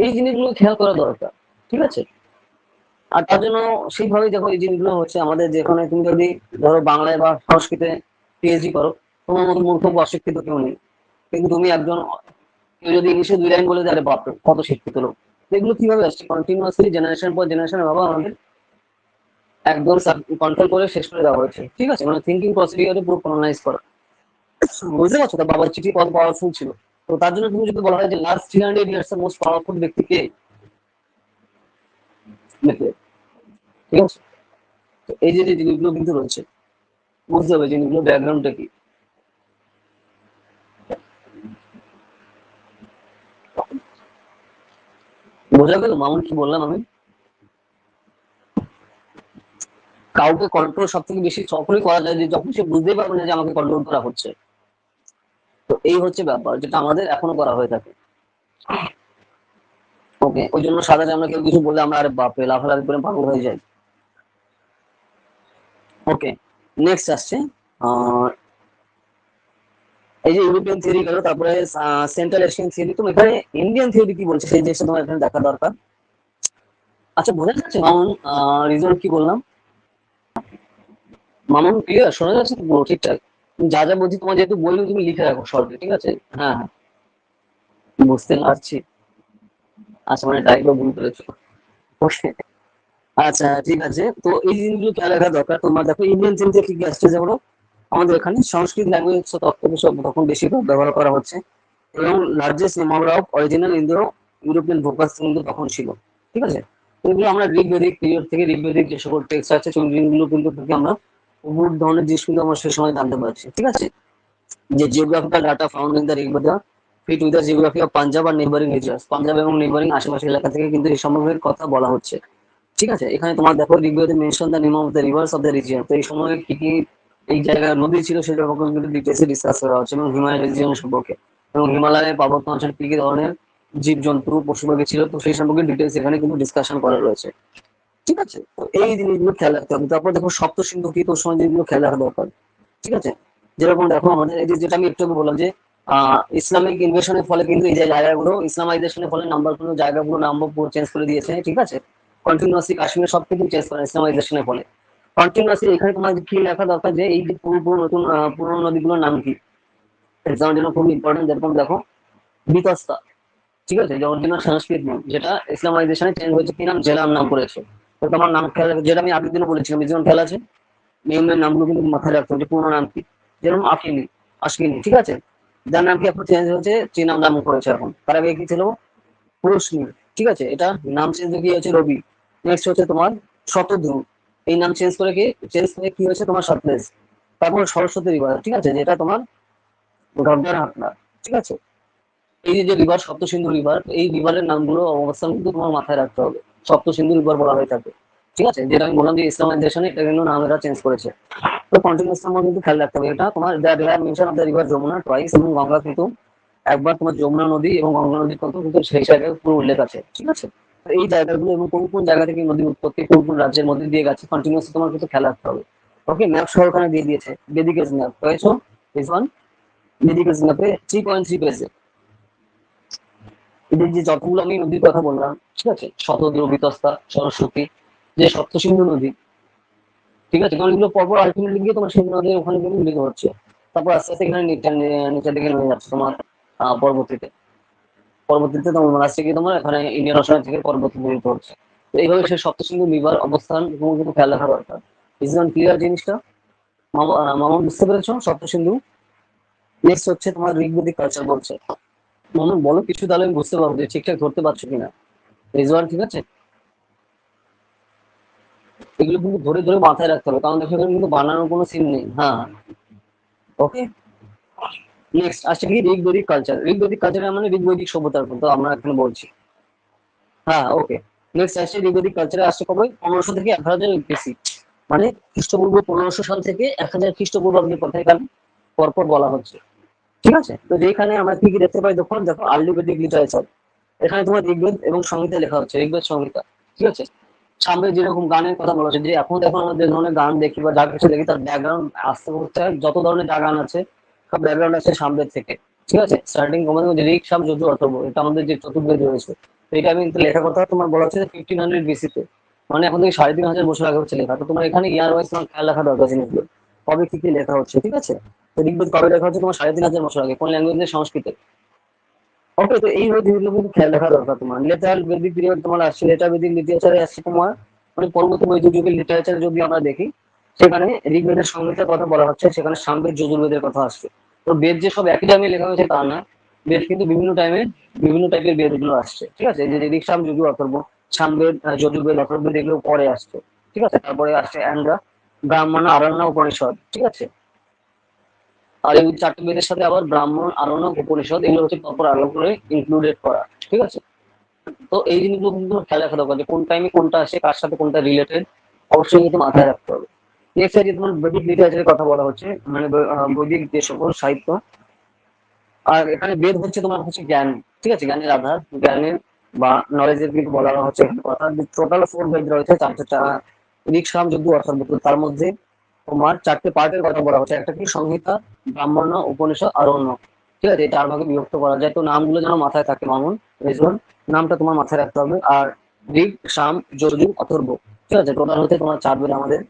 এই জিনিসগুলো খেয়াল করা দরকার, ঠিক আছে। আর তার জন্য সেইভাবেই দেখো এই জিনিসগুলো হচ্ছে আমাদের, যেখানে তুমি যদি ধরো বাংলায় বা সংস্কৃতে পিএইচডি করো, তোমার মতো মূর্খ বা অশিক্ষিত কেউ নেই, কিন্তু তুমি একজন, কেউ যদি ইংলিশে 2 লাইন বলে দেয়, আরে বাপরে কত শিক্ষিত লোক। তো এগুলো কিভাবে আসছে? কন্টিনিউয়াসলি জেনারেশন পর জেনারেশন বাবা আমাদের একদম কন্ট্রোল করে শেষ করে দেওয়া হয়েছে, ঠিক আছে, মানে থিঙ্কিং প্রসিডিওরে পুরো কলোনাইজ করা। বুঝতে পারছো? তার বাবার চিঠি কত পাওয়ারফুল ছিল। তো তার জন্য তুমি যদি বলা হয় যে লাস্ট 300 ইয়ার্স এর মোস্ট পাওয়ারফুল ব্যক্তি কে, দেখবে, ঠিক আছে। তো এই যে যে জিনিসগুলো কিন্তু রয়েছে, বুঝতে হবে জিনিসগুলো ব্যাকগ্রাউন্ডটা কি। বোঝা গেল মামুন কি বললাম আমি? কাউকে কন্ট্রোল সব থেকে বেশি তখনই করা যায় যে যখন সে বুঝতেই পারবে না যে আমাকে কন্ট্রোল করা হচ্ছে। তো এই হচ্ছে ব্যাপার যেটা আমাদের এখনো করা হয়ে থাকে। ওকে, ওই জন্য সাধারণত আমরা কেউ কিছু বললে আমরা আরে বাপরে লাফালাফি করে পাগল হয়ে যাই। ওকে, নেক্সট আসছে আহ, এই যে ইউরোপিয়ান থিওরি গেল, তারপরে সেন্ট্রাল এশিয়ান থিওরি। তো এখানে ইন্ডিয়ান থিওরি কি বলছে সেই জিনিসটা তোমার এখানে দেখা দরকার। আচ্ছা, বোঝা যাচ্ছে মামুন রিজন কি বললাম? মামুন ক্লিয়ার শোনা যাচ্ছে তো পুরো ঠিকঠাক? যা যা বলছি তোমার যেহেতু বললে তুমি লিখে রাখো শর্টে, ঠিক আছে? হ্যাঁ হ্যাঁ, বুঝতে পারছি। আচ্ছা, মানে টাইপও ভুল করেছো। ওকে, আচ্ছা ঠিক আছে। তো এই জিনিসগুলো খেয়াল রাখা দরকার। তোমার দেখো ইন্ডিয়ান থিওরিতে কি কি আসছে, যেমন আমাদের এখানে সংস্কৃত ল্যাঙ্গুয়েজ তত্ত্ব সব তখন বেশি ব্যবহার করা হচ্ছে, এবং largest number of original Indo European vocabs কিন্তু তখন ছিল, ঠিক আছে। তো এগুলো আমরা ঋগ্বেদিক পিরিয়ড থেকে, ঋগ্বেদিক যে সকল টেক্সট আছে সেগুলো কিন্তু থেকে আমরা বহু ধরনের জিনিস কিন্তু আমরা সে সময় জানতে পারছি, ঠিক আছে। যে geographical data found in the Rigveda fit with the geography of Punjab আর নেইবারিং রিজিয়নস, পাঞ্জাব এবং নেইবারিং আশেপাশের এলাকা থেকে কিন্তু এই সম্পর্কের কথা বলা হচ্ছে, ঠিক আছে। এখানে তোমার দেখো ঋগ্বেদে mention the name of the rivers of the region. তো এই সময় কি কি এই জায়গায় নদী ছিল সেটা সম্পর্কে কিন্তু ডিটেলসে ডিসকাস করা হচ্ছে, এবং হিমালয় রিজিয়ন সম্পর্কে, এবং হিমালয়ের পার্বত্য অঞ্চলে কি কি ধরনের জীবজন্তু পশু পাখি ছিল, তো সেই সম্পর্কে ডিটেলস এখানে কিন্তু ডিসকাশন করা রয়েছে, ঠিক আছে। তো এই জিনিসগুলো খেয়াল রাখতে হবে। তারপর দেখো সপ্ত সিন্ধু কি, তোর সময় জিনিসগুলো খেয়াল রাখা দরকার, ঠিক আছে। যেরকম দেখো আমাদের এই যে যেটা আমি একটু আগে বললাম যে ইসলামিক ইনভেশনের ফলে কিন্তু এই যে জায়গাগুলো, ইসলামাইজেশনের ফলে নাম্বারগুলো জায়গাগুলো নাম্বার পুরো চেঞ্জ করে দিয়েছে, ঠিক আছে। কন্টিনিউয়াসলি কাশ্মীর সব কিছু চেঞ্জ করে ইসলামাইজেশনের ফলে। কন্টিনিউয়াসলি এখানে তোমার কি লেখা দরকার যে এই যে পুরো পুরো নতুন পুরোনো নদীগুলোর নাম কি, এক্সামের জন্য খুব ইম্পর্টেন্ট। যেরকম দেখো বিতস্তা, ঠিক আছে, যে অরিজিনাল সংস্কৃত নাম, যেটা ইসলামাইজেশনে চেঞ্জ হয়েছে, কি নাম, জেলার নাম করেছে। তো তোমার নাম খেয়াল রাখবে, যেটা আমি আগের দিনও বলেছিলাম, যেমন খেয়াল আছে নিয়মের নামগুলো কিন্তু মাথায় রাখতে হবে, যে পুরোনো নাম কি। যেরকম আকিনি, আশকিনি, ঠিক আছে, যার নাম কি এখন চেঞ্জ হয়েছে, চীনা নাম করেছে এখন। তার আগে কি ছিল, পুরুষনি, ঠিক আছে, এটা নাম চেঞ্জ কি হয়েছে রবি। নেক্সট হচ্ছে তোমার শতদ্রু, এই নাম চেঞ্জ করে কি হয়েছে তোমার সতলেজ। তারপর সরস্বতী রিভার, ঠিক আছে, যেটা তোমার গঙ্গার হাতনা, ঠিক আছে। এই যে রিভার সপ্ত সিন্ধু রিভার, এই রিভারের নামগুলো অবস্থান কিন্তু তোমার মাথায় রাখতে হবে। সপ্ত সিন্ধু রিভার বলা হয়ে থাকে, ঠিক আছে, যেটা আমি বললাম যে ইসলামাইজেশনে এটা কিন্তু নাম এরা চেঞ্জ করেছে। তো কন্টিনিউয়াস আমার কিন্তু খেয়াল রাখতে হবে এটা। তোমার mention of the river Yamuna twice, এবং গঙ্গা কিন্তু একবার। তোমার যমুনা নদী এবং গঙ্গা নদীর কথা কিন্তু সেই জায়গায় পুরো উল্লেখ আছে, ঠিক আছে। তো এই জায়গাগুলো এবং কোন কোন জায়গা থেকে নদীর উৎপত্তি, কোন কোন রাজ্যের মধ্যে দিয়ে গেছে, কন্টিনিউয়াস তোমার কিন্তু খেয়াল রাখতে হবে। ওকে, ম্যাপ সহ ওখানে দিয়ে দিয়েছে, বেদিক এজ ম্যাপ পেয়েছো, দিস ওয়ান, বেদিক এজ ম্যাপে 3.3 পেজে এদের যে যতগুলো আমি নদীর কথা বললাম, ঠিক আছে, শতদ্রু, বিতস্তা, সরস্বতী, যে সপ্ত সিন্ধু নদী, ঠিক আছে, কারণ এগুলো পরপর আলটিমেটলি গিয়ে তোমার সিন্ধু নদীর ওখানে কিন্তু মিলিত হচ্ছে। তারপর আস্তে আস্তে এখানে নিচের দিকে নেমে যাচ্ছে তোমার পরবর্তীতে, তোমার লাস্টে গিয়ে তোমার এখানে ইন্ডিয়ান ওশান থেকে পরবর্তী মিলিত হচ্ছে। তো এইভাবে সেই সপ্ত সিন্ধু রিভার অবস্থান তোমার কিন্তু খেয়াল রাখা দরকার। ইজ নট ক্লিয়ার জিনিসটা? মামা বুঝতে পেরেছো সপ্ত সিন্ধু? নেক্সট হচ্ছে তোমার ঋগ্বেদিক কালচার বলছে। মামা বলো কিছু, তাহলে আমি বুঝতে পারবো যে ঠিকঠাক ধরতে পারছো কিনা। রিজওয়ান, ঠিক আছে, এগুলো কিন্তু ধরে ধরে মাথায় রাখতে হবে, কারণ দেখো এখানে কিন্তু বানানোর কোনো সিন নেই। হ্যাঁ, ওকে। নেক্সট আসছে কি ঋগ্বেদিক কালচার। ঋগ্বেদিক কালচার মানে ঋগ্বেদিক সভ্যতার কথা আমরা এখানে বলছি। হ্যাঁ, ওকে। নেক্সট আসছে ঋগ্বেদিক কালচারে আসছে কবে, 1500 থেকে 1000 বিসি, মানে খ্রিস্টপূর্ব 1500 সাল থেকে 1000 খ্রিস্টপূর্বাব্দের কথা এখানে পরপর বলা হচ্ছে, ঠিক আছে। তো যেখানে আমরা কি কি দেখতে পাই, দেখো দেখো আর্লি বেদিক লিটারেচার, এখানে তোমার ঋগ্বেদ এবং সংহিতা লেখা হচ্ছে, ঋগ্বেদ সংহিতা, ঠিক আছে। সামনে যেরকম গানের কথা বলা হচ্ছে, যে এখন দেখো আমরা যে ধরনের গান দেখি বা যা কিছু দেখি, তার ব্যাকগ্রাউন্ড আসতে করতে হয়, যত ধরনের যা গান আছে সব ব্যাকগ্রাউন্ড আছে সামনের থেকে, ঠিক আছে, স্টার্টিং তোমাদের মধ্যে ঋক সাম যজু অথর্ব, এটা আমাদের যে চতুর্বেদ রয়েছে। তো এটা আমি কিন্তু লেখার কথা তোমার বলা হচ্ছে 1500 বিসিতে, মানে এখন থেকে 3500 বছর আগে হচ্ছে লেখা। তো তোমার এখানে ইয়ার ওয়াইজ তোমার খেয়াল রাখা দরকার জিনিসগুলো, কবে কি কি লেখা হচ্ছে। ঠিক আছে, তো ঋগ্বেদ কবে লেখা হচ্ছে তোমার 3500 বছর আগে, কোন ল্যাঙ্গুয়েজে, সংস্কৃতে। ওকে, তো এইভাবে জিনিসগুলো কিন্তু খেয়াল রাখা দরকার তোমার। লেটার বেদিক পিরিয়ড তোমার আসছে, লেটার বেদিক লিটারেচারে আসছে তোমার, মানে পরবর্তী বৈদিক যুগের লিটারেচার যদি আমরা দেখি, সেখানে ঋগ্বেদের সংহিতার কথা বলা হচ্ছে, সেখানে সামবেদ যজুর্বেদের কথা আসছে। তো বেদ যে সব একই টাইমে লেখা হয়েছে তা না, বেদ কিন্তু বিভিন্ন টাইমে বিভিন্ন টাইপের বেদ গুলো আসছে। ঠিক আছে, এই যে ঋক সাম যজু অথর্ব, সামবেদ যজুর্বেদ অথর্ববেদ এগুলো পরে আসছে। ঠিক আছে, তারপরে আসছে অ্যান্ডা, ব্রাহ্মণ, আরণ্য, উপনিষদ। ঠিক আছে, আর এই চারটে বেদের সাথে আবার ব্রাহ্মণ, আরণ্যক, উপনিষদ এগুলো হচ্ছে প্রপার আলাদা করে ইনক্লুডেড করা। ঠিক আছে, তো এই জিনিসগুলো কিন্তু খেয়াল রাখা দরকার যে কোন টাইমে কোনটা আসে, কার সাথে কোনটা রিলেটেড, অবশ্যই কিন্তু মাথায় রাখতে হবে। নেক্সট যে তোমার বৈদিক লিটারেচারের কথা বলা হচ্ছে, মানে বৈদিক যে সকল সাহিত্য। আর এখানে বেদ হচ্ছে তোমার হচ্ছে জ্ঞান। ঠিক আছে, জ্ঞানের আধার, জ্ঞানের বা নলেজের কিন্তু বলা হচ্ছে কথা। টোটাল 4 বেদ রয়েছে, চারটে ঋক সাম যজু অথর্ব। তার মধ্যে তোমার চারটে পার্টের কথা বলা হচ্ছে, একটা কি সংহিতা, ব্রাহ্মণ, উপনিষদ, আরণ্য। ঠিক আছে, এই 4 ভাগে বিভক্ত করা যায়। তো নামগুলো যেন মাথায় থাকে মামুন, রেজওয়ান, নামটা তোমার মাথায় রাখতে হবে। আর ঋক সাম যজু অথর্ব, ঠিক আছে, টোটাল হচ্ছে তোমার 4 বেদ আমাদের।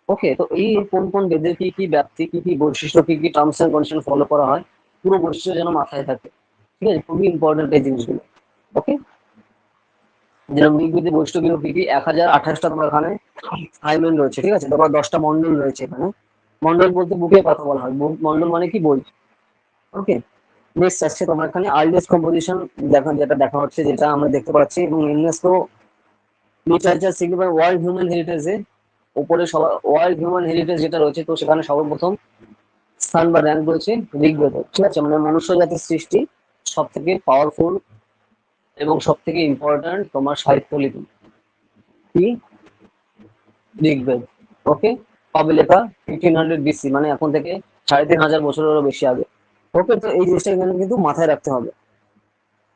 ওকে, তো এই কোন কোন বেদের কি কি ব্যাপ্তি, কি কি বৈশিষ্ট্য, কি কি টার্মস এন্ড কন্ডিশন ফলো করা হয়, পুরো বৈশিষ্ট্য যেন মাথায় থাকে। ঠিক আছে, খুবই ইম্পর্টেন্ট এই জিনিসগুলো। ওকে, যেরকম ঋগ্বেদের বৈশিষ্ট্যগুলো কি কি, 1028টা তোমার এখানে হাইমেন রয়েছে। ঠিক আছে, তোমার 10টা মন্ডল রয়েছে এখানে। মন্ডল বলতে বুকের কথা বলা হয়, মন্ডল মানে কি, বই। ওকে, নেক্সট আসছে তোমার এখানে আর্লিয়েস্ট কম্পোজিশন দেখা, যেটা দেখা হচ্ছে, যেটা আমরা দেখতে পাচ্ছি, এবং UNESCO literature signify world human হেরিটেজে উপরে সবার ওয়ার্ল্ড হিউম্যান হেরিটেজ যেটা রয়েছে, তো সেখানে সর্বপ্রথম স্থান বা র্যাঙ্ক রয়েছে ঋগ্বেদ। ঠিক আছে, মানে মনুষ্য জাতির সৃষ্টি সব থেকে পাওয়ারফুল এবং সব থেকে ইম্পর্ট্যান্ট তোমার সাহিত্য লিপি কি, ঋগ্বেদ। ওকে, কবে লেখা, 1500 বিসি, মানে এখন থেকে 3500 বছরেরও বেশি আগে। ওকে, তো এই জিনিসটা এখানে কিন্তু মাথায় রাখতে হবে।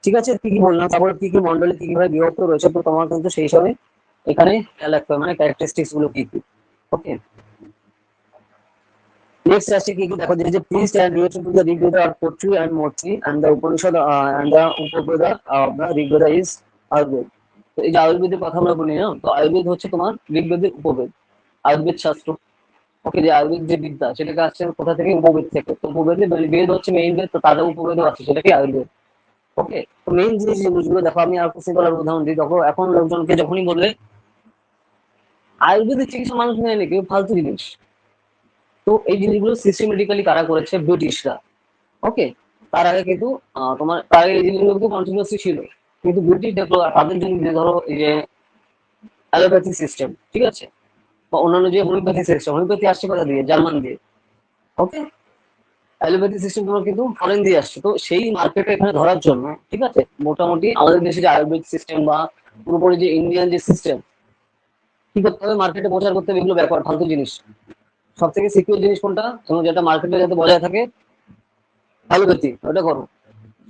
ঠিক আছে, কি কি বললাম, তারপরে কি কি মন্ডলে কি কি ভাবে বিভক্ত রয়েছে, তো তোমার কিন্তু সেই হিসাবে এখানে খেয়াল রাখতে হবে, মানে ক্যারেক্টারিস্টিক্স গুলো কি কি। ওকে, নেক্সট আসছে কি কি দেখো, যে priest and related to the Rigveda are poetry and Maitri and the Upanishad and the Upaveda of the Rigveda is Ayurveda. তো এই যে আয়ুর্বেদের কথা আমরা বলি না, তো আয়ুর্বেদ হচ্ছে তোমার ঋগ্বেদের উপবেদ, আয়ুর্বেদ শাস্ত্র। ওকে, যে আয়ুর্বেদ যে বিদ্যা সেটাকে আসছে কোথা থেকে, উপবেদ থেকে। তো উপবেদে বেদ হচ্ছে মেইন বেদ, তো তাদের উপবেদও আছে, সেটা কি আয়ুর্বেদ। ওকে, তো মেইন জিনিস যেগুলো দেখো, আমি আর কিছু বলার উদাহরণ দিই। দেখো এখন লোকজনকে যখনই বললে আয়ুর্বেদিক চিকিৎসা, মানুষ নেয় নাকি ফালতু জিনিস। তো এই জিনিসগুলো সিস্টেমেটিক্যালি কারা করেছে, ব্রিটিশরা। ওকে, তার আগে কিন্তু তোমার তার আগে এই জিনিসগুলো কিন্তু কন্টিনিউসলি ছিল, কিন্তু ব্রিটিশ দেখলো তাদের জন্য যে ধরো এই যে অ্যালোপ্যাথি সিস্টেম, ঠিক আছে, বা অন্যান্য যে হোমিওপ্যাথি সিস্টেম, হোমিওপ্যাথি আসছে কোথা দিয়ে, জার্মান দিয়ে। ওকে, অ্যালোপ্যাথি সিস্টেম তোমার কিন্তু ফরেন দিয়ে আসছে। তো সেই মার্কেটে এখানে ধরার জন্য, ঠিক আছে, মোটামুটি আমাদের দেশে যে আয়ুর্বেদ সিস্টেম বা পুরোপুরি যে ইন্ডিয়ান যে সিস্টেম, কি করতে হবে, মার্কেটে প্রচার করতে হবে এগুলো ব্যাপার ফালতু জিনিস। সব থেকে সিকিউর জিনিস কোনটা, এবং যেটা মার্কেটে যাতে বজায় থাকে, অ্যালোপ্যাথি, ওটা করো।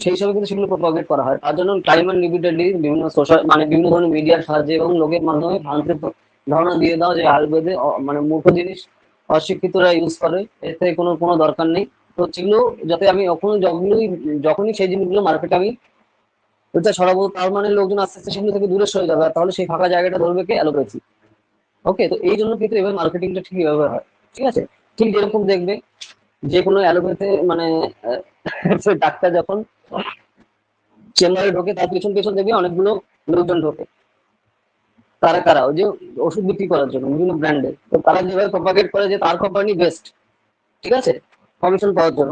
সেই হিসাবে কিন্তু সেগুলো প্রপাগেট করা হয়। তার জন্য টাইম এন্ড রিপিটেডলি বিভিন্ন সোশ্যাল, মানে বিভিন্ন ধরনের মিডিয়ার সাহায্যে এবং লোকের মাধ্যমে ভ্রান্তির ধারণা দিয়ে দাও যে আয়ুর্বেদে মানে মূর্খ জিনিস অশিক্ষিতরা ইউজ করে, এর থেকে কোনো কোনো দরকার নেই। তো সেগুলো যাতে আমি যখনই সেই জিনিসগুলো মার্কেটে আমি ওইটা ছড়াবো, তার মানে লোকজন আস্তে আস্তে সেগুলো থেকে দূরে সরে যাবে, আর তাহলে সেই ফাঁকা জায়গাটা ধরবে কে, অ্যালোপ্যাথি। ওকে, তো এই জন্য কিন্তু এবার মার্কেটিংটা ঠিক এভাবে হয়। ঠিক আছে, ঠিক যেরকম দেখবে যে কোনো অ্যালোপ্যাথি মানে ডাক্তার যখন চেম্বারে ঢোকে, তার পেছন পেছন দেখবে অনেকগুলো লোকজন ঢোকে। তারা কারা, ওই যে ওষুধ বিক্রি করার জন্য বিভিন্ন ব্র্যান্ডের। তো তারা যেভাবে প্রপাগেট করে যে তার কোম্পানি বেস্ট, ঠিক আছে, কমিশন পাওয়ার জন্য,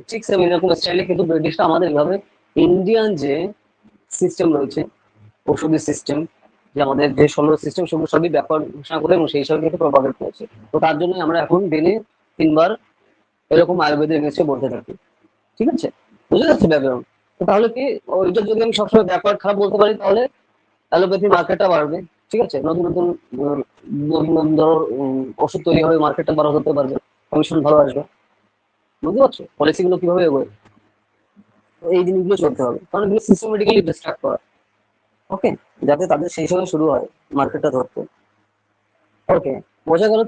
ঠিক সেম এরকম স্টাইলে কিন্তু ব্রিটিশরা আমাদের এভাবে ইন্ডিয়ান যে সিস্টেম রয়েছে, ওষুধের সিস্টেম, যে আমাদের যে 16 সিস্টেম, সেগুলো সবই ব্যাপার ঘোষণা করে এবং সেই হিসাবে কিন্তু প্রপাগেট করেছে। তো তার জন্য আমরা এখন দিনে 3 বার এরকম আয়ুর্বেদের এগেন্সে বলতে থাকি। ঠিক আছে, বুঝে যাচ্ছে ব্যাকগ্রাউন্ড। তো তাহলে কি, ওইটা যদি আমি সবসময় ব্যাপার খারাপ বলতে পারি, তাহলে অ্যালোপ্যাথি মার্কেটটা বাড়বে। ঠিক আছে, নতুন নতুন ধরো ওষুধ তৈরি হবে, মার্কেটটা বড় হতে পারবে, কমিশন ভালো আসবে। বুঝতে পারছো পলিসি গুলো কিভাবে এগোয়। তো এই জিনিসগুলো চলতে হবে, কারণ এগুলো সিস্টেমেটিক্যালি ডিস্ট্রাক্ট করা। ওকে, যাতে তাদের সেই সময় শুরু হয় মার্কেটটা ধরতে। ওকে, বোঝা গেল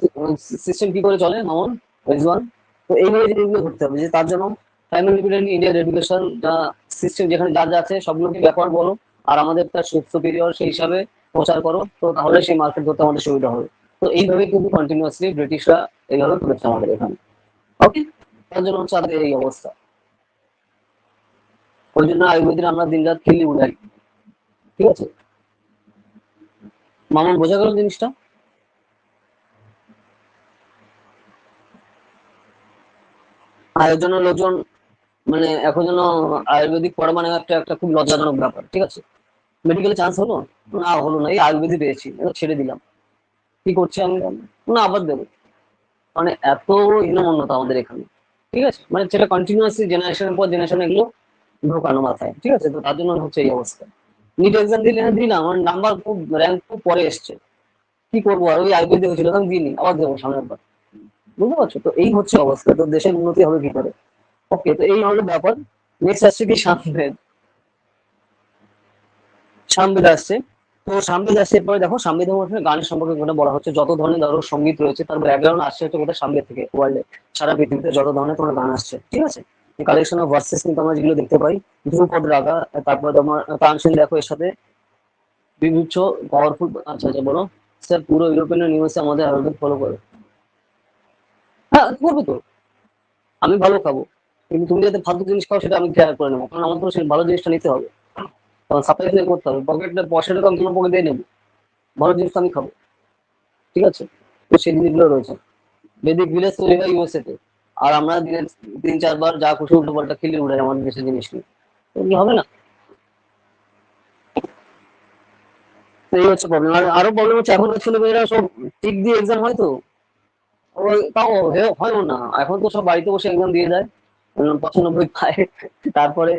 সিস্টেম কি করে চলে মামুন, রিজওয়ান। তো এইভাবে জিনিসগুলো ধরতে হবে, যে তার জন্য প্রাইমারি ইন্ডিয়ার এডুকেশন যা সিস্টেম যেখানে যা যা আছে সবগুলোকে ব্যাকওয়ার্ড বলো, আর আমাদের তার সুপিরিয়র সেই হিসাবে প্রচার করো, তো তাহলে সেই মার্কেট ধরতে আমাদের সুবিধা হবে। তো এইভাবে কিন্তু কন্টিনিউয়াসলি ব্রিটিশরা এইভাবে করেছে আমাদের এখানে। ওকে, তার জন্য হচ্ছে আমাদের এই অবস্থা। ওই জন্য আয়ুর্বেদের আমরা দিন রাত খিল্লি উড়াই। ঠিক আছে মামুন, বোঝা গেল জিনিসটা? আর এর জন্য লোকজন মানে এখন যেন আয়ুর্বেদিক পড়া মানে একটা একটা খুব লজ্জাজনক ব্যাপার। ঠিক আছে, মেডিকেলে চান্স হলো না, হলো না, এই আয়ুর্বেদিক পেয়েছি, এবার ছেড়ে দিলাম, কি করছি আমি, না আবার দেবো, মানে এত হীনমন্যতা আমাদের এখানে। ঠিক আছে, মানে সেটা কন্টিনিউয়াসলি জেনারেশনের পর জেনারেশন এগুলো ঢোকানো মাথায়। ঠিক আছে, তো তার জন্য হচ্ছে এই অবস্থা। নিট এক্সাম দিলাম, আমার নাম্বার খুব র্যাঙ্ক খুব পরে এসছে, কি করবো, আর ওই আইবিএ হয়েছিল আমি দিইনি, আবার দেবো সামনের বার। বুঝতে পারছো? তো এই হচ্ছে অবস্থা, তো দেশের উন্নতি হবে কি করে? ওকে, তো এই হলো ব্যাপার। নেক্সট আসছে কি সামবেদ। সামবেদ আসছে, তো সামবেদ আসছে এরপরে দেখো সামবেদ গানের সম্পর্কে কথা বলা হচ্ছে, যত ধরনের ধরো সঙ্গীত রয়েছে তার ব্যাকগ্রাউন্ড আসছে হচ্ছে কোথায়, সামবেদ থেকে। ওয়ার্ল্ডে সারা পৃথিবীতে যত ধরনের তোমার গান আসছে, ঠিক আছে, কালেকশন অফ ভার্সেস কিন্তু আমরা যেগুলো দেখতে পাই, ধ্রুপদ রাগা, তারপরে তোমার তানসেন দেখো এর সাথে বিভিন্ন পাওয়ারফুল। আচ্ছা আচ্ছা বলো স্যার, পুরো ইউরোপিয়ান ইউনিভার্সিটি আমাদের আয়ুর্বেদ ফলো করে। হ্যাঁ করবে তো, আমি ভালো খাবো, কিন্তু তুমি যাতে ফালতু জিনিস খাও সেটা আমি খেয়াল করে নেবো, কারণ আমার তো সেই ভালো জিনিসটা নিতে হবে, তখন সাপ্লাই করতে হবে, পকেটটা পয়সাটা তো আমি তোমার পকেট দিয়ে নেবো, ভালো জিনিসটা আমি খাবো। ঠিক আছে, তো সেই জিনিসগুলো রয়েছে। বেদিক ভিলেজ তৈরি হয় ইউএসএ তে, আর আমরা দিনে 3-4 বার যা খুশি উল্টো পাল্টা খেলে উড়াই আমাদের দেশের জিনিস নিয়ে, এগুলো হবে না। তো এই হচ্ছে প্রবলেম। আর আরো প্রবলেম হচ্ছে এখন ছেলেমেয়েরা সব টিক দিয়ে এক্সাম হয়, তো ওই তাও হয়ও না, এখন তো সব বাড়িতে বসে এক্সাম দিয়ে দেয়, 95 পায়। তারপরে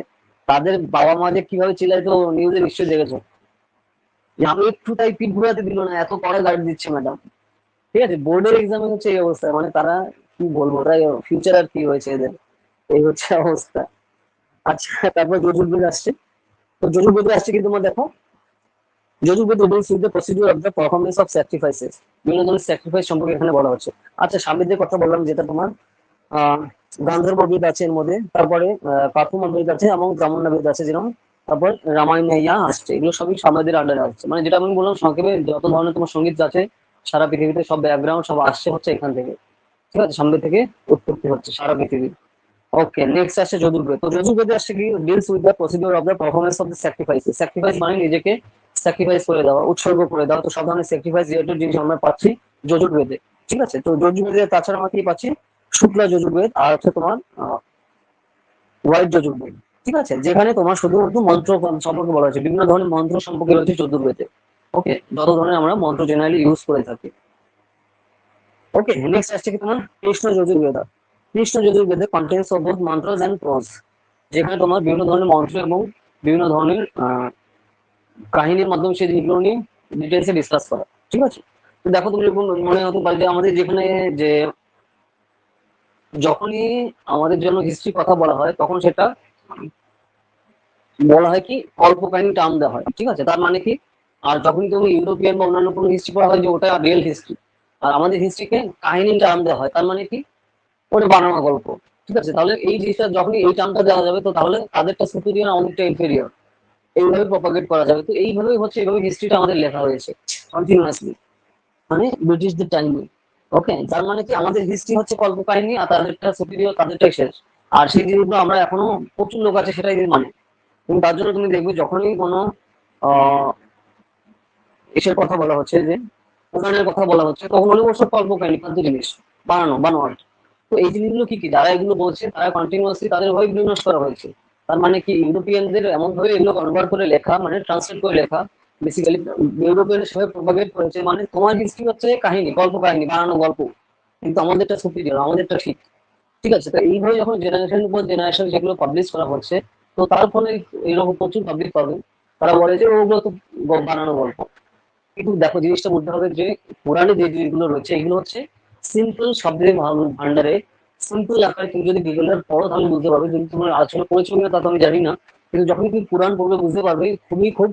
তাদের বাবা মা যে কিভাবে চিল্লাই, তো নিউজে নিশ্চয়ই দেখেছো, যে আমি একটু তাই পিঠ ঘুরাতে দিল না, এত কড়া গার্ড দিচ্ছে ম্যাডাম। ঠিক আছে, বোর্ডের এক্সামে হচ্ছে এই অবস্থা, মানে তারা কি বলবো, তাই ফিউচার আর কি হয়েছে এদের, এই হচ্ছে অবস্থা। আচ্ছা, তারপর যজুর্বেদ আসছে, তো যজুর্বেদে আসছে কিন্তু তোমার দেখো, Yajurveda rules with the procedure of the performance of sacrifices, বিভিন্ন ধরনের স্যাক্রিফাইস সম্পর্কে এখানে বলা হচ্ছে। আচ্ছা, সামবেদের কথা বললাম, যেটা তোমার আহ গান্ধর্ব বেদ আছে এর মধ্যে, তারপরে কাকুমা বেদ আছে এবং ব্রাহ্মণ বেদ আছে যেরকম, তারপর রামায়ণ ইয়া আসছে, এগুলো সবই সামবেদের আন্ডারে আসছে। মানে যেটা আমি বললাম সংক্ষেপে, যত ধরনের তোমার সঙ্গীত আছে সারা পৃথিবীতে, সব ব্যাকগ্রাউন্ড সব আসছে হচ্ছে এখান থেকে। ঠিক আছে, সামনে থেকে উৎপত্তি হচ্ছে সারা পৃথিবী। ওকে, নেক্সট আসছে যজুর্বেদ। তো যজুর্বেদে আসছে কি, deals with the procedure of the performance of the sacrifice. Sacrifice মানে নিজেকে স্যাক্রিফাইস করে দেওয়া, উৎসর্গ করে দেওয়া। তো সব ধরনের স্যাক্রিফাইস রিলেটেড জিনিস আমরা পাচ্ছি যজুর্বেদে। ঠিক আছে, তো যজুর্বেদে তাছাড়া আমরা কি পাচ্ছি, শুক্লা যজুর্বেদ, আর হচ্ছে তোমার হোয়াইট যজুর্বেদ। ঠিক আছে, যেখানে তোমার শুধুমাত্র মন্ত্র সম্পর্কে বলা হয়েছে, বিভিন্ন ধরনের মন্ত্র সম্পর্কে রয়েছে যজুর্বেদে। ওকে, যত ধরনের আমরা মন্ত্র জেনারেলি ইউজ করে থাকি। ওকে, নেক্সট আসছে কি তোমার কৃষ্ণ যজুর্বেদ। কৃষ্ণ যজুর্বেদে contents of both mantras and prose, যেখানে তোমার বিভিন্ন ধরনের মন্ত্র এবং বিভিন্ন ধরনের কাহিনীর মাধ্যমে সেই জিনিসগুলো নিয়ে ডিটেলসে ডিসকাস করা। ঠিক আছে, তো দেখো তুমি যখন মনে হতে পারে যে আমাদের যেখানে যে যখনই আমাদের জন্য হিস্ট্রি কথা বলা হয় তখন সেটা বলা হয় কি কল্পকাহিনী টার্ম দেওয়া হয়। ঠিক আছে, তার মানে কি, আর যখনই তুমি ইউরোপিয়ান বা অন্যান্য কোনো হিস্ট্রি পড়া হয় যে ওটা রিয়েল হিস্ট্রি, আর আমাদের হিস্ট্রিকে কাহিনী টার্ম দেওয়া হয়, তার মানে কি ওটা বানানো গল্প। ঠিক আছে, তাহলে এই জিনিসটা যখনই এই টার্মটা দেওয়া যাবে, তো তাহলে তাদেরটা সুপিরিয়র আমাদেরটা ইনফেরিয়র, এইভাবে প্রপাগেট করা যাবে। তো এইভাবেই হচ্ছে, এইভাবে হিস্ট্রিটা আমাদের লেখা হয়েছে কন্টিনিউয়াসলি, মানে ব্রিটিশদের টাইমে। ওকে, তার মানে কি আমাদের হিস্ট্রি হচ্ছে কল্প কাহিনী, আর তাদেরটা সুপিরিয়র, তাদেরটাই শেষ। আর সেই জিনিসগুলো আমরা এখনো প্রচুর লোক আছে সেটাই মানে, এবং তার জন্য তুমি দেখবে যখনই কোনো আহ এসের কথা বলা হচ্ছে, যে পুরাণের কথা বলা হচ্ছে, তখন হলে ওসব কল্প কাহিনী ফালতু জিনিস বানোয়াট। তো এই জিনিসগুলো কি কি, যারা এগুলো বলছে তারা কন্টিনিউয়াসলি তাদের ভাবে বিনাশ করা হয়েছে। তার মানে কি ইউরোপিয়ানদের এমন ভাবে এগুলো কনভার্ট করে লেখা, মানে ট্রান্সলেট করে লেখা, বেসিক্যালি ইউরোপিয়ানের সবাই প্রপাগেট করেছে, মানে তোমার হিস্ট্রি হচ্ছে কাহিনী, কল্প কাহিনী, বানানো গল্প, কিন্তু আমাদেরটা সুপিরিয়র, আমাদেরটা ঠিক। ঠিক আছে, তো এইভাবে যখন জেনারেশন উপর জেনারেশন যেগুলো পাবলিশ করা হচ্ছে, তো তার ফলে এরকম প্রচুর পাবলিক পাবে, তারা বলে যে ওগুলো তো বানানো গল্প। কিন্তু দেখো জিনিসটা বুঝতে হবে যে পুরাণে যে জিনিসগুলো রয়েছে এগুলো হচ্ছে সিম্পল শব্দের ভান্ডারে, সিম্পল আকারে তুমি যদি বিজ্ঞানের পড়ো তাহলে বুঝতে পারবে। যদি তোমার আলোচনা করেছো কিনা তা তো আমি জানি না, কিন্তু যখন তুমি পুরাণ পড়বে বুঝতে পারবে খুব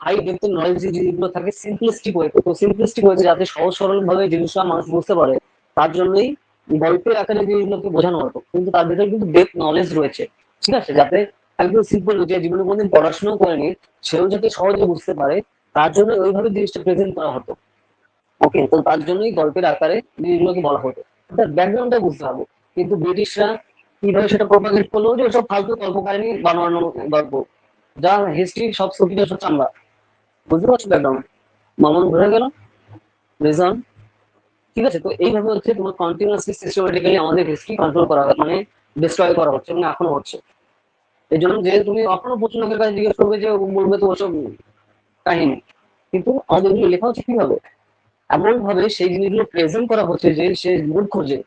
হাই ডেপথের নলেজ যে জিনিসগুলো থাকে সিম্পলিস্টিক ওয়ে, তো সিম্পলিস্টিক হয়েছে যাতে সহজ সরল ভাবে জিনিসটা মানুষ বুঝতে পারে, তার জন্যই গল্পের আকারে জিনিসগুলোকে বোঝানো হতো, কিন্তু তার ভিতরে কিন্তু ডেপথ নলেজ রয়েছে, ঠিক আছে, যাতে একদম সিম্পল যে জীবনে কোনোদিন পড়াশোনা করেনি সেও যাতে সহজে বুঝতে পারে, তার জন্য ওইভাবে জিনিসটা প্রেজেন্ট করা হতো। ওকে, তো তার জন্যই গল্পের আকারে জিনিসগুলোকে বলা হতো, তার ব্যাকগ্রাউন্ডটা বুঝতে হবে। কিন্তু ব্রিটিশরা কিভাবে সেটা প্রপাগেট করলো, যে সব ফালতু কল্পকাহিনী বানানো গল্প, যা হিস্ট্রি সব সত্যি সব চামড়া। বুঝতে পারছো ব্যাকগ্রাউন্ড? মামুন বোঝা গেল রিজন? ঠিক আছে, তো এইভাবে হচ্ছে তোমার কন্টিনিউয়াসলি সিস্টেমেটিক্যালি আমাদের হিস্ট্রি কন্ট্রোল করা মানে ডিস্ট্রয় করা হচ্ছে এবং এখনো হচ্ছে। এই জন্য যে তুমি এখনো প্রচুর লোকের কাছে জিজ্ঞেস করবে যে ও বলবে তো ওসব কাহিনী, কিন্তু আমাদের ওগুলো লেখা হচ্ছে কিভাবে, এমন ভাবে সেই জিনিসগুলো প্রেজেন্ট করা হচ্ছে যে সে মুড খোঁজে,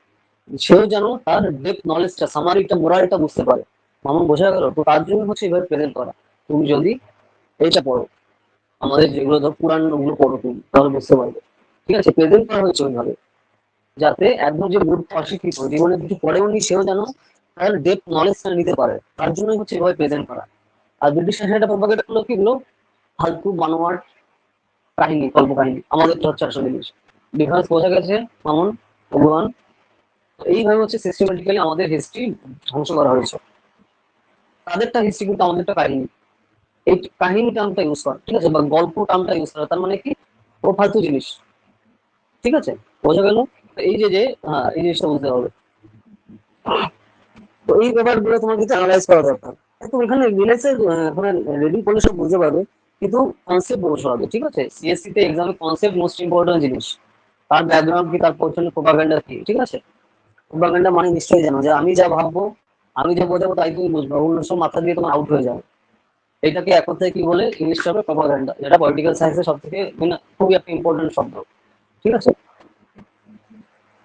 সেও যেন তার ডেপথ নলেজটা সামারিটা মোরালটা বুঝতে পারে। মামুন বোঝা গেল? তো তার জন্য হচ্ছে এভাবে প্রেজেন্ট করা। তুমি যদি এইটা পড়ো, আমাদের যেগুলো ধর পুরাণ ওগুলো পড়ো তুমি, তাহলে বুঝতে পারবে। ঠিক আছে, প্রেজেন্ট করা হয়েছে ওইভাবে, যাতে একদম যে মূর্খ অশিক্ষিত জীবনে কিছু পড়েও নি সেও যেন তার ডেপথ নলেজটা নিতে পারে, তার জন্যই হচ্ছে এভাবে প্রেজেন্ট করা। আর ব্রিটিশ সেটা প্রপাগেট করলো কি গুলো ফালতু বানোয়ার কাহিনী, কল্প কাহিনী, আমাদের তো হচ্ছে আসলে জিনিস। ডিফারেন্স বোঝা গেছে মামুন, ভগবান? এইভাবে হচ্ছে সিস্টেমেটিক্যালি আমাদের হিস্ট্রি ধ্বংস করা হয়েছে। তাদেরটা হিস্ট্রি কিন্তু আমাদেরটা কাহিনী। এই কাহিনী টার্মটা ইউজ করা, ঠিক আছে, বা গল্প টার্মটা ইউজ করা, তার মানে কি ও ফালতু জিনিস। ঠিক আছে, বোঝা গেল? এই যে হ্যাঁ, এই জিনিসটা বুঝতে হবে। তো এই ব্যাপারগুলো তোমার কিছু অ্যানালাইজ করা দরকার। তো এখানে রিলেসের ওখানে রিডিং করলে সব বুঝতে পারবে, কিন্তু কনসেপ্ট বোঝা হবে। ঠিক আছে, সিএসসি তে এক্সামে কনসেপ্ট মোস্ট ইম্পর্টেন্ট জিনিস। তার ব্যাকগ্রাউন্ড কি, তার পছন্দের প্রোপাগান্ডা কি, ঠিক আছে। প্রোপাগান্ডা মানে নিশ্চয়ই জানো যে আমি যা ভাববো, আমি যা বোঝাবো তাই তুমি বুঝবে, অন্য সব মাথা দিয়ে তোমার আউট হয়ে যাবে। এটাকে এক কথায় কি বলে, ইংলিশটা হবে প্রোপাগান্ডা, যেটা পলিটিক্যাল সায়েন্সের সব থেকে খুবই একটা ইম্পর্টেন্ট শব্দ। ঠিক আছে,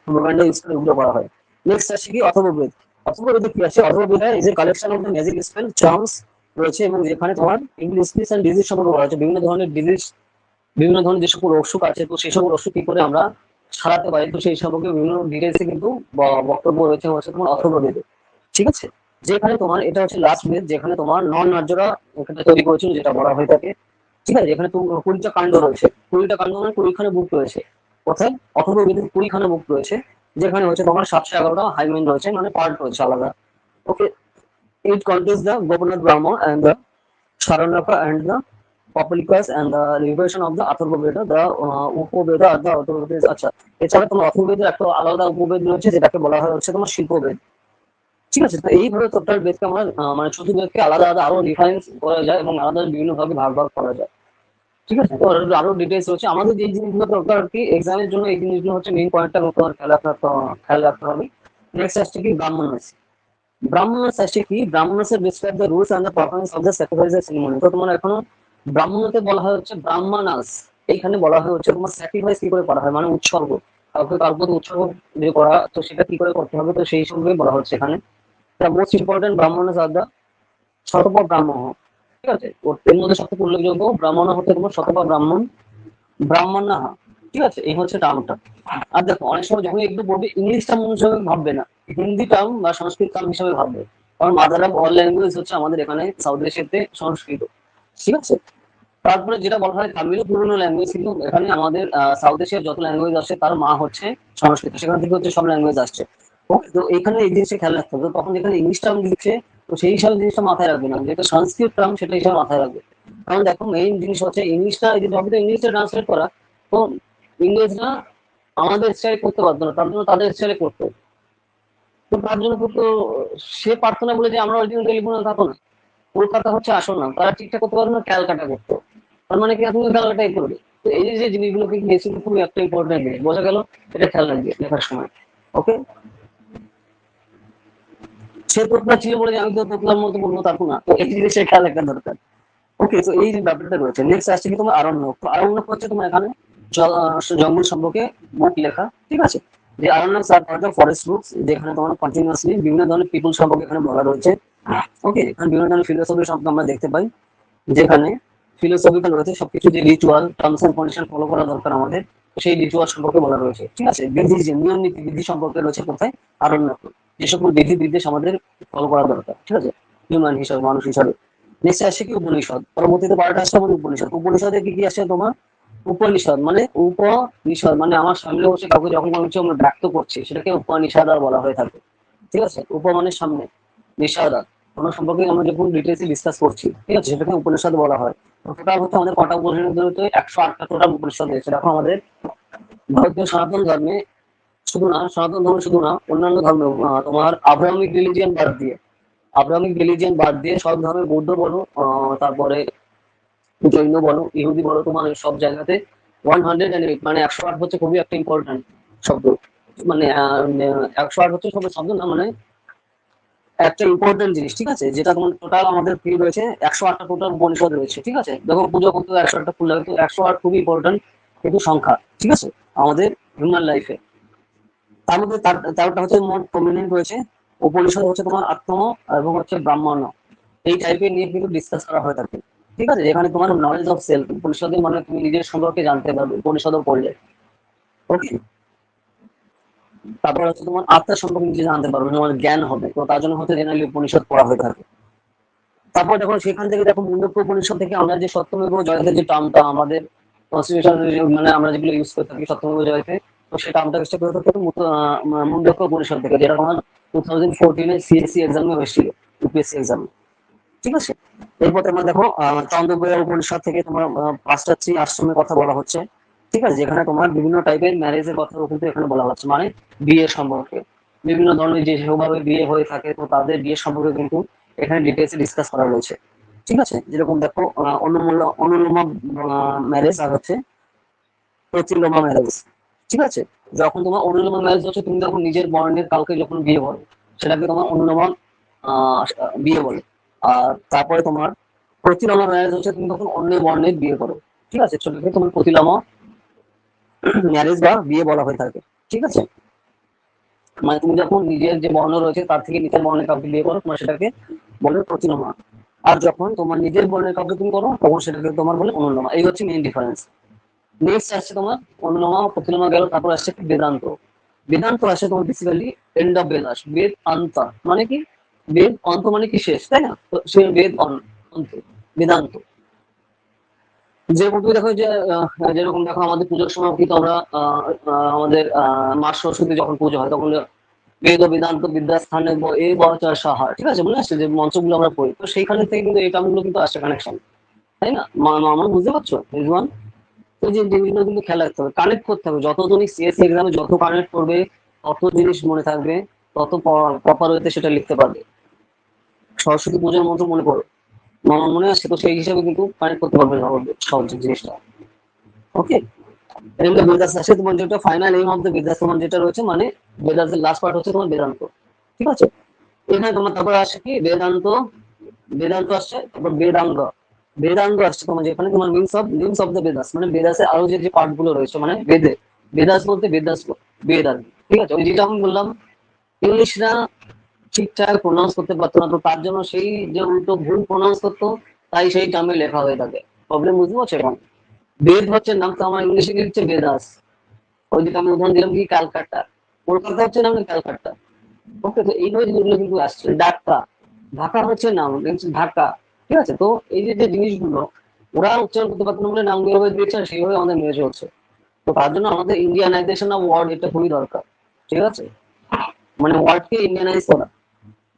প্রোপাগান্ডা ইউজ করে এগুলো করা হয়। নেক্সট আসছে কি অথর্ববেদ। অথর্ববেদে কি আছে? অথর্ববেদে is a collection of the magic spell charms রয়েছে, এবং যেখানে তোমার ইংলিশ এন্ড ডিজিজ সম্পর্কে বলা হচ্ছে, বিভিন্ন ধরনের ডিজিজ, বিভিন্ন ধরনের যে সকল অসুখ আছে, তো সেই সকল অসুখ কি করে আমরা সারাতে পারি, তো সেই সম্পর্কে বিভিন্ন ডিটেলসে কিন্তু বক্তব্য রয়েছে হচ্ছে তোমার অথর্ববেদে। ঠিক আছে, যেখানে তোমার এটা হচ্ছে লাস্ট বেদ, যেখানে তোমার নন নার্যরা এখানে তৈরি করেছিল, যেটা বলা হয়ে থাকে। ঠিক আছে, যেখানে তোমার 20টা কাণ্ড রয়েছে, 20টা কাণ্ড মানে 20খানা বুক রয়েছে। কোথায়? অথর্ববেদের 20খানা বুক রয়েছে, যেখানে হচ্ছে তোমার 711টা হাইমেন রয়েছে, মানে পার্ট রয়েছে আলাদা। Okay, it contains the Gopatha Brahmana and the Charanyaka and the Papalicus and the liberation of the Atharvaveda, the Upaveda আর the Atharvaveda। আচ্ছা, এছাড়া তোমার অথর্ববেদের একটা আলাদা উপবেদ রয়েছে, যেটাকে বলা হয় হচ্ছে তোমার শিল্পবেদ। ঠিক আছে, তো এইভাবে টোটাল বেদকে আমরা মানে চতুর্বেদকে আলাদা আলাদা আরো ডিফারেন্স করা যায় এবং আলাদা বিভিন্ন ভাগে ভাগ ভাগ করা যায়। ঠিক আছে, তো আরো ডিটেলস রয়েছে। আমাদের যে জিনিসগুলো দরকার আর কি এক্সামের জন্য, এই জিনিসগুলো হচ্ছে মেইন পয়েন্টটা তোমার খেয়াল রাখতে হবে। নেক্সট আসছে কি ব্রাহ্মণস। ব্রাহ্মণস আসছে কি, ব্রাহ্মণসের describe the rules and the performance of the sacrifice ceremony. তো তোমার এখনো ব্রাহ্মণতে বলা হয় হচ্ছে ব্রাহ্মণাস, এইখানে বলা হয় হচ্ছে তোমার স্যাক্রিফাইস কি করে করা হয়, মানে উৎসর্গ, কাউকে কার প্রতি উৎসর্গ যে করা, তো সেটা কি করে করতে হবে, তো সেই সঙ্গে বলা হচ্ছে এখানে। The most important Brahmanas are the Shatapatha Brahmana. ঠিক আছে, এর মধ্যে সবথেকে উল্লেখযোগ্য ব্রাহ্মণ হচ্ছে তোমার শতপা ব্রাহ্মণ, ব্রাহ্মণা। ঠিক আছে, এই হচ্ছে টার্মটা। আর দেখো অনেক সময় যখন একটু বলবে, ইংলিশ টার্ম হিসেবে ভাববে না, হিন্দি টার্ম বা সংস্কৃত টার্ম হিসেবে ভাববে, কারণ মাদার অফ অল ল্যাঙ্গুয়েজ হচ্ছে আমাদের এখানে সাউথ এশিয়াতে সংস্কৃত। ঠিক আছে, তারপরে যেটা বলা হয় তামিল পুরনো ল্যাঙ্গুয়েজ, কিন্তু এখানে আমাদের সাউথ এশিয়ার যত ল্যাঙ্গুয়েজ আসছে তার মা হচ্ছে সংস্কৃত, সেখান থেকে হচ্ছে সব ল্যাঙ্গুয়েজ আসছে। তো এখানে এই জিনিসটা খেয়াল রাখতে হবে, তখন যেখানে ইংলিশ টার্ম দিচ্ছে তো সেই হিসাবে জিনিসটা মাথায় রাখবে না, যেটা সংস্কৃত টার্ম সেটা হিসাবে মাথায় রাখবে। কারণ দেখো মেইন জিনিস হচ্ছে ইংলিশটা, এই যে টপিকটা ইংলিশে ট্রান্সলেট করা, তো ইংরেজরা আমাদের স্টাইলে করতে পারতো না, তার জন্য তাদের স্টাইলে করতো। তো তার জন্য করতো, সে পারতো না বলে যে আমরা অরিজিনাল টেলিফোন থাকো না, কলকাতা হচ্ছে আসল না, তারা ঠিকঠাক করতে পারতো না, ক্যালকাটা করতো। তার মানে কি তুমি ক্যালকাটাই করবে। তো এই যে জিনিসগুলোকে বেশি খুবই একটা ইম্পর্টেন্ট জিনিস, বোঝা গেল? এটা খেয়াল রাখবে লেখার সময়। ওকে, সে তোতলা ছিল বলে যে আমি তো তোতলার মতো বলবো তা তো না, তো এই জিনিসটা খেয়াল রাখা দরকার। ওকে, তো এই যে ব্যাপারটা রয়েছে। নেক্সট আসছে কি তোমার আরণ্যক। তো আরণ্যক হচ্ছে তোমার এখানে জঙ্গল সম্পর্কে বুক লেখা। ঠিক আছে, যে আরণ্যক ফরেস্ট বুকস, যেখানে তোমার কন্টিনিউয়াসলি বিভিন্ন ধরনের পিপল সম্পর্কে এখানে বলা রয়েছে। ওকে, এখানে বিভিন্ন ধরনের ফিলোসফি সম্পর্কে আমরা দেখতে পাই, যেখানে ফিলোসফিক্যাল রয়েছে সবকিছু, যে ritual terms and condition follow করা দরকার আমাদের, সেই রিচুয়াল সম্পর্কে বলা রয়েছে। ঠিক আছে, বিধি, যে নিয়ম নীতি বিধি সম্পর্কে রয়েছে কোথায়, আরণ্যক, যে সকল বিধি বিদ্বেষ আমাদের ফলো করা দরকার। ঠিক আছে, হিউম্যান হিসাবে, মানুষ হিসাবে। নেক্সট আসছে কি উপনিষদ। পরবর্তীতে পার্ট আসছে আমাদের উপনিষদ। উপনিষদে কি কি আসছে তোমার, উপনিষদ মানে উপনিষদ মানে আমার সামনে বসে কাউকে যখন কোনো কিছু আমরা ব্যক্ত করছি সেটাকে উপনিষদ বলা হয়ে থাকে। ঠিক আছে, উপ মানে সামনে, নিষাদা কোনো সম্পর্কে আমরা যখন ডিটেলসে ডিসকাস করছি, ঠিক আছে, সেটাকে উপনিষদ বলা হয়। টোটাল হচ্ছে আমাদের কটা উপনিষদ রয়েছে? 108টা টোটাল উপনিষদ রয়েছে। দেখো আমাদের ভারতীয় সনাতন ধর্মে শুধু না, সনাতন ধর্মে শুধু না, অন্যান্য ধর্মে তোমার আব্রাহামিক রিলিজিয়ান বাদ দিয়ে সব ধর্মে, বৌদ্ধ বলো, তারপরে জৈন বলো, ইহুদি বলো, তোমার সব জায়গাতে 108 মানে 108 হচ্ছে খুবই একটা ইম্পর্টেন্ট শব্দ। মানে 108 হচ্ছে সব শব্দ না, মানে একটা ইম্পর্টেন্ট জিনিস, ঠিক আছে, যেটা তোমার টোটাল আমাদের কি রয়েছে 108টা টোটাল উপনিষদ রয়েছে। ঠিক আছে, দেখো পুজো করতে 108টা ফুল লাগে, তো 108 খুবই ইম্পর্টেন্ট কিন্তু সংখ্যা। ঠিক আছে, আমাদের হিউম্যান লাইফে তার মধ্যে তেরোটা হচ্ছে মোট প্রমিনেন্ট রয়েছে। উপনিষদ হচ্ছে তোমার আত্ম এবং হচ্ছে ব্রাহ্মণ, এই টাইপের নিয়ে কিন্তু ডিসকাস করা হয়ে থাকে। ঠিক আছে, এখানে তোমার নলেজ অফ সেলফ, উপনিষদের মানে তুমি নিজের সম্পর্কে জানতে পারবে উপনিষদও পড়লে। ওকে, তারপর হচ্ছে তোমার আত্মার সম্পর্কে নিজে জানতে পারবে, তোমার জ্ঞান হবে, তো তার জন্য হচ্ছে জেনারেলি উপনিষদ পড়া হয়ে থাকে। তারপর দেখো সেখান থেকে দেখো মুন্ডক্য উপনিষদ থেকে আমরা যে সত্যমেব জয়তে যে টার্মটা আমাদের কনস্টিটিউশন, মানে আমরা যেগুলো ইউজ করে থাকি সত্যমেব জয়তে, তো সেই টার্মটা এসেছে কোথা থেকে? মুন্ডক্য উপনিষদ থেকে, যেটা তোমার 2014 সিএসসি এক্সামে হয়েছিল, ইউপিএসসি এক্সামে। ঠিক আছে, এরপর তোমার দেখো চন্দ্রবৈয়া উপনিষদ থেকে তোমার পাঁচটা আশ্রমের কথা বলা হচ্ছে। ঠিক আছে, যেখানে তোমার বিভিন্ন টাইপের ম্যারেজের কথা কিন্তু এখানে বলা হচ্ছে, মানে বিয়ে সম্পর্কে বিভিন্ন ধরনের যে সেভাবে বিয়ে হয়ে থাকে, তো তাদের বিয়ে সম্পর্কে কিন্তু এখানে ডিটেলসে ডিসকাস করা রয়েছে। ঠিক আছে, যেরকম দেখো অনুলোমা ম্যারেজ আর হচ্ছে প্রতিলোমা ম্যারেজ। ঠিক আছে, যখন তোমার অনুলোমা ম্যারেজ হচ্ছে তুমি যখন নিজের বর্ণের কাউকে যখন বিয়ে করো সেটাকে তোমার অনুলোমা বিয়ে বলে। আর তারপরে তোমার প্রতিলোমা ম্যারেজ হচ্ছে তুমি তখন অন্য বর্ণের বিয়ে করো। ঠিক আছে, সেটাকে তোমার প্রতিলোমা ম্যারেজ বা বিয়ে বলা হয়ে থাকে। ঠিক আছে, মানে তুমি যখন নিজের যে বর্ণ রয়েছে তার থেকে নিজের বর্ণের কাউকে বিয়ে করো, তোমার সেটাকে বলে প্রতিলোমা। আর যখন তোমার নিজের বর্ণের কাউকে তুমি করো তখন সেটাকে তোমার বলে অনুলোমা। এই হচ্ছে মেইন ডিফারেন্স। নেক্সট আসছে তোমার অনুলোমা প্রতিলোমা গেল, তারপর আসছে বেদান্ত। বেদান্ত আসে তোমার বেসিক্যালি এন্ড অফ বেদ আসে, বেদ অন্ত মানে কি, বেদ অন্ত মানে কি শেষ, তাই না, তো সে বেদ অন্ত, বেদান্ত। যেরকম তুমি দেখো যে যেরকম দেখো আমাদের পুজোর সময় কিন্তু আমরা আমাদের মা সরস্বতী যখন পুজো হয় তখন বেদ ও বেদান্ত বিদ্যাস্থানে এই বচা সাহা, ঠিক আছে, মনে আসছে যে মন্ত্রগুলো আমরা পড়ি, তো সেইখানে থেকে কিন্তু এই টার্মগুলো কিন্তু আসছে কানেকশন, তাই না, আমার বুঝতে পারছো রিজওয়ান? তো যে জিনিসগুলো কিন্তু খেয়াল রাখতে হবে, কানেক্ট করতে হবে, যত তুমি সিএসসি এক্সামে যত কানেক্ট করবে তত জিনিস মনে থাকবে, তত প্রপার ওয়েতে সেটা লিখতে পারবে। সরস্বতী পূজার মন্ত্র মনে করো, আমার মনে আসছে, তো সেই হিসাবে কিন্তু কানেক্ট করতে পারবে সহজ জিনিসটা। ওকে, এন্ড বেদাস আসে তোমার যেটা final aim of the Vedas, তোমার যেটা রয়েছে মানে বেদাসের লাস্ট পার্ট হচ্ছে তোমার বেদান্ত। ঠিক আছে, এখানে তোমার তারপর আসে কি বেদান্ত, বেদান্ত আসছে, তারপর বেদাঙ্গ, বেদাঙ্গ আসছে তোমার যেখানে তোমার মিনস অফ দ্য বেদাস, মানে বেদাসের আরো যে পার্ট গুলো রয়েছে, মানে বেদে, বেদাস বলতে বেদাস বেদ আর কি। ঠিক আছে, ওই যেটা আমি বললাম ইংলিশরা ঠিকঠাক প্রোনাউন্স করতে পারতো না, তো তার জন্য সেই যে উল্টো ভুল প্রোনাউন্স করতো, তাই সেই টার্মে লেখা হয়ে থাকে। প্রবলেম বুঝতে পারছো এখন? বেদ হচ্ছে নাম, তো আমার ইংলিশে কি হচ্ছে বেদাস। ওই যেটা আমি উদাহরণ দিলাম কি ক্যালকাটা, কলকাতা হচ্ছে নাম ক্যালকাটা। ওকে, তো এইভাবে জিনিসগুলো কিন্তু আসছে। ঢাকা, ঢাকা হচ্ছে নাম, ঢাকা। ঠিক আছে, তো এই যে যে জিনিসগুলো ওরা উচ্চারণ করতে পারতো না বলে নাম যেভাবে দিয়েছে সেইভাবে আমাদের মেরেজ হচ্ছে। তো তার জন্য আমাদের ইন্ডিয়ানাইজেশন অফ ওয়ার্ড এটা খুবই দরকার। ঠিক আছে, মানে ওয়ার্ডকে ইন্ডিয়ানাইজ করা,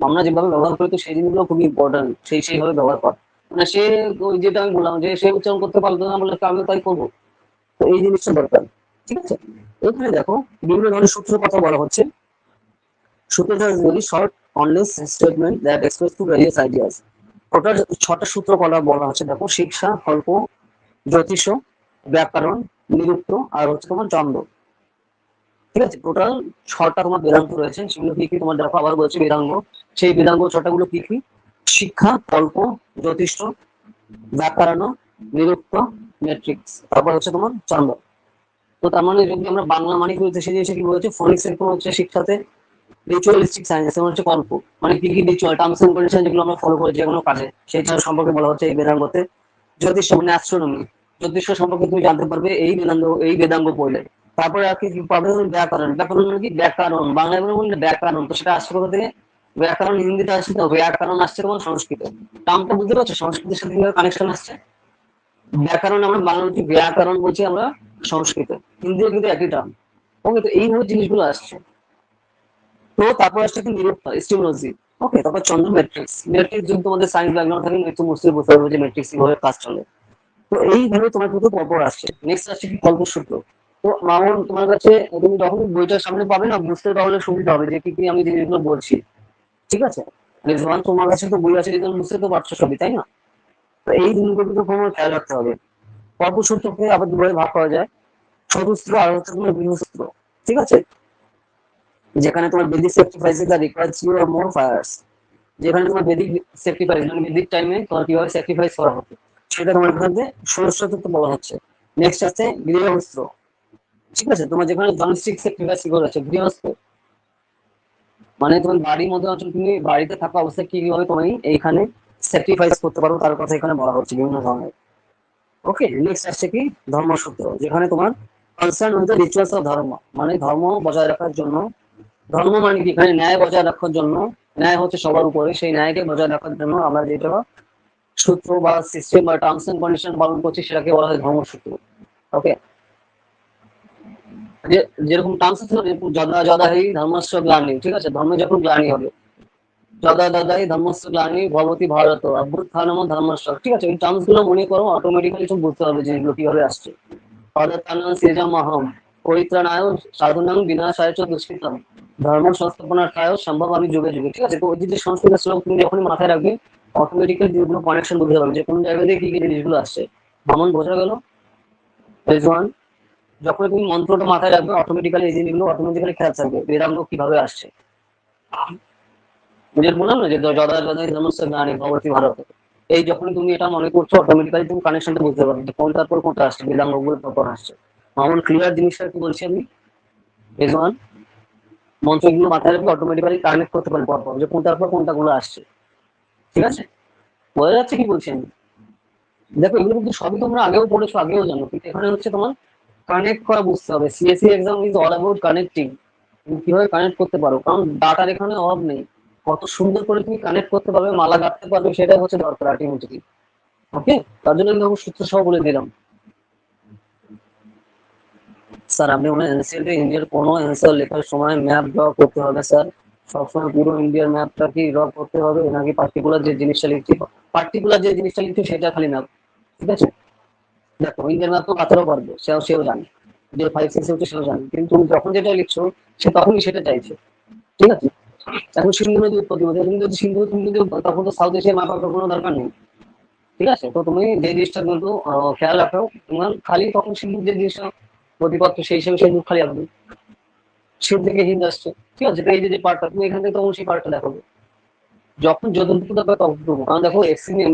আমরা যেভাবে ব্যবহার করি তো সেই জিনিসগুলো খুবই ইম্পর্টেন্ট, সেইভাবে ব্যবহার করা। মানে সে ওই যেটা আমি বললাম যে সে উচ্চারণ করতে পারতো না বলে আমিও তাই করবো, তো এই জিনিসটা দরকার। ঠিক আছে, এখানে দেখো বিভিন্ন ধরনের সূত্রের কথা বলা হচ্ছে। সূত্রটা is very short unless statement that express to various ideas. Total 6টা সূত্র বলা হচ্ছে, দেখো শিক্ষা, কল্প, জ্যোতিষ, ব্যাকরণ, নিরুক্ত আর হচ্ছে তোমার চন্দ্র। ঠিক আছে, টোটাল 6টা তোমার বেদাঙ্গ রয়েছে, সেগুলো কি কি তোমার দেখো আবার বলছে বেদাঙ্গ। সেই বেদাঙ্গ 6টা গুলো কি কি? শিক্ষা, কল্প, জ্যোতিষ, ব্যাকরণ, নিরুক্ত, ম্যাট্রিক্স, তারপর হচ্ছে তোমার চন্দ্র। তো তার মানে যদি আমরা বাংলা মানে কি বলতে, সেই জিনিসটা কি বলছে, ফোনিক্স এরকম হচ্ছে শিক্ষাতে, রিচুয়ালিস্টিক সায়েন্স যেমন হচ্ছে কল্প, মানে কি কি রিচুয়াল টার্মস এন্ড কন্ডিশন যেগুলো আমরা ফলো করি যে কোনো কাজে, সেইটা সম্পর্কে বলা হচ্ছে এই বেদাঙ্গতে। জ্যোতিষ মানে অ্যাস্ট্রোনমি, জ্যোতিষ সম্পর্কে তুমি জানতে পারবে এই বেদাঙ্গ পড়লে। তারপরে আর কি পাবে? ব্যাকরণ, ব্যাকরণ মানে কি? ব্যাকরণ বাংলায় বললে ব্যাকরণ, তো সেটা আসছে কোথা থেকে? ব্যাকরণ হিন্দিতে আসছে, তো ব্যাকরণ আসছে তোমার সংস্কৃত। টার্মটা বুঝতে পারছো সংস্কৃতের সাথে কিভাবে কানেকশন আসছে? ব্যাকরণ আমরা বাংলাতে ব্যাকরণ বলছি আমরা সংস্কৃত, হিন্দিও কিন্তু একই টার্ম। ওকে, তো এইভাবে জিনিসগুলো আসছে। তো তারপর আসছে কি নিরুত্তর স্টিমোলজি। ওকে, তারপর চন্দ্র ম্যাট্রিক্স। ম্যাট্রিক্স যদি তোমাদের সায়েন্স ব্যাকগ্রাউন্ড থাকে একটু মুশকিল বুঝতে পারবে যে ম্যাট্রিক্স কিভাবে কাজ চলে। তো এইভাবে তোমার কিন্তু পরপর আসছে। নেক্সট আসছে কি কল্পসূত্র। তো মামুন তোমার কাছে তুমি যখন বইটার সামনে পাবে না, বুঝতে তাহলে সুবিধা হবে যে কি কি আমি জিনিসগুলো বলছি। ঠিক আছে, রেজওয়ান তোমার কাছে তো বই আছে, রেজওয়ান বুঝতে তো পারছো সবই, তাই না? তো এই জিনিসগুলো কিন্তু তোমার খেয়াল রাখতে হবে। কল্পসূত্রকে আবার দুভাবে ভাগ করা যায়, চতুস্ত্র আর হচ্ছে তোমার গৃহসূত্র। ঠিক আছে, যেখানে তোমার Vedic sacrifices are requires you are more fires. যেখানে তোমার বেদিক স্যাক্রিফাইস মানে বেদিক টাইমে তোমার কিভাবে স্যাক্রিফাইস করা হতো সেটা তোমার এখানে ষোড়শতত্ত্ব বলা হচ্ছে। নেক্সট আছে গৃহস্থ। ঠিক আছে, তোমার যেখানে ডোমেস্টিক স্যাক্রিফাইস করা হচ্ছে গৃহস্থ মানে তোমার বাড়ির মধ্যে অঞ্চল, তুমি বাড়িতে থাকা অবস্থায় কি কিভাবে তুমি এইখানে স্যাক্রিফাইস করতে পারো তার কথা এখানে বলা হচ্ছে বিভিন্ন ধরনের। ওকে, নেক্সট আসছে কি ধর্মসূত্র, যেখানে তোমার concern with the rituals of ধর্ম মানে ধর্ম বজায় রাখার জন্য। ধর্ম মানে কি এখানে ন্যায় বজায় রাখার জন্য। ন্যায় হচ্ছে সবার উপরে, সেই ন্যায়কে বজায় রাখার জন্য আমরা যেটা সূত্র বা সিস্টেম বা টার্মস এন্ড কন্ডিশন পালন করছি সেটাকে বলা হয় ধর্মসূত্র। ওকে, যেরকম টার্মস আছে না, যদা যদা হি ধর্মস্য গ্লানি। ঠিক আছে, ধর্ম যখন গ্লানি হবে, যদা দদাই ধর্মস্য গ্লানি ভবতি ভারত অভ্যুত্থানম ধর্মস্য। ঠিক আছে, এই টার্মস গুলো মনে করো, অটোমেটিক্যালি তুমি বুঝতে হবে জিনিসগুলো কিভাবে আসছে। পদার্থানাং সৃজমহম পরিত্রাণায় সাধনাং বিনাশায় চ দুষ্কৃতম ধর্ম সংস্থাপনার্থায় সম্ভবামি যুগে যুগে। ঠিক আছে, তো ওই যে সংস্কৃত শ্লোক তুমি যখনই মাথায় রাখবে অটোমেটিক্যালি জিনিসগুলো কানেকশন বুঝতে পারবে যে কোন জায়গা দিয়ে কি কি জিনিসগুলো আসছে। ভ্রমণ বোঝা গেল রেজওয়ান? যখন তুমি মন্ত্রটা মাথায় রাখবে অটোমেটিক্যালি এই জিনিসগুলো অটোমেটিক্যালি খেয়াল থাকবে বেদাঙ্গ কিভাবে আসছে। বুঝে বললাম না যে যদা যদাই ধর্মস্য জ্ঞানী ভগবতী ভারত। এই যখন তুমি এটা মনে করছো অটোমেটিক্যালি তুমি কানেকশনটা বুঝতে পারবে যে কোনটার পর কোনটা আসছে, বেদাঙ্গ গুলো পর আসছে। আমার ক্লিয়ার জিনিসটা কি বলছি আমি রেজওয়ান? মন্ত্রগুলো মাথায় রাখলে অটোমেটিক্যালি কানেক্ট করতে পারবে পরপর যে কোনটার পর কোনটা গুলো আসছে। ঠিক আছে, বোঝা যাচ্ছে কি বলছি আমি? দেখো এগুলো কিন্তু সবই তোমরা আগেও পড়েছো, আগেও জানো, কিন্তু এখানে হচ্ছে তোমার কানেক্ট করা বুঝতে হবে। CSC exam is all about connecting. তুমি কিভাবে কানেক্ট করতে পারো, কারণ ডাটার এখানে অভাব নেই। কত সুন্দর করে তুমি কানেক্ট করতে পারবে, মালা গাঁথতে পারবে, সেটাই হচ্ছে দরকার আলটিমেটলি। ওকে, তার জন্য আমি তোমাকে সূত্র সহ বলে দিলাম। স্যার আপনি মনে এনসিএলটি ইন্ডিয়ার কোনো অ্যান্সার লেখার সময় ম্যাপ ড্র করতে হবে স্যার? সবসময় পুরো ইন্ডিয়ার ম্যাপটা কি ড্র করতে হবে নাকি পার্টিকুলার যে জিনিসটা লিখছি, পার্টিকুলার যে জিনিসটা লিখছি সেটা খালি ম্যাপ? ঠিক আছে, দেখো ইন্ডিয়ান ম্যাপ তো কাতারও পারবে, সেও জানে, যে 5 6 হচ্ছে সেও জানে, কিন্তু তুমি যখন যেটা লিখছো সে তখনই সেটা চাইছে। ঠিক আছে, এখন সিন্ধু নদী উৎপত্তি বলছে, তুমি যদি সিন্ধু তুমি যদি তখন তো সাউথ এশিয়ার ম্যাপ আঁকার কোনো দরকার নেই। ঠিক আছে, তো তুমি যে জিনিসটা কিন্তু খেয়াল রাখো, তোমার খালি তখন সিন্ধুর যে জিনিসটা প্রতিপত্র সেই হিসেবে সিন্ধু খালি আঁকবে, সিন্ধু থেকে হিন্দ আসছে। ঠিক আছে, তো এই যে পার্টটা তুমি এখান থেকে তখন সেই পার্টটা দেখাবে, যখন যতটুকু দরকার ততটুকু। কারণ দেখো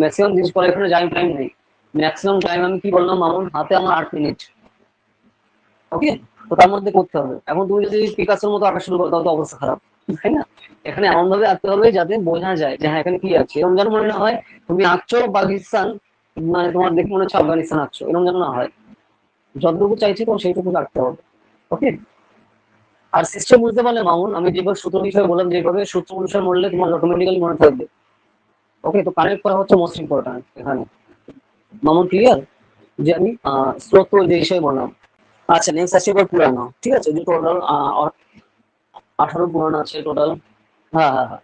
ম্যাক্সিমাম জিনিস পরে এখানে টাইম নেই। ম্যাক্সিমাম টাইম আমি কি বললাম মামুন, হাতে আমার 8 মিনিট। ওকে, তো তার মধ্যে করতে হবে। এখন তুমি যদি পিকাসোর মতো আঁকা শুরু করো তাহলে তো অবস্থা খারাপ, তাই না? এখানে এমন ভাবে আঁকতে হবে যাতে বোঝা যায় যে হ্যাঁ এখানে কি আছে, এরকম যেন মনে না হয় তুমি আঁকছো পাকিস্তান, মানে তোমার দেখে মনে হচ্ছে আফগানিস্তান আঁকছো, এরকম যেন না হয়। যতটুকু চাইছি তোমার সেইটুকু আঁকতে হবে। ওকে, আর সিস্টেম বুঝতে পারলে মামুন, আমি যেভাবে সূত্র বিষয়ে বললাম যেভাবে সূত্র অনুসারে মরলে তোমার অটোমেটিক্যালি মনে থাকবে। ওকে, তো কানেক্ট করা হচ্ছে মোস্ট ইম্পর্টেন্ট এখানে। মামুন ক্লিয়ার যে আমি স্তোত্র যে বিষয়ে বললাম। আচ্ছা, নেক্সট আসছে এবার পুরানো। ঠিক আছে, যে টোটাল 18 পুরাণ আছে টোটাল। হ্যাঁ হ্যাঁ হ্যাঁ,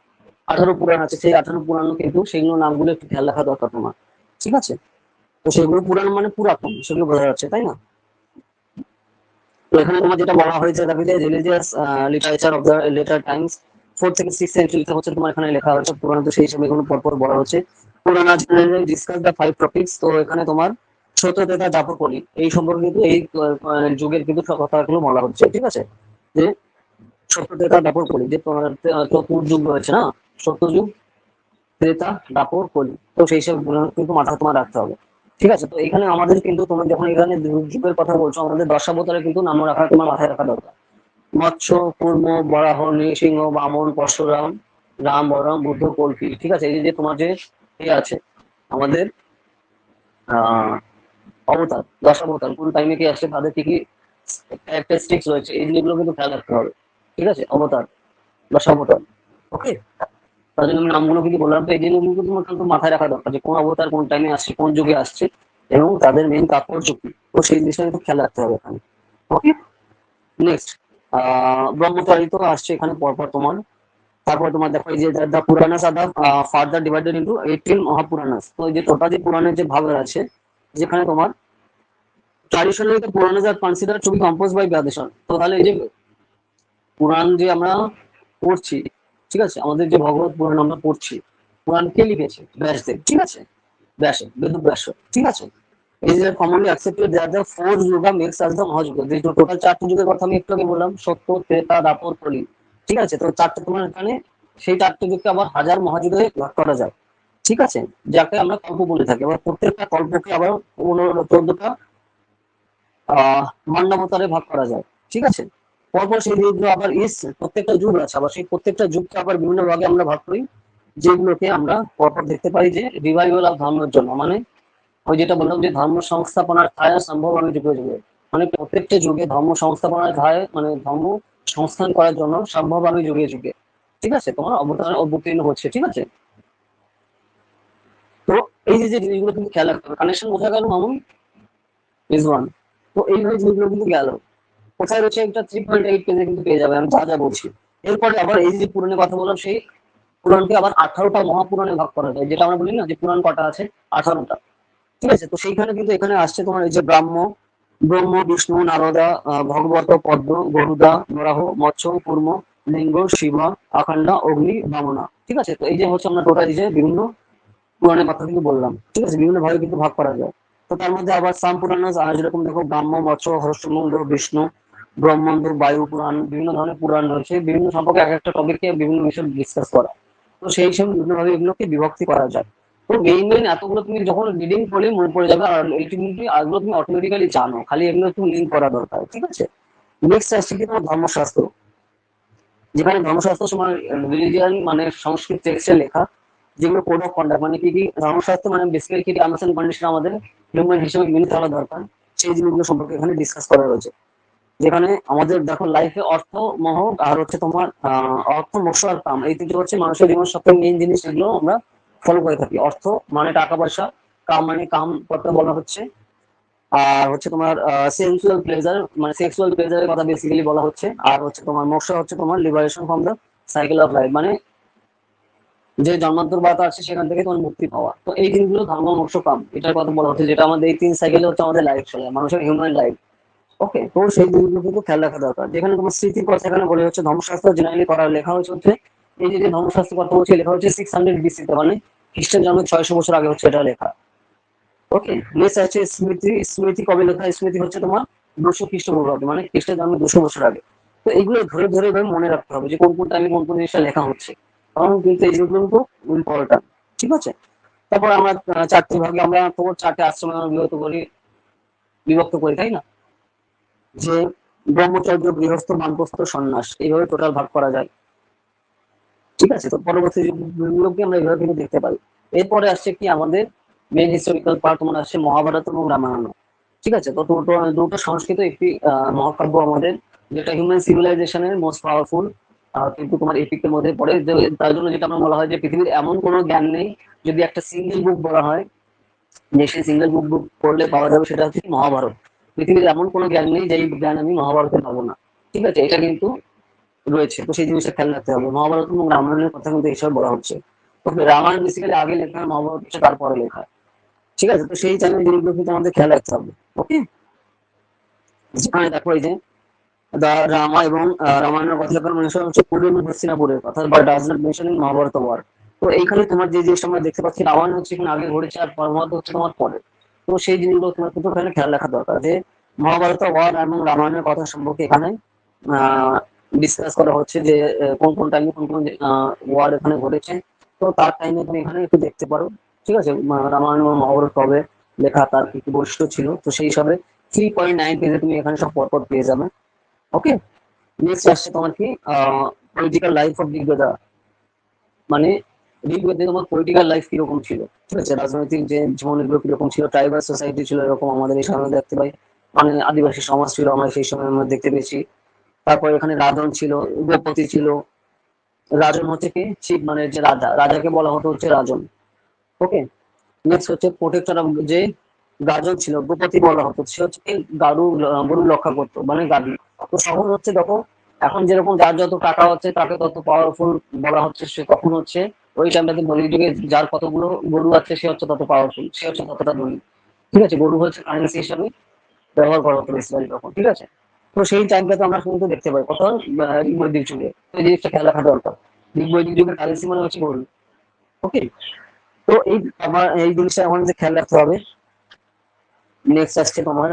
18 পুরাণ আছে, সেই 18 পুরাণ কিন্তু সেগুলো নামগুলো একটু খেয়াল রাখা দরকার তোমার। ঠিক আছে, তো সেগুলো পুরাণ মানে পুরাতন, সেগুলো বোঝা যাচ্ছে তাই না? তো এখানে তোমার যেটা বলা হয়েছে religious literature of the letter Times 4 থেকে 6 সেঞ্চুরিতে হচ্ছে তোমার এখানে লেখা হয়েছে পুরাণ, তো সেই হিসেবে এগুলো পরপর বলা হচ্ছে। পুরাণ ডিসকাস দ্য 5 টপিকস। তো এখানে তোমার সত্য তথা দাপর কলি এই সম্পর্কে কিন্তু এই যুগের কিন্তু সব কথাগুলো বলা হচ্ছে। ঠিক আছে, যে সত্য ত্রেতা দাপর কলি, যে তোমার চতুর যুগ রয়েছে না, সত্যযুগ ত্রেতা দাপর কলি, তো সেই সব কিন্তু মাথা তোমার রাখতে হবে। ঠিক আছে, তো এখানে আমাদের কিন্তু তোমরা যখন এখানে যুগের কথা বলছো আমাদের দশাবতারে কিন্তু নাম রাখা তোমার মাথায় রাখা দরকার। মৎস্য, কুর্ম, বরাহ, নৃসিংহ, বামন, পরশুরাম, রাম, বলরাম, বুদ্ধ, কল্কি। ঠিক আছে, এই যে তোমার যে আছে আমাদের আহ অবতার, দশাবতার কোন টাইমে কি আসছে, তাদের কি কি ক্যারেক্টারিস্টিক্স রয়েছে, এই জিনিসগুলো কিন্তু খেয়াল রাখতে হবে। ঠিক আছে, অবতার, দশাবতার। ওকে, তার জন্য আমি নামগুলো কিন্তু বললাম, তো এই জিনিসগুলো তোমার কিন্তু মাথায় রাখা দরকার যে কোন অবতার কোন টাইমে আসছে, কোন যুগে আসছে। এবং তাদের মেইন তাৎপর্য কি, তো সেই জিনিসটা কিন্তু খেয়াল রাখতে হবে এখানে। ওকে, নেক্সট ব্রহ্মচারী তো আসছে এখানে পরপর তোমার। তারপর তোমার দেখো এই যে the Puranas are the further divided into 18 Mahapuranas. তো এই যে টোটালি পুরাণের যে ভাগ আছে, যেখানে তোমার traditionally the Puranas are considered to be composed by Vyadeshan। তো তাহলে এই যে পুরাণ যে আমরা পড়ছি, ঠিক আছে, আমাদের যে ভগবত পুরাণ আমরা পড়ছি, পুরাণ কে লিখেছে? ব্যাসদেব, ঠিক আছে, ব্যাস, বেদব্যাস, ঠিক আছে। এই যে commonly accepted that the four yuga makes us the Mahayuga. যে টোটাল চারটি যুগের কথা আমি একটু আগে বললাম, সত্য, ত্রেতা, দাপর, কলি, ঠিক আছে। তো চারটে তোমার এখানে, সেই চারটে যুগকে আবার হাজার মহাযুগে ভাগ করা যায়, ঠিক আছে, যাকে আমরা কল্প বলে থাকি। আবার প্রত্যেকটা কল্পকে আবার 14টা মান্ডাবতারে ভাগ করা যায়, ঠিক আছে। পরপর সেই যুগ আবার প্রত্যেকটা যুগ আছে, আবার সেই প্রত্যেকটা যুগকে আবার বিভিন্ন ভাগে আমরা ভাগ করি, যেগুলোকে আমরা পরপর দেখতে পাই যে রিভাইভাল অফ ধর্মের জন্য, মানে ওই যেটা বললাম যে ধর্ম সংস্থাপনার ধারা সম্ভব আমি যুগে যুগে, মানে প্রত্যেকটা যুগে ধর্ম সংস্থাপনার ধারায়, মানে ধর্ম সংস্থান করার জন্য সম্ভব আমি যুগে যুগে, ঠিক আছে, তোমার অবতীর্ণ হচ্ছে, ঠিক আছে। তো এই যে জিনিসগুলো কিন্তু খেয়াল রাখতে হবে। কানেকশন বোঝা গেল মামুন? Is one. তো এইভাবে জিনিসগুলো কিন্তু গেল। কোথায় রয়েছে? একটা 3.8 পেজে কিন্তু পেয়ে যাবে আমি যা যা বলছি। এরপরে আবার এই যে পুরাণের কথা বললাম, সেই পুরাণকে আবার 18টা মহাপুরাণে ভাগ করা যায়, যেটা আমরা বলি না যে পুরাণ কটা আছে, 18টা, ঠিক আছে। তো সেইখানে কিন্তু এখানে আসছে তোমার এই যে ব্রহ্ম, বিষ্ণু, নারদা, ভগবত, পদ্ম, গরুদা, বরাহ, মৎস্য, কুর্ম, লিঙ্গ, শিবা, আখান্ডা, অগ্নি, বামনা, ঠিক আছে। তো এই যে হচ্ছে আমরা টোটাল যে বিভিন্ন পুরাণের কথা কিন্তু বললাম, ঠিক আছে, বিভিন্ন ভাবে কিন্তু ভাগ করা যায়। তো তার মধ্যে আবার সাম পুরাণ যেরকম দেখো ব্রাহ্ম, মৎস্য, হর্ষমুণ্ড, বিষ্ণু, ব্রহ্মাণ্ড, বায়ু পুরাণ, বিভিন্ন ধরনের পুরাণ রয়েছে, বিভিন্ন সম্পর্কে এক একটা টপিককে বিভিন্ন বিষয় ডিসকাস করা। তো সেই হিসেবে বিভিন্ন ভাবে এগুলোকে বিভক্তি করা যায়। তো মেইন এতগুলো তুমি যখন রিডিং করলে মনে পড়ে যাবে, আর আলটিমেটলি এগুলো তুমি অটোমেটিক্যালি জানো, খালি এগুলো তুমি লিঙ্ক করা দরকার, ঠিক আছে। নেক্সট আসছে কি তোমার ধর্মশাস্ত্র, যেখানে ধর্মশাস্ত্র সময় রিলিজিয়ান মানে সংস্কৃত টেক্সটে লেখা, যেগুলো কোড অফ কন্ডাক্ট, মানে কি কি ধর্মশাস্ত্র, মানে বেসিক্যালি কি টার্মস এন্ড কন্ডিশন আমাদের হিউম্যান হিসেবে মেনে চলা দরকার, সেই জিনিসগুলো সম্পর্কে এখানে ডিসকাস করা রয়েছে। যেখানে আমাদের দেখো লাইফে অর্থ, মোহ আর হচ্ছে তোমার অর্থ, মোক্ষ আর কাম, এই তিনটে হচ্ছে মানুষের জীবনের সবথেকে মেইন জিনিস, এগুলো আমরা ফলো করে থাকি। অর্থ মানে টাকা পয়সা, কাম মানে কাম করতে বলা হচ্ছে, আর হচ্ছে তোমার সেন্সুয়াল প্লেজার মানে সেক্সুয়াল প্লেজারের কথা বেসিক্যালি বলা হচ্ছে, আর হচ্ছে তোমার মোক্ষ হচ্ছে তোমার liberation from the cycle of life, মানে যে জন্মান্তর বার্তা আছে সেখান থেকে তোমার মুক্তি পাওয়া। তো এই জিনিসগুলো ধর্ম, মোক্ষ, কাম, এটার কথা বলা হচ্ছে, যেটা আমাদের এই 3 সাইকেলে হচ্ছে আমাদের লাইফ চলে, মানুষের হিউম্যান লাইফ। ওকে, তো সেই জিনিসগুলো কিন্তু খেয়াল রাখা দরকার। যেখানে তোমার স্মৃতির কথা এখানে বলে হচ্ছে ধর্মশাস্ত্র জেনারেলি করা লেখা হচ্ছে এই যে ধর্মশাস্ত্র কথা বলছে, লেখা হচ্ছে 600 বিসিতে, মানে খ্রিস্টের জন্মের 600 বছর আগে হচ্ছে এটা লেখা। ওকে, নেক্সট আছে স্মৃতি। স্মৃতি কবে লেখা? স্মৃতি হচ্ছে তোমার 200 খ্রিস্টপূর্বাব্দে, মানে খ্রিস্টের জন্ম 200 বছর আগে। তো এগুলো ধরে ধরে ধরে মনে রাখতে হবে যে কোন কোন টাইমে কোন কোন জিনিসটা লেখা হচ্ছে, কারণ কিন্তু এই জিনিসগুলো কিন্তু ইম্পর্টেন্ট, ঠিক আছে। তারপর আমরা চারটি ভাগে, আমরা তোমার 4টে আশ্রমে আমরা বিভক্ত করি, তাই না? যে ব্রহ্মচর্য, গৃহস্থ, বানপ্রস্থ, সন্ন্যাস, এইভাবে টোটাল ভাগ করা যায়, ঠিক আছে। তো পরবর্তী যুগগুলোকে আমরা এইভাবে কিন্তু দেখতে পাই। এরপরে আসছে কি আমাদের মেন হিস্টোরিক্যাল পার্ট, তোমার আসছে মহাভারত এবং রামায়ণ, ঠিক আছে। তো দুটো সংস্কৃত একটি মহাকাব্য আমাদের, যেটা হিউম্যান সিভিলাইজেশনের মোস্ট পাওয়ারফুল, কিন্তু তোমার এপিকের মধ্যে পড়ে। তার জন্য যেটা আমরা বলা হয় যে পৃথিবীর এমন কোনো জ্ঞান নেই, যদি একটা সিঙ্গেল বুক বলা হয় যে সেই সিঙ্গেল বুক পড়লে পাওয়া যাবে, সেটা হচ্ছে মহাভারত। পৃথিবীর এমন কোনো জ্ঞান নেই যে জ্ঞান আমি মহাভারতে পাবো না, ঠিক আছে, এটা কিন্তু রয়েছে। তো সেই জিনিসটা খেয়াল রাখতে হবে। মহাভারত এবং রামায়ণের কথা কিন্তু এইসব বলা হচ্ছে। ওকে, রামায়ণ বেসিক্যালি আগে লেখা, মহাভারত হচ্ছে তারপরে লেখা, ঠিক আছে। তো সেই টাইমে জিনিসগুলো কিন্তু আমাদের খেয়াল রাখতে হবে। ওকে, যেখানে দেখো এই যে রামা এবং রামায়ণের কথা মেনশন হচ্ছে পুরী এবং হস্তিনাপুরের কথা, but does not mention in Mahabharata war. তো এইখানে তোমার যে জিনিসটা আমরা দেখতে পাচ্ছি, রামায়ণ হচ্ছে এখানে আগে ঘটেছে আর মহাভারত হচ্ছে তোমার পরে। তো সেই জিনিসগুলো তোমার কিন্তু এখানে খেয়াল রাখা দরকার, যে মহাভারত ওয়ার এবং রামায়ণের কথা সম্পর্কে এখানে ডিসকাস করা হচ্ছে, যে কোন কোন টাইমে কোন কোন ওয়ার এখানে ঘটেছে। তো তার টাইমে তুমি এখানে একটু দেখতে পারো, ঠিক আছে। রামায়ণ এবং মহাভারত কবে লেখা, তার কি কি বৈশিষ্ট্য ছিল, তো সেই হিসাবে 3.9 পেজে তুমি এখানে সব পরপর পেয়ে যাবে। ওকে, নেক্সট আসছে তোমার কি পলিটিক্যাল লাইফ অফ ঋগ্বেদা, মানে ঋগ্বেদে তোমার পলিটিক্যাল লাইফ কিরকম ছিল, ঠিক আছে, রাজনৈতিক যে জীবনগুলো কিরকম ছিল, ট্রাইবাল সোসাইটি ছিল এরকম আমাদের এই সময় দেখতে পাই, মানে আদিবাসী সমাজ ছিল আমরা সেই সময় আমরা দেখতে পেয়েছি। তারপর এখানে রাজন ছিল, উগ্রপতি ছিল। রাজন হচ্ছে কি চিফ, মানে যে রাজাকে বলা হতো হচ্ছে রাজন। ওকে, নেক্সট হচ্ছে প্রোটেক্টর অফ যে গাজন ছিল, গোপতি বলা হতো, সে হচ্ছে কি গরু রক্ষা করতো, মানে গাভী। তো তখন হচ্ছে দেখো, এখন যেরকম যার যত টাকা হচ্ছে তাকে তত পাওয়ারফুল বলা হচ্ছে, সে তখন হচ্ছে ওই টাইমটাতে মধ্যযুগে যার কতগুলো গরু আছে সে হচ্ছে তত পাওয়ারফুল, সে হচ্ছে ততটা ধনী। ঠিক আছে, গরু হচ্ছে কারেন্সি হিসাবে ব্যবহার করা হতো বেসিক্যালি তখন। ঠিক আছে, তো সেই টাইমটাতে আমরা কিন্তু দেখতে পাই কত ঋগ্বৈদিক যুগে, তো এই জিনিসটা খেয়াল রাখা দরকার। ঋগ্বৈদিক যুগের কারেন্সি মানে হচ্ছে গরু। ওকে, তো এই আমার এই জিনিসটা আমাদের খেয়াল রাখতে হবে। নেক্সট আসছে তোমার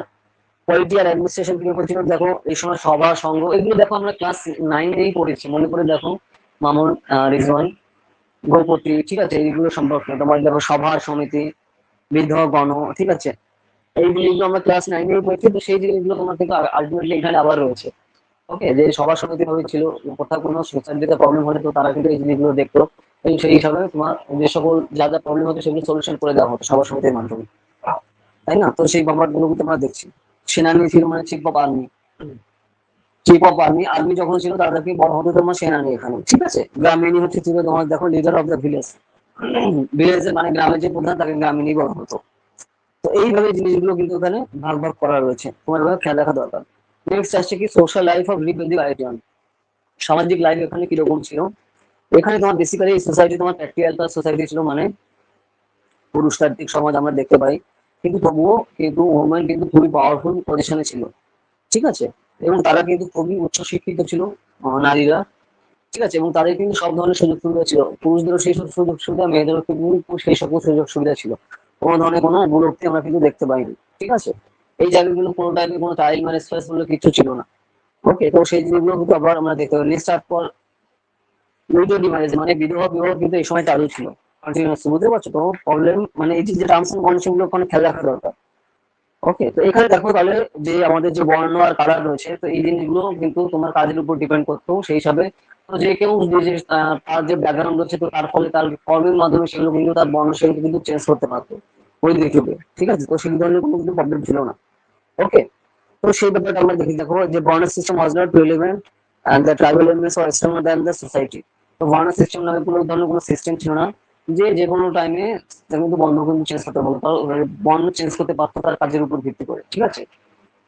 পলিটি আর অ্যাডমিনিস্ট্রেশন কি করছিল দেখো, এই সময় সভা সংঘ এগুলো দেখো আমরা ক্লাস 9-এই পড়েছি, মনে করে দেখো। মামুন, রিজওয়ান, গৌপতি, ঠিক আছে, এইগুলো সম্পর্কে তোমার দেখো সভা সমিতি, বিধবা গণ, ঠিক আছে, এই জিনিসগুলো আমরা ক্লাস 9-এই পড়েছি। তো সেই জিনিসগুলো তোমার থেকে আলটিমেটলি এখানে আবার রয়েছে। ওকে, যে সভা সমিতি হয়েছিল, কোথাও কোনো সোসাইটিতে প্রবলেম হলে তো তারা কিন্তু এই জিনিসগুলো দেখতো, এবং সেই হিসাবে তোমার যে সকল যা যা প্রবলেম হতো সেগুলো সলিউশন করে দেওয়া হতো সভা সমিতির মাধ্যমে, তাই না? তো সেই ব্যাপারগুলো কিন্তু আমরা দেখছি। সেনানি ছিল মানে chief of army, chief of army, army যখন ছিল তাদেরকে বলা হতো তোমার সেনানি এখানে। ঠিক আছে, গ্রামিনী হচ্ছে ছিল তোমার দেখো লিডার অফ দ্য ভিলেজ, ভিলেজে মানে গ্রামের যে প্রধান তাকে গ্রামিনী বলা হতো। তো এইভাবে জিনিসগুলো কিন্তু এখানে ভাগ ভাগ করা রয়েছে, তোমার এভাবে খেয়াল রাখা দরকার। নেক্সট আসছে কি সোশ্যাল লাইফ অফ রিপ্রেজেন্টেটিভ আইডিয়ান, সামাজিক লাইফ এখানে কিরকম ছিল। এখানে তোমার বেসিক্যালি সোসাইটি তোমার প্র্যাকটিক্যাল সোসাইটি ছিল, মানে পুরুষতান্ত্রিক সমাজ আমরা দেখতে পাই, কিন্তু তবুও কিন্তু ওমেন কিন্তু খুবই পাওয়ারফুল পজিশনে ছিল। ঠিক আছে, এবং তারা কিন্তু খুবই উচ্চ শিক্ষিত ছিল, নারীরা। ঠিক আছে, এবং তাদের কিন্তু সব ধরনের সুযোগ সুবিধা ছিল, পুরুষদেরও সেই সব সুযোগ সুবিধা, মেয়েদেরও কিন্তু সেই সকল সুযোগ সুবিধা ছিল। কোনো ধরনের কোনো বিরক্তি আমরা কিন্তু দেখতে পাইনি। ঠিক আছে, এই জায়গাগুলো কোনো টাইপের কোনো চাইল্ড ম্যারেজ ফেস বলে কিছু ছিল না। ওকে, তো সেই জিনিসগুলো কিন্তু আবার আমরা দেখতে পাই। নেক্সট পর উইডো ম্যারেজ মানে বিধবা বিবাহ কিন্তু এই সময় চালু ছিল কন্টিনিউয়াস, বুঝতে পারছো তো প্রবলেম, মানে এই যে টার্মস এন্ড কন্ডিশন গুলো ওখানে খেয়াল রাখা দরকার। ওকে, তো এখানে দেখো তাহলে যে আমাদের যে বর্ণ আর কালার রয়েছে, তো এই জিনিসগুলো কিন্তু তোমার কাজের উপর ডিপেন্ড করতো সেই হিসাবে। তো যে কেউ তার যে ব্যাকগ্রাউন্ড রয়েছে, তো তার ফলে তার কর্মের মাধ্যমে সেগুলো কিন্তু তার বর্ণ সেগুলো কিন্তু চেঞ্জ করতে পারতো ওই দিক থেকে। ঠিক আছে, তো সেই ধরনের কোনো কিন্তু প্রবলেম ছিল না। ওকে, তো সেই ব্যাপারটা আমরা দেখি, দেখো যে varna system was not relevant and the tribal elements were stronger than the society. তো বর্ণ সিস্টেম নামে কোনো ধরনের কোনো সিস্টেম ছিল না, যে যে কোনো টাইমে কিন্তু বর্ণ কিন্তু চেঞ্জ করতে পারতো, বর্ণ চেঞ্জ করতে পারতো তার কাজের উপর ভিত্তি করে। ঠিক আছে,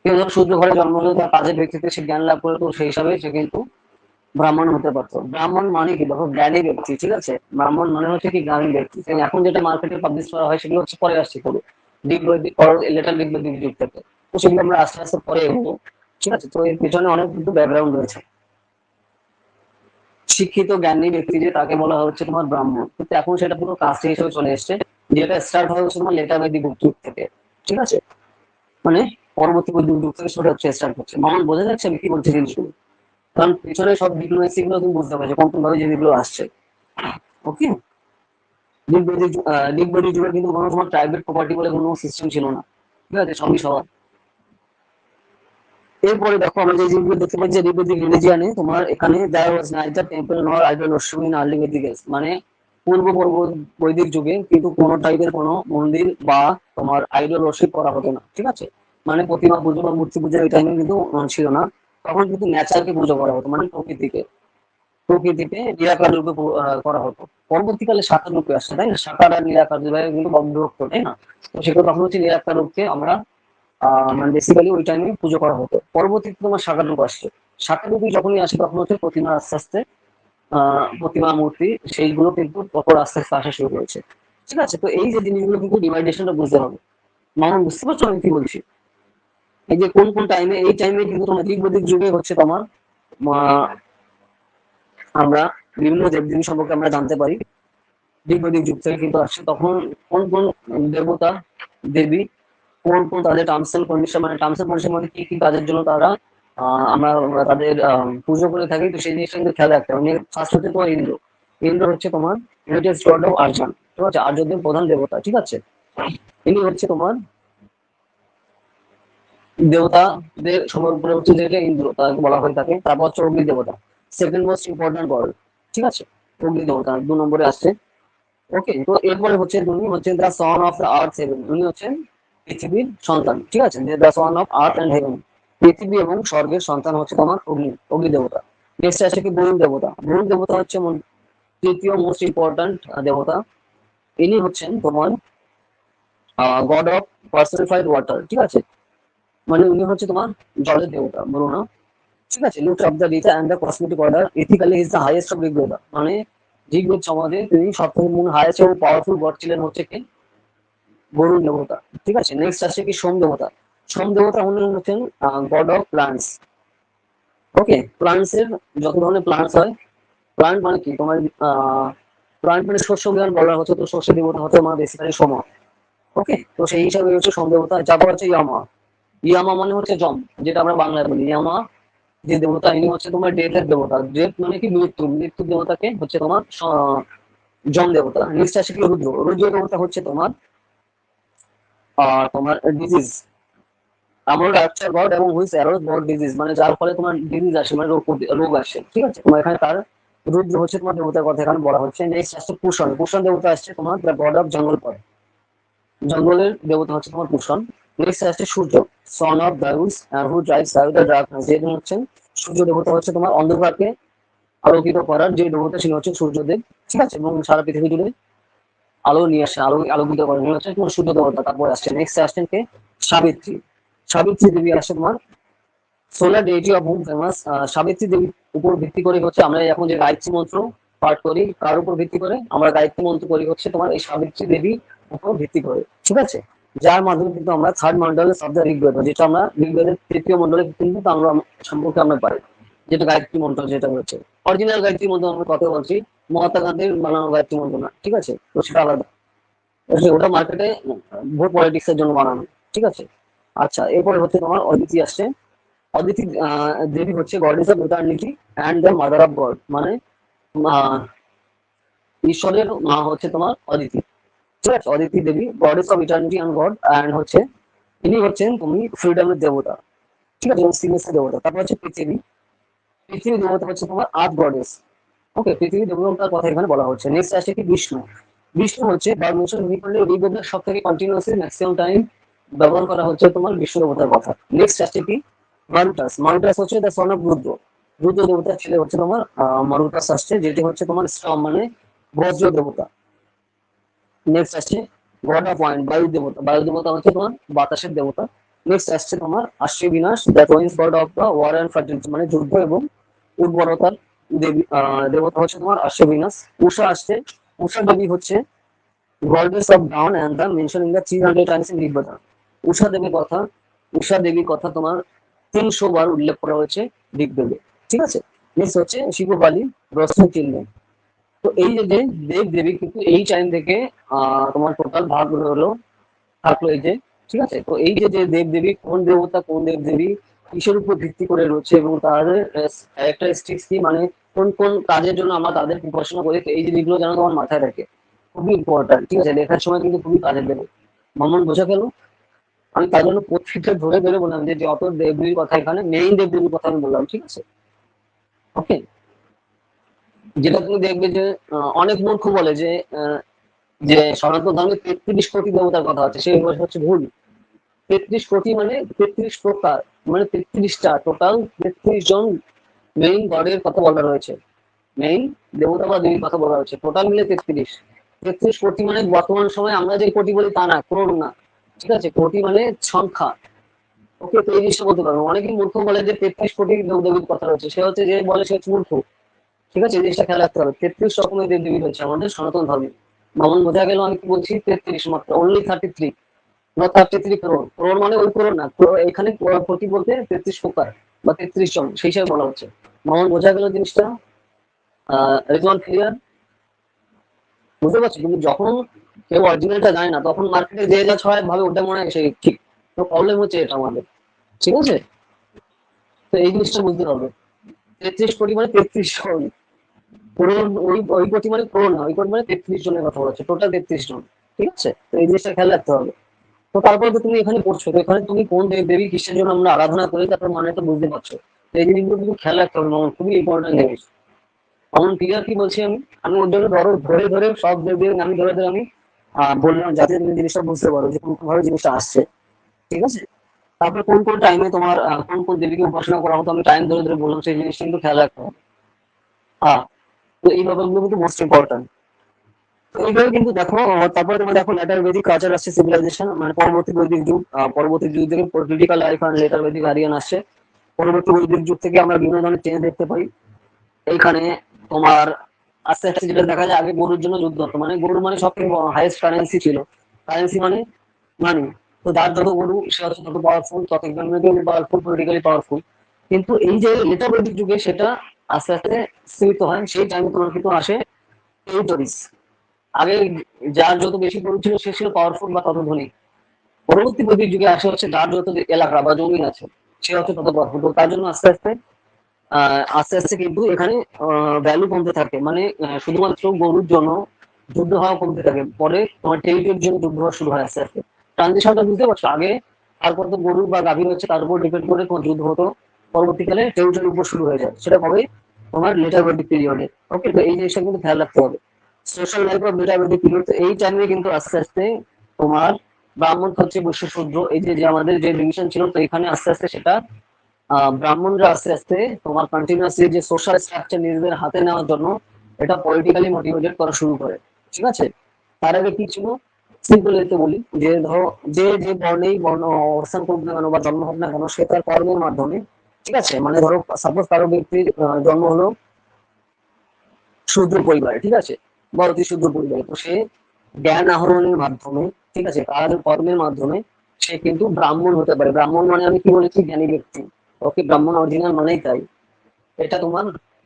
কেউ ধর সূর্য ঘরে জন্ম হলে তার কাজের ভিত্তিতে সে জ্ঞান লাভ করে, তো সেই হিসাবে সে কিন্তু ব্রাহ্মণ হতে পারতো। ব্রাহ্মণ মানে কি দেখো, জ্ঞানী ব্যক্তি। ঠিক আছে, ব্রাহ্মণ মানে হচ্ছে কি জ্ঞানী ব্যক্তি। এখন যেটা মার্কেটে পাবলিশ করা হয় সেগুলো হচ্ছে পরে আসছে করে দিগ্বৈদিক লেটার দিগ্বৈদিক যুগ থেকে, তো সেগুলো আমরা আস্তে আস্তে পরে এগোবো। ঠিক আছে, তো এর পিছনে অনেক কিন্তু ব্যাকগ্রাউন্ড রয়েছে। শিক্ষিত জ্ঞানী ব্যক্তি যে তাকে বলা হচ্ছে তোমার ব্রাহ্মণ, কিন্তু এখন সেটা পুরো কাস্ট হিসেবে চলে এসছে, যেটা স্টার্ট হয় হচ্ছে তোমার লেটার বৈদিক যুগ থেকে। ঠিক আছে, মানে পরবর্তী বৈদিক যুগ থেকে সেটা হচ্ছে স্টার্ট হচ্ছে। মামন বোঝা যাচ্ছে আমি কি বলছি জিনিসগুলো? কারণ পিছনে সব ডিপ্লোমেসি গুলো তুমি বুঝতে পারছো কোন কোন ভাবে জিনিসগুলো আসছে। ওকে, ঋগ্বৈদিক যুগে কিন্তু কোনো তোমার প্রাইভেট প্রপার্টি বলে কোনো সিস্টেম ছিল না। ঠিক আছে, সবই সবার। এরপরে দেখো আমরা যে জিনিসগুলো দেখতে পাচ্ছি ঋগ্বৈদিক রিলিজিয়ানে, তোমার এখানে দেয়ার ওয়াজ নাইদার টেম্পল নর আইডল ওরশিপিং ইন আর্লি বৈদিক এজ, মানে পূর্ব বৈদিক যুগে কিন্তু কোনো টাইপের কোনো মন্দির বা তোমার আইডল ওরশিপ করা হতো না। ঠিক আছে, মানে প্রতিমা পুজো বা মূর্তি পুজো এই টাইমে কিন্তু ছিল না। তখন কিন্তু ন্যাচারকে পুজো করা হতো, মানে প্রকৃতিকে, প্রকৃতিতে নিরাকার রূপে করা হতো। পরবর্তীকালে সাকার রূপে আসছে, তাই না? সাকার আর নিরাকার দুভাবে কিন্তু বিভক্ত, তাই না? তো সেগুলো তখন হচ্ছে নিরাকার রূপকে আমরা মানে বেসিক্যালি ওই টাইমে পুজো করা হতো। পরবর্তীতে তোমার সাকার রূপ আসছে, সাকার রূপে যখনই আসে তখন হচ্ছে প্রতিমা আস্তে আস্তে প্রতিমা মূর্তি সেইগুলো কিন্তু তখন আস্তে আস্তে আসা শুরু করেছে। ঠিক আছে, তো এই যে জিনিসগুলো কিন্তু ডিভাইডেশনটা বুঝতে হবে। মামুন বুঝতে পারছো আমি কি বলছি? এই যে কোন কোন টাইমে, এই টাইমে কিন্তু তোমার ঋগ্বৈদিক যুগে হচ্ছে তোমার আমরা বিভিন্ন দেবদেবী সম্পর্কে আমরা জানতে পারি। ঋগ্বৈদিক যুগ থেকে কিন্তু আসছে, তখন কোন কোন দেবতা দেবী, কোন কোন তাদের টার্মস এন্ড কন্ডিশন, মানে টার্মস এন্ড কন্ডিশন মানে কি কি কাজের জন্য তারা আমরা তাদের পুজো করে থাকি, তো সেই জিনিসটা কিন্তু খেয়াল রাখতে হবে। ফার্স্ট হচ্ছে তোমার ইন্দ্র। ইন্দ্র হচ্ছে তোমার গ্রেটেস্ট গড অফ আর্জান, ঠিক আছে, আর্যদের প্রধান দেবতা। ঠিক আছে, ইনি হচ্ছে তোমার দেবতাদের সবার উপরে হচ্ছে যেটা ইন্দ্র তাকে বলা হয়ে থাকে। তারপর হচ্ছে অগ্নি দেবতা, সেকেন্ড মোস্ট ইম্পর্টেন্ট গড। ঠিক আছে, অগ্নি দেবতা 2 নম্বরে আসছে। ওকে, তো এরপরে হচ্ছে উনি হচ্ছেন the son of the earth heaven, উনি হচ্ছেন পৃথিবীর সন্তান। ঠিক আছে, the son of earth and heaven, পৃথিবী এবং স্বর্গের সন্তান হচ্ছে তোমার অগ্নি দেবতা। নেক্সট আসছে কি বরুণ দেবতা। বরুণ দেবতা হচ্ছে তৃতীয় মোস্ট ইম্পর্টেন্ট দেবতা। ইনি হচ্ছেন তোমার গড অফ পার্সনিফাইড ওয়াটার, ঠিক আছে, মানে উনি হচ্ছে তোমার জলের দেবতা, বলো না, ঠিক আছে। লুট of the Richa and the cosmetic order ethically is the highest of Rigveda, মানে ঋগ্বেদ সমাজে তিনি সবথেকে হাইয়েস্ট এবং পাওয়ারফুল গড ছিলেন হচ্ছে কি বরুণ দেবতা, ঠিক আছে। নেক্সট আসছে কি সোম দেবতা। সোম দেবতা উনি হচ্ছেন god of plants. Okay, plants এর যত ধরনের প্লান্টস হয়, প্লান্ট মানে কি তোমার প্লান্ট মানে শস্য জ্ঞান বলা হচ্ছে, তো শস্য দেবতা হচ্ছে আমার বেসিক্যালি সোম। ওকে, তো সেই হিসাবে হচ্ছে সোম দেবতা। তারপর হচ্ছে ইয়ামা। ইয়ামা মানে হচ্ছে জম, যেটা আমরা বাংলায় বলি। ইয়ামা যে দেবতা, ইনি হচ্ছে তোমার ডেথের দেবতা। ডেথ মানে কি মৃত্যু, মৃত্যুর দেবতাকে হচ্ছে তোমার জম দেবতা। নেক্সট আসে কি রুদ্র। রুদ্র দেবতা হচ্ছে তোমার তোমার ডিজিজ, আমার ক্যাপচার গড এবং হুইচ অ্যারোজ গড ডিজিজ, মানে যার ফলে তোমার ডিজিজ আসে, মানে রোগ আসে, ঠিক আছে। তোমার এখানে তার রুদ্র হচ্ছে তোমার দেবতার কথা এখানে বলা হচ্ছে। নেক্সট আসছে পুষণ। পুষণ দেবতা আসছে তোমার দ্য গড অফ জঙ্গল পথ, জঙ্গলের দেবতা হচ্ছে তোমার পুষণ। নেক্সট আসছে Surya, son of Dyaus who drives out the darkness, যেহেতু হচ্ছেন সূর্য দেবতা হচ্ছে তোমার অন্ধকারকে আলোকিত করার যে দেবতা, তিনি হচ্ছেন সূর্যদেব, ঠিক আছে, এবং সারা পৃথিবী জুড়ে আলো নিয়ে আসে, আলোকিত করেন, উনি হচ্ছে তোমার সূর্য দেবতা। তারপর আসছে নেক্সট আসছেন কে সাবিত্রী। সাবিত্রী দেবী আসছে তোমার solar deity of home famous. Savitri দেবীর উপর ভিত্তি করে হচ্ছে আমরা এখন যে গায়ত্রী মন্ত্র পাঠ করি, কার উপর ভিত্তি করে আমরা গায়ত্রী মন্ত্র করি হচ্ছে তোমার এই সাবিত্রী দেবী উপর ভিত্তি করে, ঠিক আছে। যার মাধ্যমে কিন্তু আমরা থার্ড মন্ডলে শব্দ ঋগ্বেদ, যেটা আমরা ঋগ্বেদের তৃতীয় মন্ডলে কিন্তু আমরা সম্পর্কে আমরা পাই, যেটা গায়ত্রী মন্ত্র, যেটা হচ্ছে অরিজিনাল গায়ত্রী মন্ত্র। আমরা কথা বলছি মহাত্মা গান্ধীর বানানো গায়ত্রী মন্ত্র না, ঠিক আছে, তো সেটা আলাদা। ওটা মার্কেটে ভোট পলিটিক্স এর জন্য বানানো, ঠিক আছে। আচ্ছা, এরপরে হচ্ছে তোমার অদিতি আসছে। অদিতি দেবী হচ্ছে goddess of eternity and the mother of god, মানে আহ, ঈশ্বরের মা হচ্ছে তোমার অদিতি, ঠিক আছে। Aditi Devi goddess of eternity and god, and হচ্ছে ইনি হচ্ছেন তুমি ফ্রিডমের দেবতা, ঠিক আছে, এবং সিগনেসের দেবতা। তারপর হচ্ছে পৃথিবী। পৃথিবী দেবতা হচ্ছে তোমার আর্থ গডেস। ওকে, পৃথিবী দেবতার কথা এখানে বলা হচ্ছে। নেক্সট আসছে কি বিষ্ণু। বিষ্ণু হচ্ছে বারমেশন রিকন্ডে ঋগ্বেদের সব থেকে কন্টিনিউয়াসলি ম্যাক্সিমাম টাইম ব্যবহার করা হচ্ছে তোমার বিষ্ণু দেবতার কথা। নেক্সট আসছে কি মারুটাস। মারুটাস হচ্ছে দ্য সন অফ রুদ্র। রুদ্র দেবতার ছেলে হচ্ছে তোমার মারুটাস আসছে, যেটি হচ্ছে তোমার স্টর্ম মানে বজ্র দেবতা। নেক্সট আসছে গড অফ ওয়াইন্ড, বায়ু দেবতা। বায়ু দেবতা হচ্ছে তোমার বাতাসের দেবতা। নেক্সট আসছে তোমার আশ্রী বিনাশ, the twins god of the war and fertility, মানে যুদ্ধ এবং উর্বরতার দেবী দেবতা হচ্ছে তোমার আশ্রী বিনাশ। উষা আসছে। উষা দেবী হচ্ছে goddess of dawn and the mention in the 300 times in Rigveda. Usha দেবীর কথা, উষা দেবীর কথা তোমার 300 বার উল্লেখ করা হয়েছে ঋগ্বেদে, ঠিক আছে। নেক্সট হচ্ছে শিববালি, রশ্মি চিহ্ন। তো এই যে যে দেব দেবী কিন্তু এই টাইম থেকে তোমার টোটাল ভাগ হলো থাকলো এই যে, ঠিক আছে। তো এই যে যে দেব দেবী কোন দেবতা কোন দেব দেবী কিসের উপর ভিত্তি করে রয়েছে এবং তাদের ক্যারেক্টারিস্টিক্স কি, মানে কোন কোন কাজের জন্য আমরা তাদের উপাসনা করি, তো এই জিনিসগুলো যেন তোমার মাথায় রাখে, খুবই ইম্পর্টেন্ট, ঠিক আছে। লেখার সময় কিন্তু খুবই কাজে দেবে। মামন বোঝা গেল? আমি তার জন্য প্রত্যেকটা ধরে ধরে বললাম যে যত দেবদেবীর কথা, এখানে মেইন দেবদেবীর কথা আমি বললাম, ঠিক আছে। ওকে, যেটা তুমি দেখবে যে অনেক মূর্খ বলে যে যে সনাতন ধর্মে 33 কোটি দেবতার কথা আছে, সেই হচ্ছে ভুল। 33 কোটি মানে 33 প্রকার, মানে 33টা টোটাল 33 জন মেইন গডের কথা বলা রয়েছে, মেইন দেবতা বা দেবীর কথা বলা হয়েছে, টোটাল মিলে 33। 33 কোটি মানে বর্তমান সময় আমরা যে কোটি বলি তা না, ক্রোড় না, ঠিক আছে, কোটি মানে সংখ্যা। ওকে, তো এই জিনিসটা বলতে পারবো। অনেকেই মূর্খ বলে যে 33 কোটি দেবদেবীর কথা রয়েছে, সে হচ্ছে যে বলে সে হচ্ছে মূর্খ, ঠিক আছে। এই জিনিসটা খেয়াল রাখতে হবে। 33 রকমের দেবদেবী রয়েছে আমাদের সনাতন ধর্মে। মামুন বোঝা গেল আমি কি বলছি? 33 মাত্র, অনলি 33, নট 33 করোড়। করোড় মানে ওই করোড় না, এখানে কোটি বলতে 33 প্রকার বা 33 জন, সেই হিসাবে বলা হচ্ছে। মামুন বোঝা গেল জিনিসটা? রেজওয়ান ক্লিয়ার? বুঝতে পারছি, কিন্তু যখন কেউ অরিজিনালটা জানে না, তখন মার্কেটে যে যা ছয় ভাবে ওটা মনে হয় সেই ঠিক। তো প্রবলেম হচ্ছে এটা আমাদের, ঠিক আছে। তো এই জিনিসটা বুঝতে হবে। 33 কোটি মানে 33 জন। করোড়, ওই কোটি মানে করোড় না, ওই কোটি মানে 33 জনের কথা বলা হচ্ছে, টোটাল 33 জন, ঠিক আছে। তো এই জিনিসটা খেয়াল রাখতে হবে। তো তারপরে তো তুমি এখানে পড়ছো, তো এখানে তুমি কোন দেব দেবী কিসের জন্য আমরা আরাধনা করি তারপর মানে তো বুঝতে পারছো। তো এই জিনিসগুলো কিন্তু খেয়াল রাখতে হবে, আমার খুবই ইম্পর্টেন্ট জিনিস। আমার ক্লিয়ার কি বলছি আমি? আমি ওর জন্য ধরো ধরে ধরে সব দেব দেবীর নাম ধরে ধরে আমি বললাম, যাতে তুমি জিনিসটা বুঝতে পারো যে কোন ভাবে জিনিসটা আসছে, ঠিক আছে। তারপরে কোন কোন টাইমে তোমার কোন কোন দেবীকে উপাসনা করা হতো আমি টাইম ধরে ধরে বললাম, সেই জিনিসটা কিন্তু খেয়াল রাখতে হবে। হ্যাঁ, তো এই ব্যাপারগুলো কিন্তু মোস্ট ইম্পর্টেন্ট। এইভাবে কিন্তু দেখো তারপরে তোমার দেখো লেটার বেদিক কালচার আসছে, সিভিলাইজেশন মানে পরবর্তী বৈদিক যুগ, পরবর্তী যুগ থেকে পলিটিক্যাল লাইফ আর লেটার বেদিক আরিয়ান আসছে। পরবর্তী বৈদিক যুগ থেকে আমরা বিভিন্ন ধরনের চেঞ্জ দেখতে পাই এইখানে। তোমার আস্তে আস্তে যেটা দেখা যায়, আগে গরুর জন্য যুদ্ধ হতো, মানে গরু মানে সব থেকে হাইয়েস্ট কারেন্সি ছিল, কারেন্সি মানে মানি। তো যার যত গরু সে হচ্ছে তত পাওয়ারফুল, তত ইকোনমিক্যালি পাওয়ারফুল, পলিটিক্যালি পাওয়ারফুল। কিন্তু এই যে লেটার বৈদিক যুগে সেটা আস্তে আস্তে সীমিত হয়। সেই টাইমে তোমার কিন্তু আসে টেরিটরিজ। আগে যার যত বেশি গরু ছিল সে ছিল পাওয়ারফুল বা তত ধনী। পরবর্তী বৈদিক যুগে আসে হচ্ছে যার যত এলাকা বা জমি আছে সে হচ্ছে তত পাওয়ারফুল। তো তার জন্য আস্তে আস্তে আস্তে আস্তে কিন্তু এখানে ভ্যালু কমতে থাকে, মানে শুধুমাত্র গরুর জন্য যুদ্ধ হওয়া কমতে থাকে। পরে তোমার টেরিটরির জন্য যুদ্ধ হওয়া শুরু হয় আস্তে আস্তে। ট্রানজিশনটা বুঝতে পারছো? আগে তারপর তো গরু বা গাভী হচ্ছে তার উপর ডিপেন্ড করে তোমার যুদ্ধ হতো, পরবর্তীকালে টেরিটরির উপর শুরু হয়ে যায়। সেটা কবে? তোমার লেটার বৈদিক পিরিয়ডে। ওকে, তো এই জিনিসটা কিন্তু খেয়াল রাখতে হবে। সোশ্যাল লাইফ অফ লেটার বৈদিক পিরিয়ড, এই টাইমে কিন্তু আস্তে আস্তে তোমার ব্রাহ্মণ হচ্ছে বৈশ্য শূদ্র, এই যে আমাদের যে ডিভিশন ছিল, তো এখানে আস্তে আস্তে সেটা ব্রাহ্মণরা আস্তে আস্তে তোমার কন্টিনিউয়াসলি যে সোশ্যাল স্ট্রাকচার নিজেদের হাতে নেওয়ার জন্য এটা পলিটিক্যালি মোটিভেটেড করা শুরু করে। ঠিক আছে, তার আগে কি ছিল? সিম্পল এতে বলি যে ধরো যে যে বর্ণেই বর্ণ অবস্থান করুক না কেন বা জন্ম হোক না কেন, সে তার কর্মের মাধ্যমে, ঠিক আছে, মানে ধরো সাপোজ কারো ব্যক্তির জন্ম হলো শূদ্র পরিবারে, ঠিক আছে, বা অতি শূদ্র পরিবারে, তো সে জ্ঞান আহরণের মাধ্যমে, ঠিক আছে, তার কর্মের মাধ্যমে সে কিন্তু ব্রাহ্মণ হতে পারে। ব্রাহ্মণ মানে আমি কি বলেছি? জ্ঞানী ব্যক্তি। ওকে, ব্রাহ্মণ অরিজিনাল মানেই তাই। এটা তোমার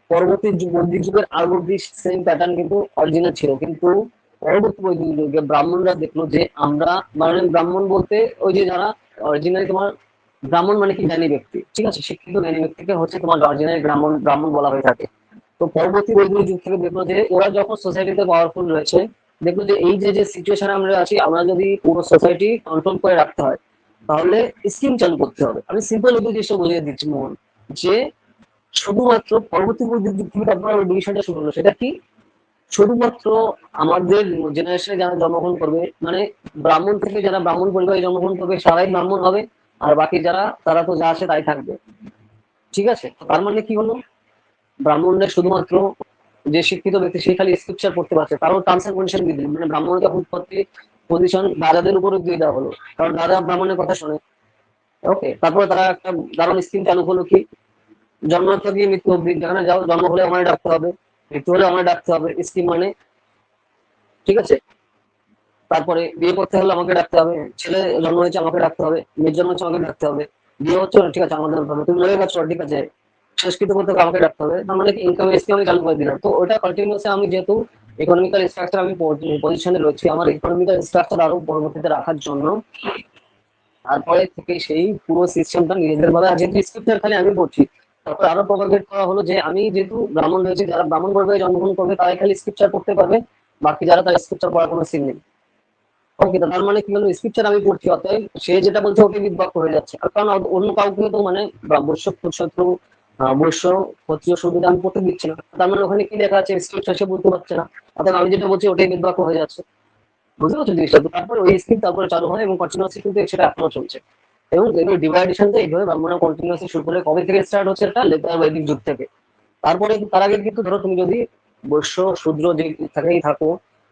পরবর্তী বৈদিক যুগের আগে অব্দি সেম প্যাটার্ন কিন্তু অরিজিনাল ছিল, কিন্তু পরবর্তী বৈদিক যুগে ব্রাহ্মণরা দেখলো যে আমরা, মানে ব্রাহ্মণ বলতে ওই যে যারা অরিজিনালি তোমার ব্রাহ্মণ মানে কি? জ্ঞানী ব্যক্তি, ঠিক আছে, শিক্ষিত জ্ঞানী ব্যক্তিকে হচ্ছে তোমার অরিজিনাল ব্রাহ্মণ ব্রাহ্মণ বলা হয়ে থাকে। তো পরবর্তী বৈদিক যুগ থেকে দেখলো যে ওরা যখন সোসাইটিতে পাওয়ারফুল রয়েছে, দেখলো যে এই যে যে সিচুয়েশনে আমরা আছি, আমরা যদি পুরো সোসাইটি কন্ট্রোল করে রাখতে হয় তাহলে স্কিম চালু করতে হবে। আমি সিম্পল এই জিনিসটা বুঝিয়ে দিচ্ছি মোহন, যে শুধুমাত্র পরবর্তী বৈদিক যুগ থেকে তারপর ডিভিশনটা শুরু হলো। সেটা কি? শুধুমাত্র আমাদের জেনারেশনে যারা জন্মগ্রহণ করবে, মানে ব্রাহ্মণ থেকে যারা ব্রাহ্মণ পরিবারে জন্মগ্রহণ করবে তারাই ব্রাহ্মণ হবে, আর বাকি যারা তারা তো যা আসে তাই থাকবে। ঠিক আছে, তো তার মানে কি হলো? ব্রাহ্মণদের শুধুমাত্র যে শিক্ষিত ব্যক্তি সে খালি স্ক্রিপচার পড়তে পারছে, তারও টার্মস এন্ড কন্ডিশন দিয়ে দিল, মানে ব্রাহ্মণের যখন উৎপত্তি পজিশন রাজাদের উপরে দিয়ে দেওয়া হলো, কারণ রাজা ব্রাহ্মণের কথা শোনে। ওকে, তারপরে তারা একটা দারুণ স্কিম চালু হলো কি, জন্ম থেকে মৃত্যু অব্দি যেখানে যাও, জন্ম হলে আমায় ডাকতে হবে, মৃত্যু হলে আমায় ডাকতে হবে, স্কিম মানে, ঠিক আছে। তারপরে বিয়ে করতে হলে আমাকে ডাকতে হবে, ছেলে জন্ম হয়েছে আমাকে ডাকতে হবে, মেয়ের জন্ম হচ্ছে আমাকে ডাকতে হবে, বিয়ে হচ্ছে না, ঠিক আছে আমাদের ডাকতে হবে, তুমি মরে গেছো, ঠিক আছে, সংস্কৃত করতে হবে আমাকে ডাকতে হবে। তার মানে কি ইনকাম স্কিম আমি চালু করে দিলাম। তো ওটা কন্টিনিউসলি আমি যেহেতু ইকোনমিক্যাল স্ট্রাকচার আমি পজিশনে রয়েছি, আমার ইকোনমিক্যাল স্ট্রাকচার আরো পরবর্তীতে রাখার জন্য তারপরে থেকে সেই পুরো সিস্টেমটা নিজেদের ভাবে, আর যেহেতু স্ক্রিপ্টার খালি আমি পড়ছি, তারপর আরো প্রপাগেট করা হলো যে আমি যেহেতু ব্রাহ্মণ রয়েছে, যারা ব্রাহ্মণ পরিবারে জন্মগ্রহণ করবে তারাই খালি স্ক্রিপ্টার পড়তে পারবে, বাকি যারা তার স্ক্রিপ্টার পড়ার কোনো সিন নেই। ওকে, তো তার মানে কি হলো? স্ক্রিপ্টার আমি পড়ছি, অতএব সে যেটা বলছে ওকে বিদবাক্য হয়ে যাচ্ছে, আর কারণ অন্য কাউকে তো মানে বৈশ্য শত্রু বৈশ্য ক্ষত্রিয় শত্রুটা আমি পড়তে দিচ্ছি না, তার মানে ওখানে কি লেখা আছে স্ক্রিপ্টার সে বলতে পারছে না, অতএব আমি যেটা বলছি ওটাই বিদবাক্য হয়ে যাচ্ছে। বুঝতে পারছো জিনিসটা? তো তারপর ওই স্ক্রিপ্ট তারপরে চালু হয় এবং কন্টিনিউয়াসলি কিন্তু সেটা এখনো চলছে। এবং এগুলো ডিভাইডেশনটা এইভাবে ব্রাহ্মণ কন্টিনিউয়াসলি শুরু করে কবে থেকে স্টার্ট হচ্ছে? এটা লেটার বৈদিক যুগ থেকে। তারপরে তার আগে কিন্তু ধরো তুমি যদি বৈশ্য শূদ্র যে থাকেই থাকো,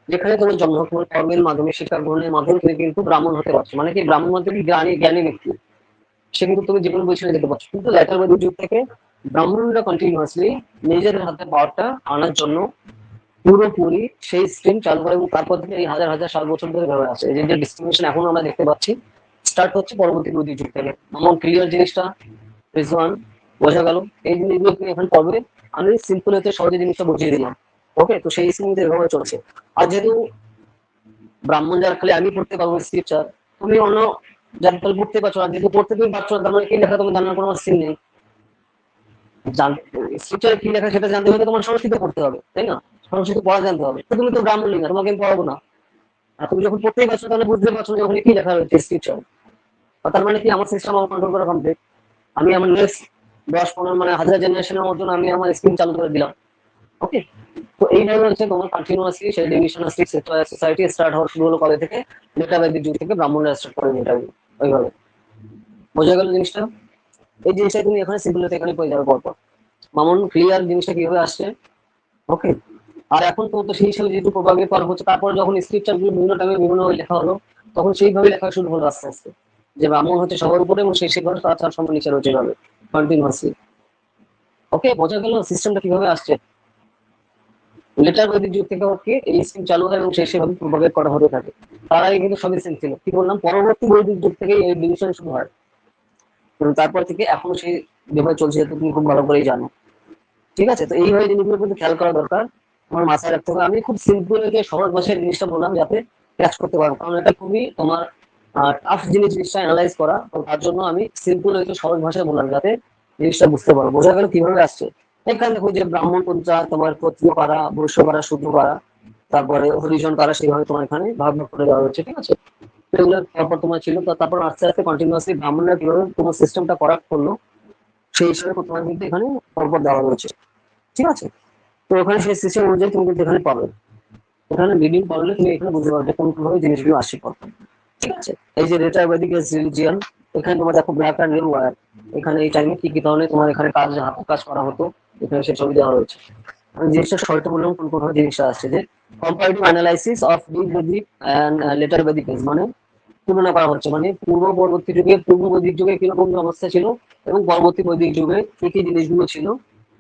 যেখানে তুমি জন্ম, তোমার কর্মের মাধ্যমে শিক্ষা গ্রহণের মাধ্যমে তুমি কিন্তু ব্রাহ্মণ হতে পারছো, মানে কি ব্রাহ্মণ মধ্যে কি জ্ঞানী জ্ঞানী ব্যক্তি, সে কিন্তু তুমি জীবন পরিচয় দিতে পারছো। কিন্তু লেটার বৈদিক যুগ থেকে ব্রাহ্মণরা কন্টিনিউয়াসলি নিজেদের হাতে পাওয়ারটা আনার জন্য পুরোপুরি সেই স্ট্রিম চালু করে, এবং তারপর থেকে এই হাজার হাজার সাত বছর ধরে ধরে আছে। এই যে ডিসক্রিমিনেশন এখন আমরা দেখতে পাচ্ছি স্টার্ট হচ্ছে পরবর্তী বৈদিক যুগ থেকে। আমার ক্লিয়ার জিনিসটা রিজওয়ান বোঝা গেল? এই জিনিসগুলো তুমি এখন পড়বে, আমি সিম্পল হতে সহজে জিনিসটা বুঝিয়ে দিলাম। ওকে, তো সেই স্কিমে এভাবে চলছে। আর যেহেতু ব্রাহ্মণ যারা খালি আমি পড়তে পারবো স্ক্রিপচার, তুমি অন্য যারা তাহলে পড়তে পারছো, আর যেহেতু পড়তে তুমি পারছো না, তার মানে কি লেখা তুমি জানার কোনো সিন নেই। স্ক্রিপচারে কি লেখা সেটা জানতে হলে তোমার সংস্কৃত পড়তে হবে, তাই না? সংস্কৃত পড়া জানতে হবে। তো তুমি তো ব্রাহ্মণ না, তোমাকে আমি পড়াবো না। আর তুমি যখন পড়তেই পারছো তাহলে বুঝতে পারছো যে ওখানে কি লেখা রয়েছে স্ক্রিপচার। তার মানে কি আমার সিস্টেম আমার কন্ট্রোল করা কমপ্লিট। আমি আমার নেক্সট 10-15 মানে হাজার জেনারেশনের মতন আমি আমার স্কিম চালু করে দিলাম। ওকে, তো এইভাবে হচ্ছে তোমার কন্টিনিউয়াসলি সেই ডিভিশনাস্টিক সোসাইটি স্টার্ট হওয়া শুরু হলো কবে থেকে? লেটারবাদী যুগ থেকে ব্রাহ্মণরা স্টার্ট করে এটা ওইভাবে। বোঝা গেল জিনিসটা? এই জিনিসটা তুমি এখানে সিম্পল এখানে পেয়ে যাবে পরপর। মামুন ক্লিয়ার জিনিসটা কিভাবে আসছে? ওকে, আর এখন তো সেই হিসাবে যেহেতু প্রভাবে পার হচ্ছে, তারপর যখন স্ক্রিপ্টার গুলো বিভিন্ন টাইমে বিভিন্ন লেখা হলো, তখন সেইভাবে লেখা শুরু হলো আস্তে আস্তে, যে ব্রাহ্মণ হচ্ছে সবার উপরে এবং সেই ঘরে তার সবার নিচে রয়েছে যাবে কন্টিনিউয়াসলি। ওকে, বোঝা গেল সিস্টেমটা কিভাবে আসছে। লেটার বৈদিক যুগ থেকে ওকে এই স্কিম চালু হয় এবং সেই সেভাবে প্রভাবিত করা হতে থাকে। তার আগে কিন্তু সবই সেম ছিল, কি বললাম, পরবর্তী বৈদিক যুগ থেকে এই ডিভিশন শুরু হয় এবং তারপর থেকে এখনো সেই যেভাবে চলছে, তুমি খুব ভালো করেই জানো। ঠিক আছে, তো এইভাবে জিনিসগুলো কিন্তু খেয়াল করা দরকার, আমার মাথায় রাখতে হবে। আমি খুব সিম্পল সহজ ভাষায় জিনিসটা বললাম যাতে ক্যাচ করতে পারবো, কারণ এটা খুবই তোমার টাফ জিনিসটা অ্যানালাইজ করা, তো তার জন্য আমি সিম্পল সহজ ভাষায় বললাম যাতে জিনিসটা বুঝতে পারো। বোঝা গেল কিভাবে আসছে। এখানে দেখো যে ব্রাহ্মণ পঞ্চা, তোমার ক্ষত্রিয় পাড়া, বৈশ্য পাড়া, শূদ্র পাড়া, তারপরে হরিজন পাড়া, সেভাবে তোমার এখানে ভাগ ভাগ করে দেওয়া হচ্ছে। ঠিক আছে, তো এগুলো তারপর তোমার ছিল, তো তারপর আস্তে আস্তে কন্টিনিউয়াসলি ব্রাহ্মণরা কিভাবে তোমার সিস্টেমটা করাক্ট করলো সেই হিসাবে তোমার কিন্তু এখানে পরপর দেওয়া রয়েছে। ঠিক আছে, তো ওখানে সেই সিস্টেম অনুযায়ী তুমি কিন্তু এখানে পাবে, এখানে রিডিং পড়লে তুমি এখানে বুঝতে পারবে কোন কোন ভাবে জিনিসগুলো আসে কত। ঠিক আছে, এই যে রেটা বৈদিক রিলিজিয়ান, এখানে তোমার দেখো ব্ল্যাক অ্যান্ড রেড ওয়ার, এখানে এই টাইমে কি কি ধরনের তোমার এখানে কাজ হাতের কাজ করা হতো, এখানে সে ছবি দেওয়া রয়েছে। আমি জিনিসটা শর্ট বললাম কোন কোন ভাবে জিনিসটা আসছে, যে কম্পারেটিভ অ্যানালাইসিস অফ দি বৈদিক অ্যান্ড লেটার বৈদিক, মানে তুলনা করা হচ্ছে, মানে পূর্ব পরবর্তী যুগে, পূর্ব বৈদিক যুগে কিরকম অবস্থা ছিল এবং পরবর্তী বৈদিক যুগে কি কি জিনিসগুলো ছিল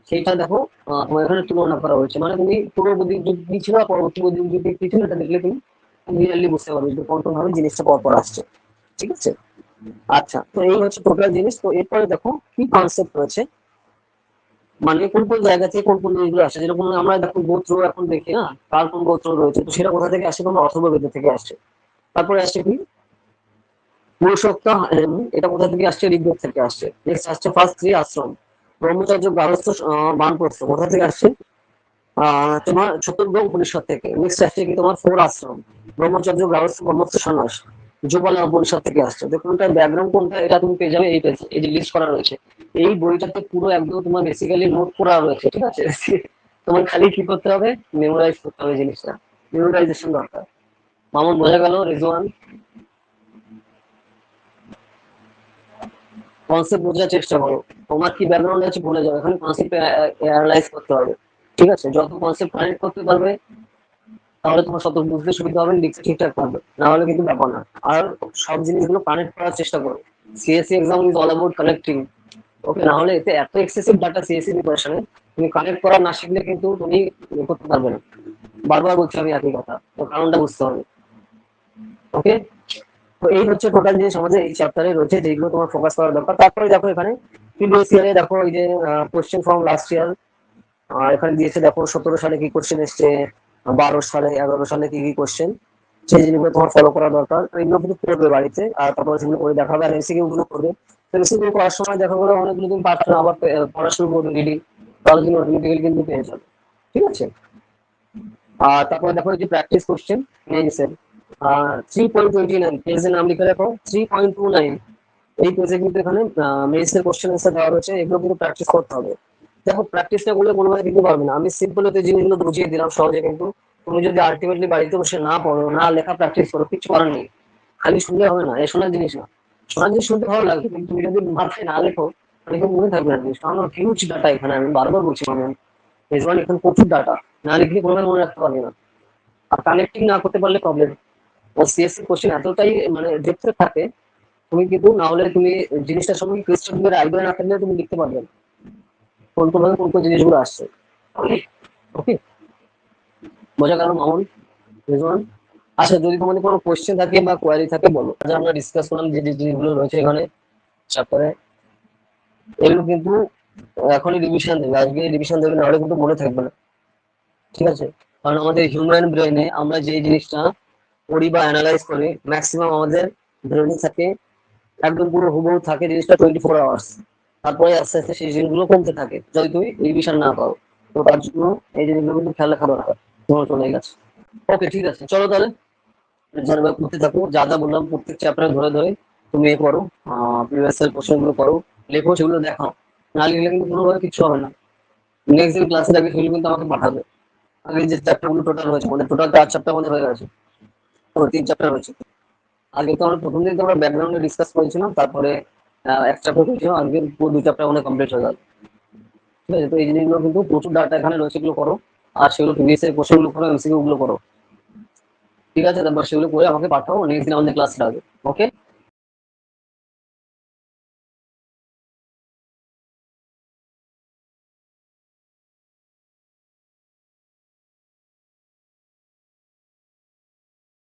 সেইটা দেখো, তোমার এখানে তুলনা করা হয়েছে। মানে তুমি পূর্ব বৈদিক যুগ কি ছিল আর পরবর্তী বৈদিক যুগ কি ছিল, এটা দেখলে তুমি ক্লিয়ারলি বুঝতে পারবে যে কোন কোন ভাবে জিনিসটা পরপর আসছে। ঠিক আছে, আচ্ছা, তো এই হচ্ছে টোটাল জিনিস। তো এরপরে দেখো কি কনসেপ্ট রয়েছে, মানে কোন কোন জায়গা থেকে কোন কোন জিনিসগুলো আসে। যেরকম আমরা দেখো গোত্র এখন দেখি না, কার কোন গোত্র রয়েছে, তো সেটা কোথা থেকে আসে, তোমার অথর্ববেদ থেকে আসছে। তারপরে আসছে কি পুরুষোক্ত, এটা কোথা থেকে আসছে, ঋগ্বেদ থেকে আসছে। নেক্সট আসছে ফার্স্ট থ্রি আশ্রম, ব্রহ্মচর্য, গার্হস্থ, বানপ্রস্থ, কোথা থেকে আসছে, তোমার চতুর্থ উপনিষদ থেকে। নেক্সট আসছে কি তোমার ফোর আশ্রম, ব্রহ্মচর্য, গার্হস্থ, ব্রহ্মস্থ, সন্ন্যাস, যুগলা উপনিষদ থেকে আসছে। দেখুন এটা ব্যাকগ্রাউন্ড কোনটা, এটা তুমি পেয়ে যাবে এই পেজে, এই যে লিস্ট করা রয়েছে এই বইটাতে পুরো একদম তোমার বেসিক্যালি নোট করা রয়েছে। ঠিক আছে, তোমার খালি কি করতে হবে, মেমোরাইজ করতে হবে জিনিসটা, মেমোরাইজেশন দরকার। মামুন বোঝা গেল, রেজওয়ান কনসেপ্ট বোঝার চেষ্টা করো, তোমার কি ব্যাকগ্রাউন্ড আছে ভুলে যাও, এখানে কনসেপ্ট অ্যানালাইজ করতে হবে। ঠিক আছে, যত কনসেপ্ট কানেক্ট করতে পারবে তাহলে তোমার শত বুঝতে সুবিধা হবে, লিখতে ঠিকঠাক পারবে, না হলে কিন্তু ব্যাপার না। আর সব জিনিসগুলো কানেক্ট করার চেষ্টা করো। CSC exam is all about connecting. Okay, না হলে এতে এত এক্সেসিভ ডাটা সিএসসি প্রিপারেশনে তুমি কানেক্ট করা না শিখলে কিন্তু তুমি করতে পারবে না। বারবার বলছি আমি একই কথা, তো কারণটা বুঝতে হবে। ওকে, তো এই হচ্ছে টোটাল জিনিস আমাদের এই চ্যাপ্টারে রয়েছে, যেগুলো তোমার ফোকাস করা দরকার। তারপরে দেখো এখানে প্রিভিয়াস ইয়ারে দেখো এই যে কোশ্চেন ফ্রম লাস্ট ইয়ার, এখানে দিয়েছে দেখো 17 সালে কি কোশ্চেন এসছে, 12 সালে, 11 সালে কি কি কোশ্চেন, সেই জিনিসগুলো তোমার ফলো করা দরকার। এগুলো কিন্তু করবে বাড়িতে, আর তারপরে সেগুলো করে দেখাবে, আর এমসিকিউ গুলো করবে। তো এমসিকিউ করার সময় দেখা গেলো অনেকগুলো তুমি পারছো না, আবার পড়া শুরু করবে রিডিং, তাহলে তুমি অটোমেটিক্যালি কিন্তু পেয়ে যাবে। ঠিক আছে, আর তারপরে দেখো এই যে প্র্যাকটিস কোশ্চেন মেইনসের 3.29 পেজের নাম লিখে রাখো, 3.29 এই পেজে কিন্তু এখানে মেইনসের কোশ্চেন অ্যান্সার দেওয়া রয়েছে, এগুলো কিন্তু প্র্যাকটিস করতে হবে। দেখো প্র্যাকটিসটা করলে কোনোভাবে কিন্তু পারবে না, আমি সিম্পল হতে জিনিসগুলো বুঝিয়ে দিলাম সহজে, কিন্তু তুমি যদি আলটিমেটলি বাড়িতে বসে না পড়ো, না লেখা প্র্যাকটিস করো, কিছু করার নেই। খালি শুনলে হবে না, এ শোনার জিনিস না। শোনার জিনিস শুনতে ভালো লাগবে, কিন্তু তুমি যদি মাথায় না লেখো তাহলে কিন্তু মনে থাকবে না জিনিস। কারণ হিউজ ডাটা এখানে, আমি বারবার বলছি মানে মেজবান এখানে প্রচুর ডাটা, না লিখলে কোনোভাবে মনে রাখতে পারবে না। আর কানেক্টিং না করতে পারলে প্রবলেম। ও সিএসসি কোশ্চেন এতটাই মানে ডেপথে থাকে, তুমি কিন্তু না হলে তুমি জিনিসটার সঙ্গে কোয়েশ্চেনের আইডিয়া না থাকলে তুমি লিখতে পারবে না কোন কোন ভাবে কোন কোন জিনিসগুলো আসছে। ওকে, বোঝা গেল মামুন, রিজওয়ান? আচ্ছা, যদি তোমাদের কোনো কোয়েশ্চেন থাকে বা কোয়ারি থাকে বলো। আজ আমরা ডিসকাস করলাম যে যে জিনিসগুলো রয়েছে এখানে চ্যাপ্টারে, এগুলো কিন্তু এখনই রিভিশন দেবে, আজকে রিভিশন দেবে, না হলে কিন্তু মনে থাকবে না। ঠিক আছে, কারণ আমাদের হিউম্যান ব্রেনে আমরা যে জিনিসটা পড়ি বা অ্যানালাইজ করি, ম্যাক্সিমাম আমাদের ব্রেনে থাকে একদম পুরো হুবহু থাকে জিনিসটা 24 আওয়ার্স। তারপরে আস্তে আস্তে সেই জিনিসগুলো কমতে থাকে যদি তুমি রিভিশন না পাও। তো তার জন্য এই জিনিসগুলো কিন্তু খেয়াল রাখা দরকার। তোমার চলে গেছে। ওকে, ঠিক আছে, চলো তাহলে জানবা করতে থাকো, যা যা বললাম প্রত্যেক চ্যাপ্টার ধরে ধরে তুমি এ করো, প্রিভিয়াস এর কোশ্চেন গুলো করো, লেখো, সেগুলো দেখাও। না লিখলে কিন্তু কোনোভাবে কিছু হবে না। নেক্সট দিন ক্লাসে থাকবে সেগুলো কিন্তু আমাকে পাঠাবে। আগে যে চ্যাপ্টার গুলো টোটাল হয়েছে, মানে টোটাল 4 চ্যাপ্টার আমাদের হয়ে গেছে, তো 3 চ্যাপ্টার হয়েছে। আগে তো আমরা প্রথম দিন তো আমরা ব্যাকগ্রাউন্ডে ডিসকাস করেছিলাম, তারপরে এক চ্যাপ্টার করেছিলাম, আজকে পুরো 2 চ্যাপ্টার আমাদের কমপ্লিট হয়ে গেল। ঠিক আছে, তো এই জিনিসগুলো কিন্তু প্রচুর ডাটা এখানে রয়েছে, এগুলো করো। আর সেগুলো প্রিভিয়াস এর কোশ্চেনগুলো করো, এমসিকিউ গুলো করো, ঠিক আছে? তারপর সেগুলো করে আমাকে পাঠাও, নেক্সট দিন আমাদের ক্লাস রাখবে, ওকে?